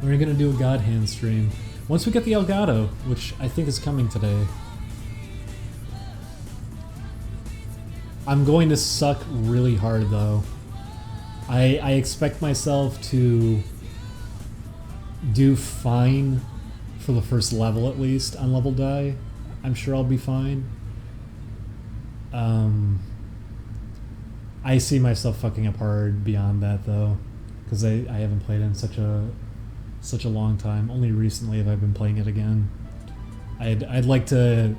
We're gonna do a God Hand stream once we get the Elgato, which I think is coming today. I'm going to suck really hard though. I expect myself to do fine for the first level at least on level die. I'm sure I'll be fine. I see myself fucking up hard beyond that though, because I haven't played in such a long time. Only recently have I been playing it again. I'd like to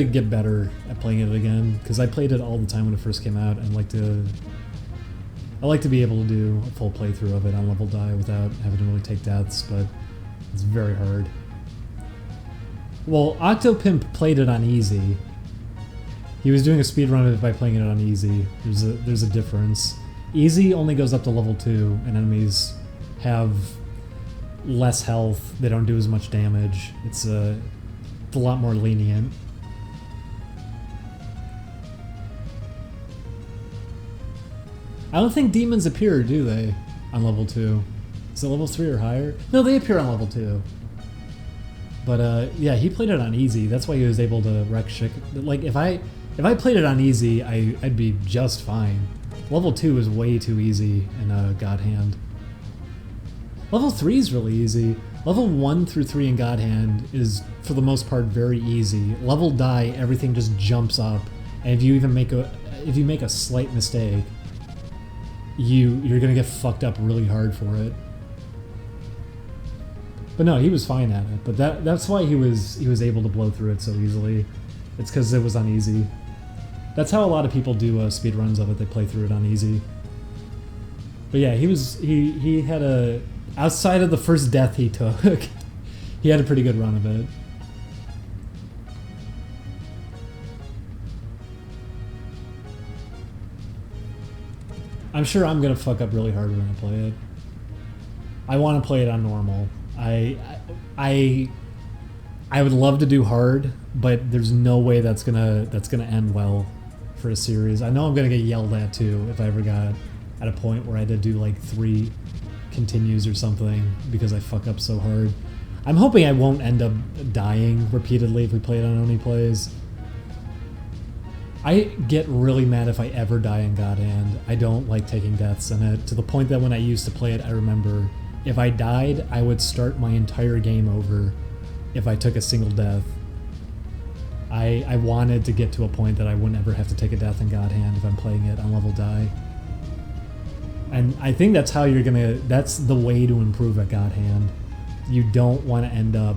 get better at playing it again, because I played it all the time when it first came out, and I like to be able to do a full playthrough of it on level die without having to really take deaths, but it's very hard. Well, Octopimp played it on easy. He was doing a speedrun of it by playing it on easy. There's a difference. Easy only goes up to level 2, and enemies have less health. They don't do as much damage. It's a lot more lenient. I don't think demons appear, do they, on level 2? Is it level 3 or higher? No, they appear on level 2. But yeah, he played it on easy. That's why he was able to wreck shit. Like if I played it on easy, I'd be just fine. Level 2 is way too easy in God Hand. Level 3 is really easy. Level 1 through 3 in God Hand is, for the most part, very easy. Level die, everything just jumps up, and if you even make a slight mistake, you're gonna get fucked up really hard for it. But no, he was fine at it. But that's why he was able to blow through it so easily. It's because it was on easy. That's how a lot of people do speedruns of it. They play through it on easy. But yeah, he had a, outside of the first death he took, he had a pretty good run of it. I'm sure I'm gonna fuck up really hard when I play it. I want to play it on normal. I would love to do hard, but there's no way that's gonna end well for a series. I know I'm gonna get yelled at too if I ever got at a point where I had to do like 3 continues or something because I fuck up so hard. I'm hoping I won't end up dying repeatedly if we play it on Only Plays. I get really mad if I ever die in God Hand. I don't like taking deaths in it, to the point that when I used to play it, I remember if I died, I would start my entire game over if I took a single death. I wanted to get to a point that I wouldn't ever have to take a death in God Hand if I'm playing it on level die. And I think that's how you're gonna, that's the way to improve at God Hand. You don't want to end up,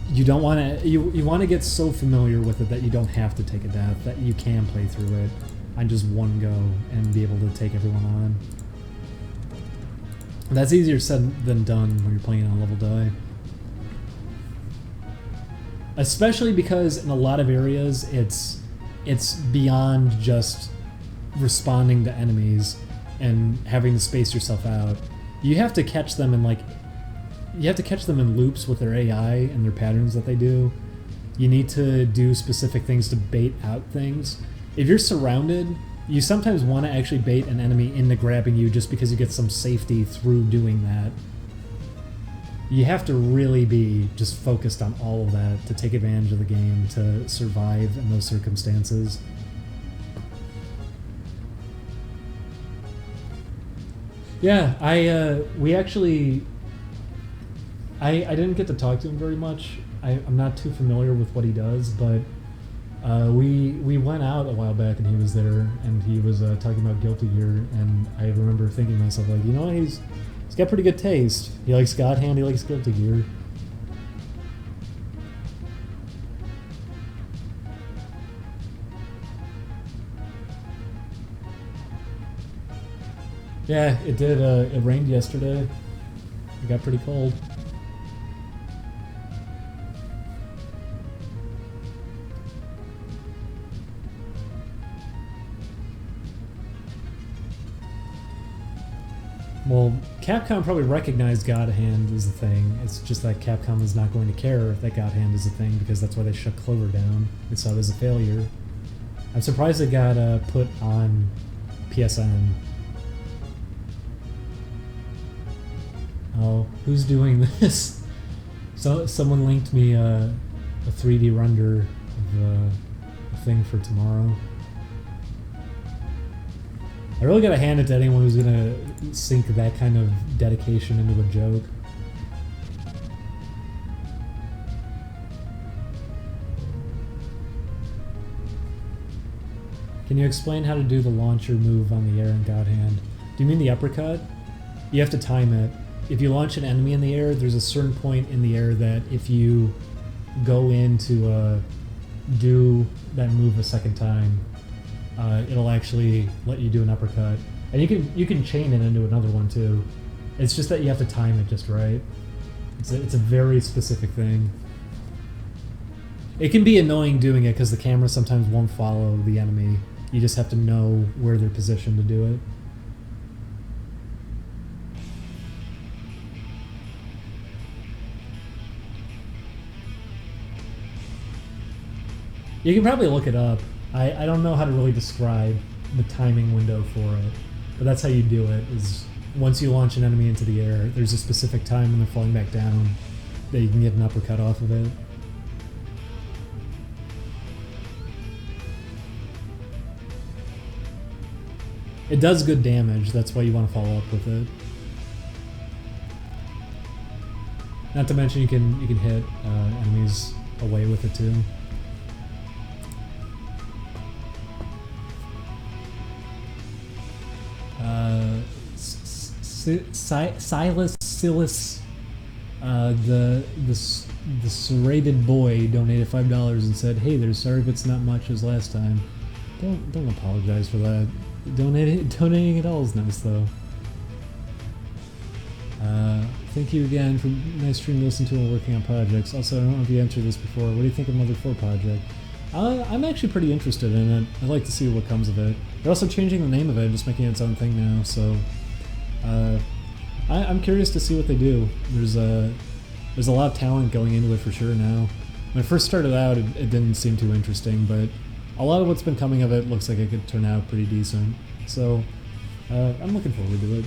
you don't want to, you want to get so familiar with it that you don't have to take a death, that you can play through it on just one go and be able to take everyone on. That's easier said than done when you're playing on a level die. Especially because in a lot of areas it's beyond just responding to enemies and having to space yourself out. You have to catch them in loops with their AI and their patterns that they do. You need to do specific things to bait out things. If you're surrounded, you sometimes want to actually bait an enemy into grabbing you just because you get some safety through doing that. You have to really be just focused on all of that to take advantage of the game, to survive in those circumstances. Yeah, I didn't get to talk to him very much. I'm not too familiar with what he does, but we went out a while back and he was there and he was talking about Guilty Gear, and I remember thinking to myself, like, you know, he's got pretty good taste. He likes God Hand, he likes Guilty Gear. Yeah, it did. It rained yesterday. It got pretty cold. Well, Capcom probably recognized God Hand as a thing. It's just that Capcom is not going to care that God Hand is a thing because that's why they shut Clover down. They saw it as a failure. I'm surprised it got put on PSN. Oh, who's doing this? So someone linked me a 3D render of a thing for tomorrow. I really gotta hand it to anyone who's gonna sink that kind of dedication into a joke. Can you explain how to do the launcher move on the air in God Hand? Do you mean the uppercut? You have to time it. If you launch an enemy in the air, there's a certain point in the air that if you go in to do that move a second time, it'll actually let you do an uppercut. And you can chain it into another one too. It's just that you have to time it just right. It's a very specific thing. It can be annoying doing it because the camera sometimes won't follow the enemy. You just have to know where they're positioned to do it. You can probably look it up. I don't know how to really describe the timing window for it, but that's how you do it, is once you launch an enemy into the air, there's a specific time when they're falling back down that you can get an uppercut off of it. It does good damage, that's why you want to follow up with it. Not to mention you can hit enemies away with it too. Silas, the serrated boy donated $5 and said, "Hey there, sorry if it's not much as last time." Don't apologize for that. Donating at all is nice though. Thank you again for nice stream to listen to while working on projects. Also, I don't know if you answered this before. What do you think of Mother 4 project? I'm actually pretty interested in it. I'd like to see what comes of it. They're also changing the name of it, just making it its own thing now, so I'm curious to see what they do. There's a lot of talent going into it for sure now. When it first started out, it didn't seem too interesting, but a lot of what's been coming of it looks like it could turn out pretty decent. So I'm looking forward to it.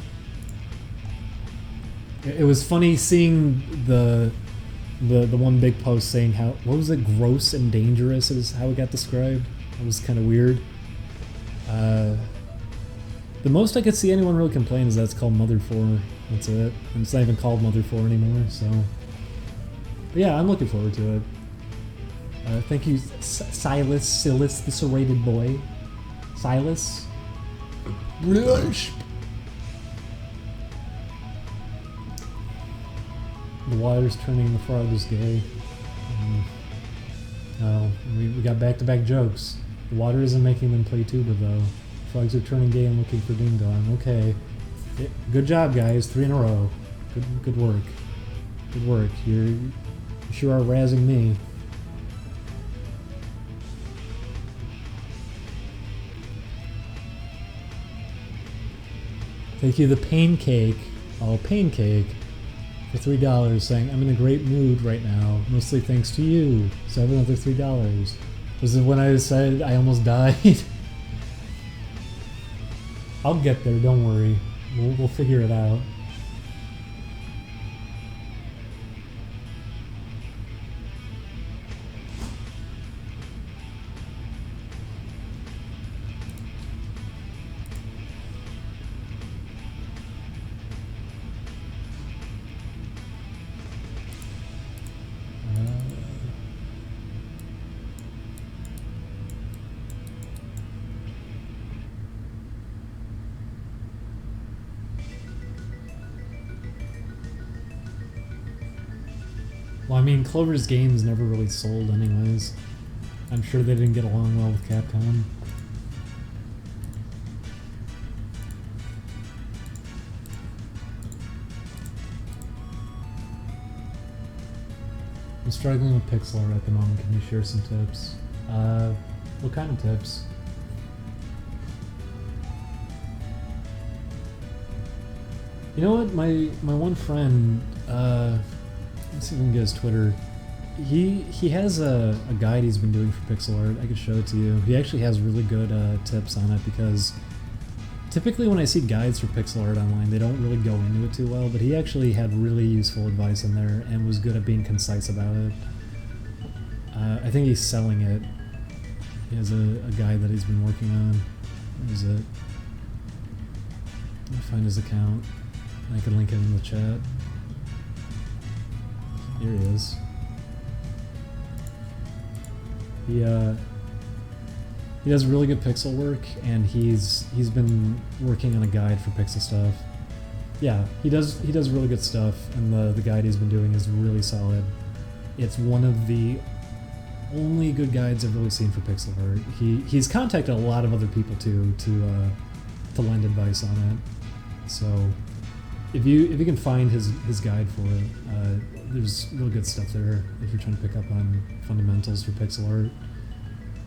It was funny seeing the one big post saying how, what was it, gross and dangerous is how it got described. It was kind of weird. The most I could see anyone really complain is that it's called Mother 4. That's it. And it's not even called Mother 4 anymore, so. But yeah, I'm looking forward to it. Thank you, Silas, the serrated boy. Silas. Blush. The water's turning the frogs gay. Oh, we got back-to-back jokes. The water isn't making them play tuba, though. Frogs are turning gay and looking for ding dong. Okay. Good job, guys. 3 in a row. Good work. Good work. You sure are razzing me. Thank you, the Pain Cake. Oh, Pain Cake. For $3, saying, I'm in a great mood right now. Mostly thanks to you. So I have another $3. Was it when I said I almost died? I'll get there, don't worry. We'll figure it out. Well, I mean, Clover's games never really sold anyways. I'm sure they didn't get along well with Capcom. I'm struggling with pixel art at the moment. Can you share some tips? What kind of tips? You know what? My one friend, let's see if we can get his Twitter. He has a guide he's been doing for pixel art. I could show it to you. He actually has really good tips on it because typically when I see guides for pixel art online, they don't really go into it too well, but he actually had really useful advice in there and was good at being concise about it. I think he's selling it. He has a guide that he's been working on. Where is it? Let me find his account. I can link it in the chat. Here he is. He does really good pixel work, and he's been working on a guide for pixel stuff. Yeah, he does really good stuff, and the guide he's been doing is really solid. It's one of the only good guides I've really seen for pixel art. He's contacted a lot of other people too to lend advice on it. So if you can find his guide for it, there's really good stuff there if you're trying to pick up on fundamentals for pixel art.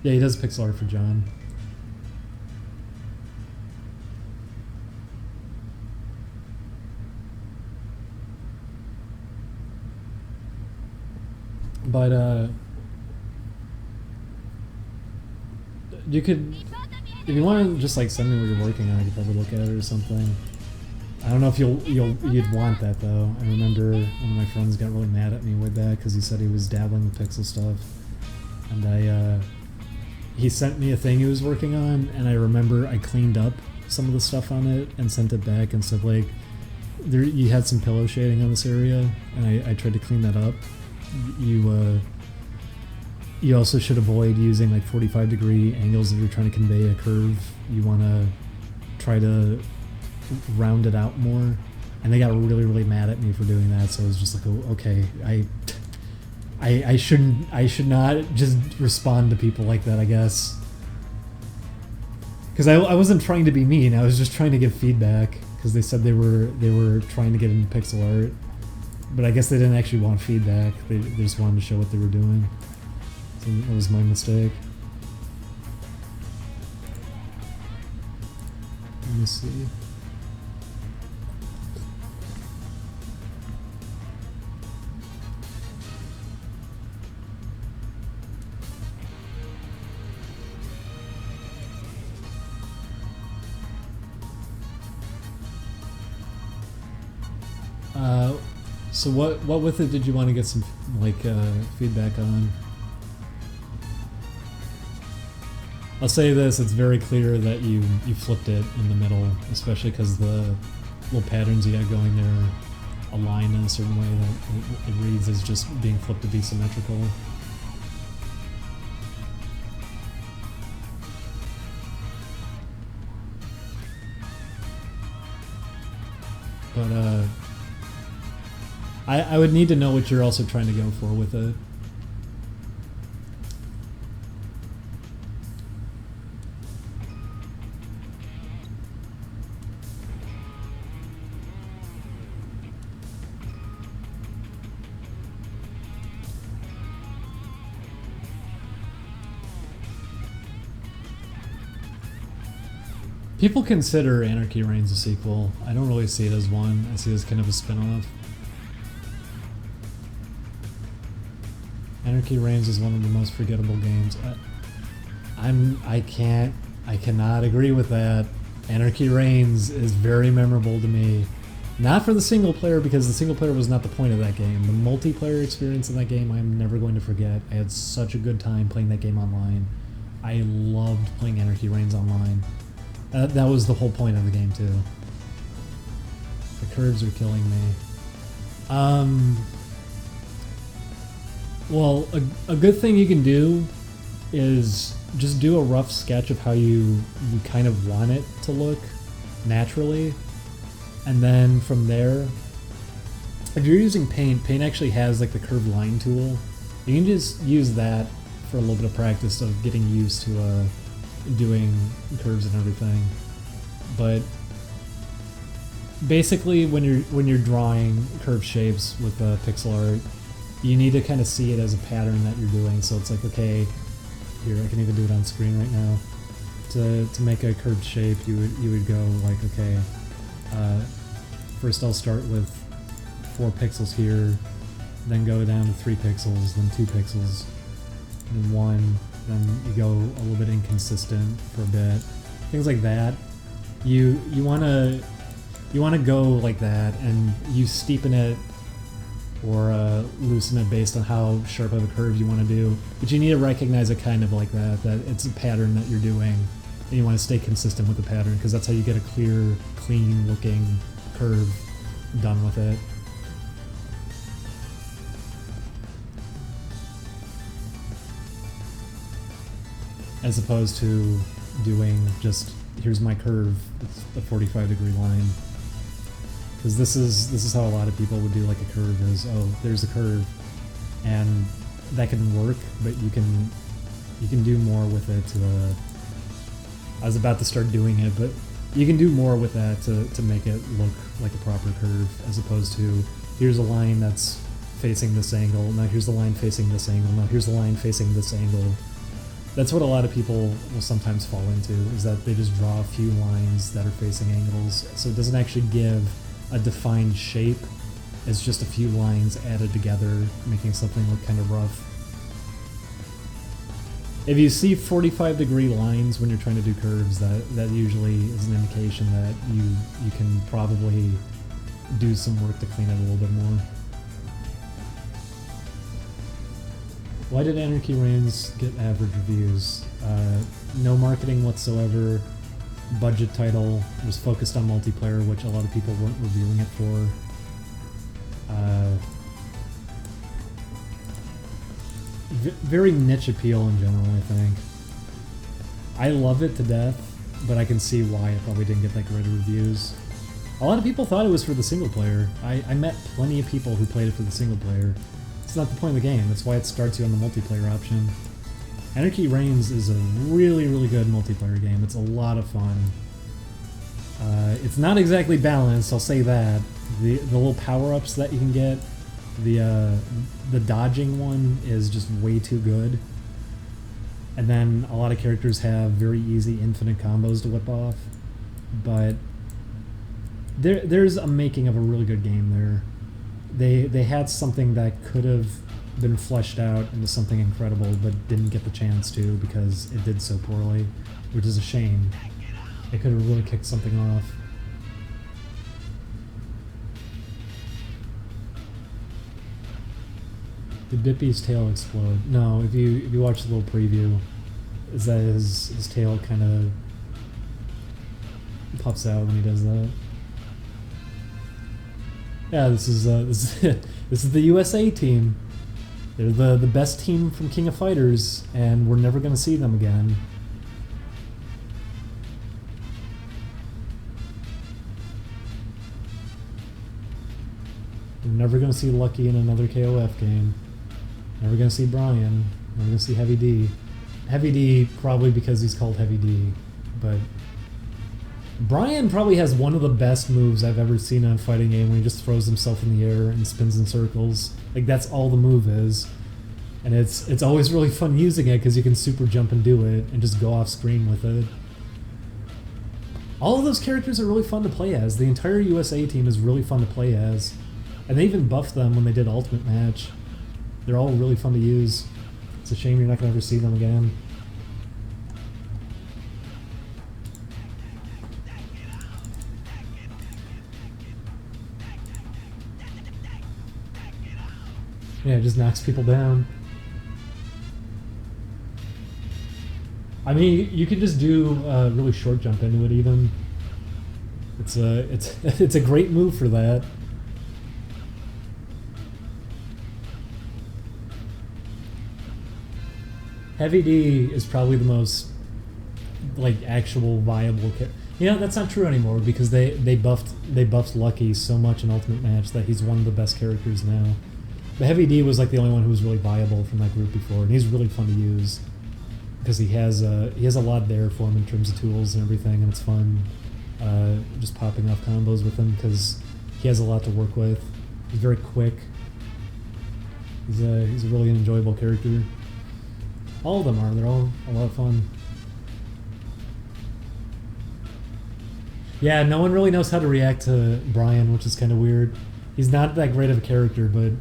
Yeah, he does pixel art for John. But you could, if you want to just like send me what you're working on, I could probably look at it or something. I don't know if you'd want that though. I remember one of my friends got really mad at me way back because he said he was dabbling with pixel stuff, and he sent me a thing he was working on, and I remember I cleaned up some of the stuff on it and sent it back and said like, you had some pillow shading on this area, and I tried to clean that up. You also should avoid using like 45-degree angles if you're trying to convey a curve. You want to try to round it out more, and they got really mad at me for doing that. So I was just like, oh, okay, I should not just respond to people like that, I guess, because I wasn't trying to be mean. I was just trying to give feedback because they said they were trying to get into pixel art, but I guess they didn't actually want feedback. They just wanted to show what they were doing. So that was my mistake. Let me see. So what with it did you want to get some like feedback on? I'll say this: it's very clear that you flipped it in the middle, especially because the little patterns you got going there align in a certain way that it reads as just being flipped to be symmetrical. But I would need to know what you're also trying to go for with it. People consider Anarchy Reigns a sequel. I don't really see it as one. I see it as kind of a spin-off. Anarchy Reigns is one of the most forgettable games. I cannot agree with that. Anarchy Reigns is very memorable to me. Not for the single player, because the single player was not the point of that game. The multiplayer experience in that game I'm never going to forget. I had such a good time playing that game online. I loved playing Anarchy Reigns online. That was the whole point of the game too. The curves are killing me. Well, a good thing you can do is just do a rough sketch of how you kind of want it to look naturally. And then from there, if you're using Paint, Paint actually has like the curved line tool. You can just use that for a little bit of practice of getting used to doing curves and everything. But basically, when you're drawing curved shapes with pixel art, you need to kind of see it as a pattern that you're doing. So it's like, okay, here I can even do it on screen right now. To make a curved shape, you would go like, okay. First I'll start with 4 pixels here, then go down to 3 pixels, then 2 pixels, then 1, then you go a little bit inconsistent for a bit. Things like that. You wanna go like that, and you steepen it or loosen it based on how sharp of a curve you want to do. But you need to recognize it kind of like that it's a pattern that you're doing. And you want to stay consistent with the pattern, because that's how you get a clear, clean looking curve done with it. As opposed to doing just, here's my curve, it's a 45-degree line. Because this is how a lot of people would do like a curve, is, oh, there's a curve. And that can work, but you can do more with it. I was about to start doing it, but you can do more with that to make it look like a proper curve, as opposed to, here's a line that's facing this angle, now here's the line facing this angle, now here's the line facing this angle. That's what a lot of people will sometimes fall into, is that they just draw a few lines that are facing angles, so it doesn't actually give a defined shape. It's just a few lines added together, making something look kind of rough. If you see 45-degree lines when you're trying to do curves, that usually is an indication that you can probably do some work to clean it a little bit more. Why did Anarchy Reigns get average reviews? No marketing whatsoever. Budget title, was focused on multiplayer, which a lot of people weren't reviewing it for. Very niche appeal in general, I think. I love it to death, but I can see why it probably didn't get that great of reviews. A lot of people thought it was for the single player. I met plenty of people who played it for the single player. It's not the point of the game, that's why it starts you on the multiplayer option. Anarchy Reigns is a really, really good multiplayer game. It's a lot of fun. It's not exactly balanced, I'll say that. The little power-ups that you can get, the dodging one is just way too good. And then a lot of characters have very easy infinite combos to whip off. But there's a making of a really good game there. They had something that could have been fleshed out into something incredible, but didn't get the chance to because it did so poorly, which is a shame. It could have really kicked something off. Did Bippy's tail explode? No, if you watch the little preview, is that his tail kind of pops out when he does that. Yeah, this is the USA team. They're the best team from King of Fighters, and we're never going to see them again. We're never going to see Lucky in another KOF game. Never going to see Brian. Never going to see Heavy D. Heavy D probably because he's called Heavy D, but Brian probably has one of the best moves I've ever seen on a fighting game, when he just throws himself in the air and spins in circles. Like, that's all the move is. And it's always really fun using it because you can super jump and do it and just go off screen with it. All of those characters are really fun to play as. The entire USA team is really fun to play as. And they even buffed them when they did Ultimate Match. They're all really fun to use. It's a shame you're not going to ever see them again. Yeah, it just knocks people down. I mean, you could just do a really short jump into it even. It's a great move for that. Heavy D is probably the most like actual viable character. You know, that's not true anymore because they buffed Lucky so much in Ultimate Match that he's one of the best characters now. But Heavy D was like the only one who was really viable from that group before, and he's really fun to use because he has a lot there for him in terms of tools and everything, and it's fun just popping off combos with him because he has a lot to work with. He's very quick. He's a really enjoyable character. All of them are. They're all a lot of fun. Yeah, no one really knows how to react to Brian, which is kind of weird. He's not that great of a character, but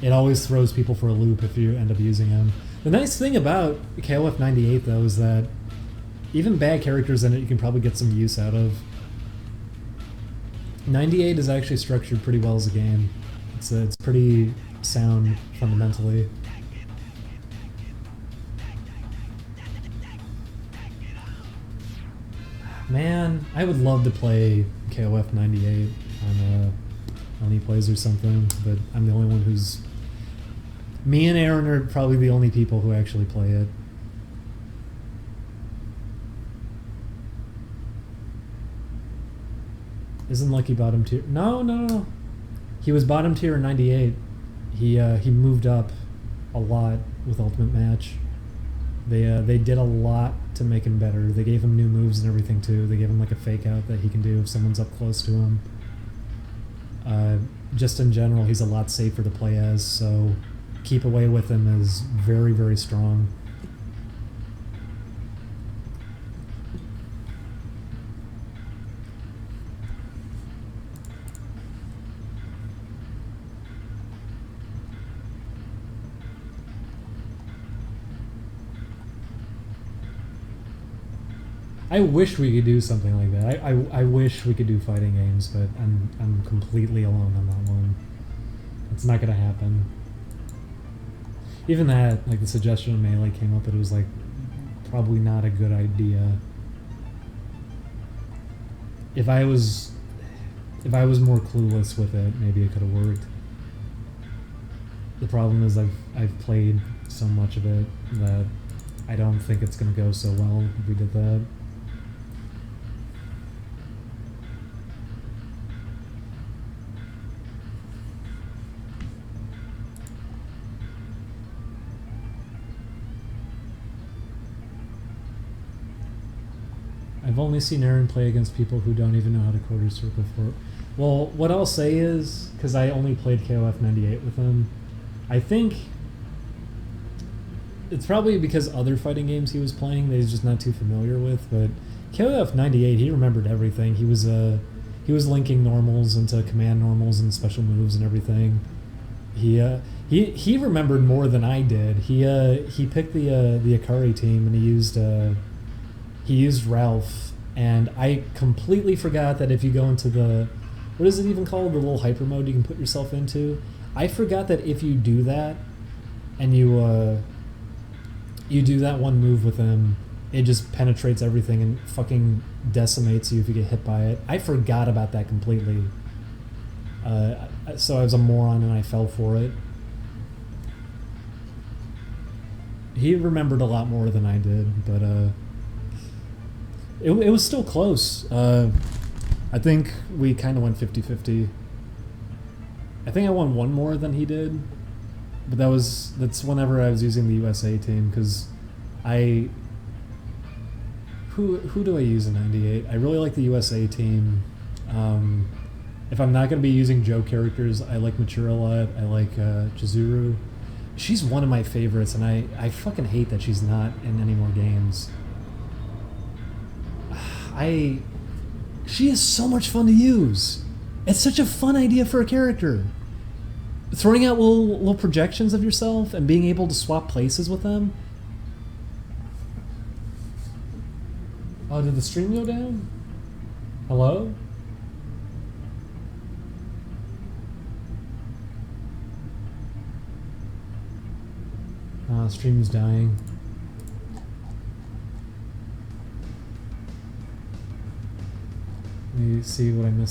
it always throws people for a loop if you end up using him. The nice thing about KOF 98, though, is that even bad characters in it you can probably get some use out of. 98 is actually structured pretty well as a game. It's pretty sound fundamentally. Man, I would love to play KOF 98 on ePlays or something, but I'm the only one who's... Me and Aaron are probably the only people who actually play it. Isn't Lucky bottom tier? No. He was bottom tier in 98. He moved up a lot with Ultimate Match. They did a lot to make him better. They gave him new moves and everything too. They gave him like a fake out that he can do if someone's up close to him. Just in general, he's a lot safer to play as, so keep away with him is very, very strong. I wish we could do something like that. I wish we could do fighting games, but I'm completely alone on that one. It's not gonna happen. Even that, like the suggestion of Melee came up, but it was like probably not a good idea. If I was more clueless with it, maybe it could have worked. The problem is I've played so much of it that I don't think it's gonna go so well if we did that. I've only seen Aaron play against people who don't even know how to quarter circle for it. Well, what I'll say is, because I only played KOF 98 with him, I think it's probably because other fighting games he was playing that he's just not too familiar with, but KOF 98, he remembered everything. He was linking normals into command normals and special moves and everything. He remembered more than I did. He picked the Akari team and he used Ralph, and I completely forgot that if you go into the, what is it even called, the little hyper mode you can put yourself into, I forgot that if you do that and you do that one move with him, it just penetrates everything and fucking decimates you if you get hit by it. I forgot about that completely. So I was a moron and I fell for it. He remembered a lot more than I did, but it was still close. I think we kind of went 50-50. I think I won one more than he did, but that's whenever I was using the USA team, because who do I use in 98? I really like the USA team. If I'm not going to be using Joe characters, I like Mature a lot. I like Chizuru. She's one of my favorites, and I fucking hate that she's not in any more games. She is so much fun to use. It's such a fun idea for a character. Throwing out little projections of yourself and being able to swap places with them. Oh, did the stream go down? Hello? Stream's dying. Let me see what I missed.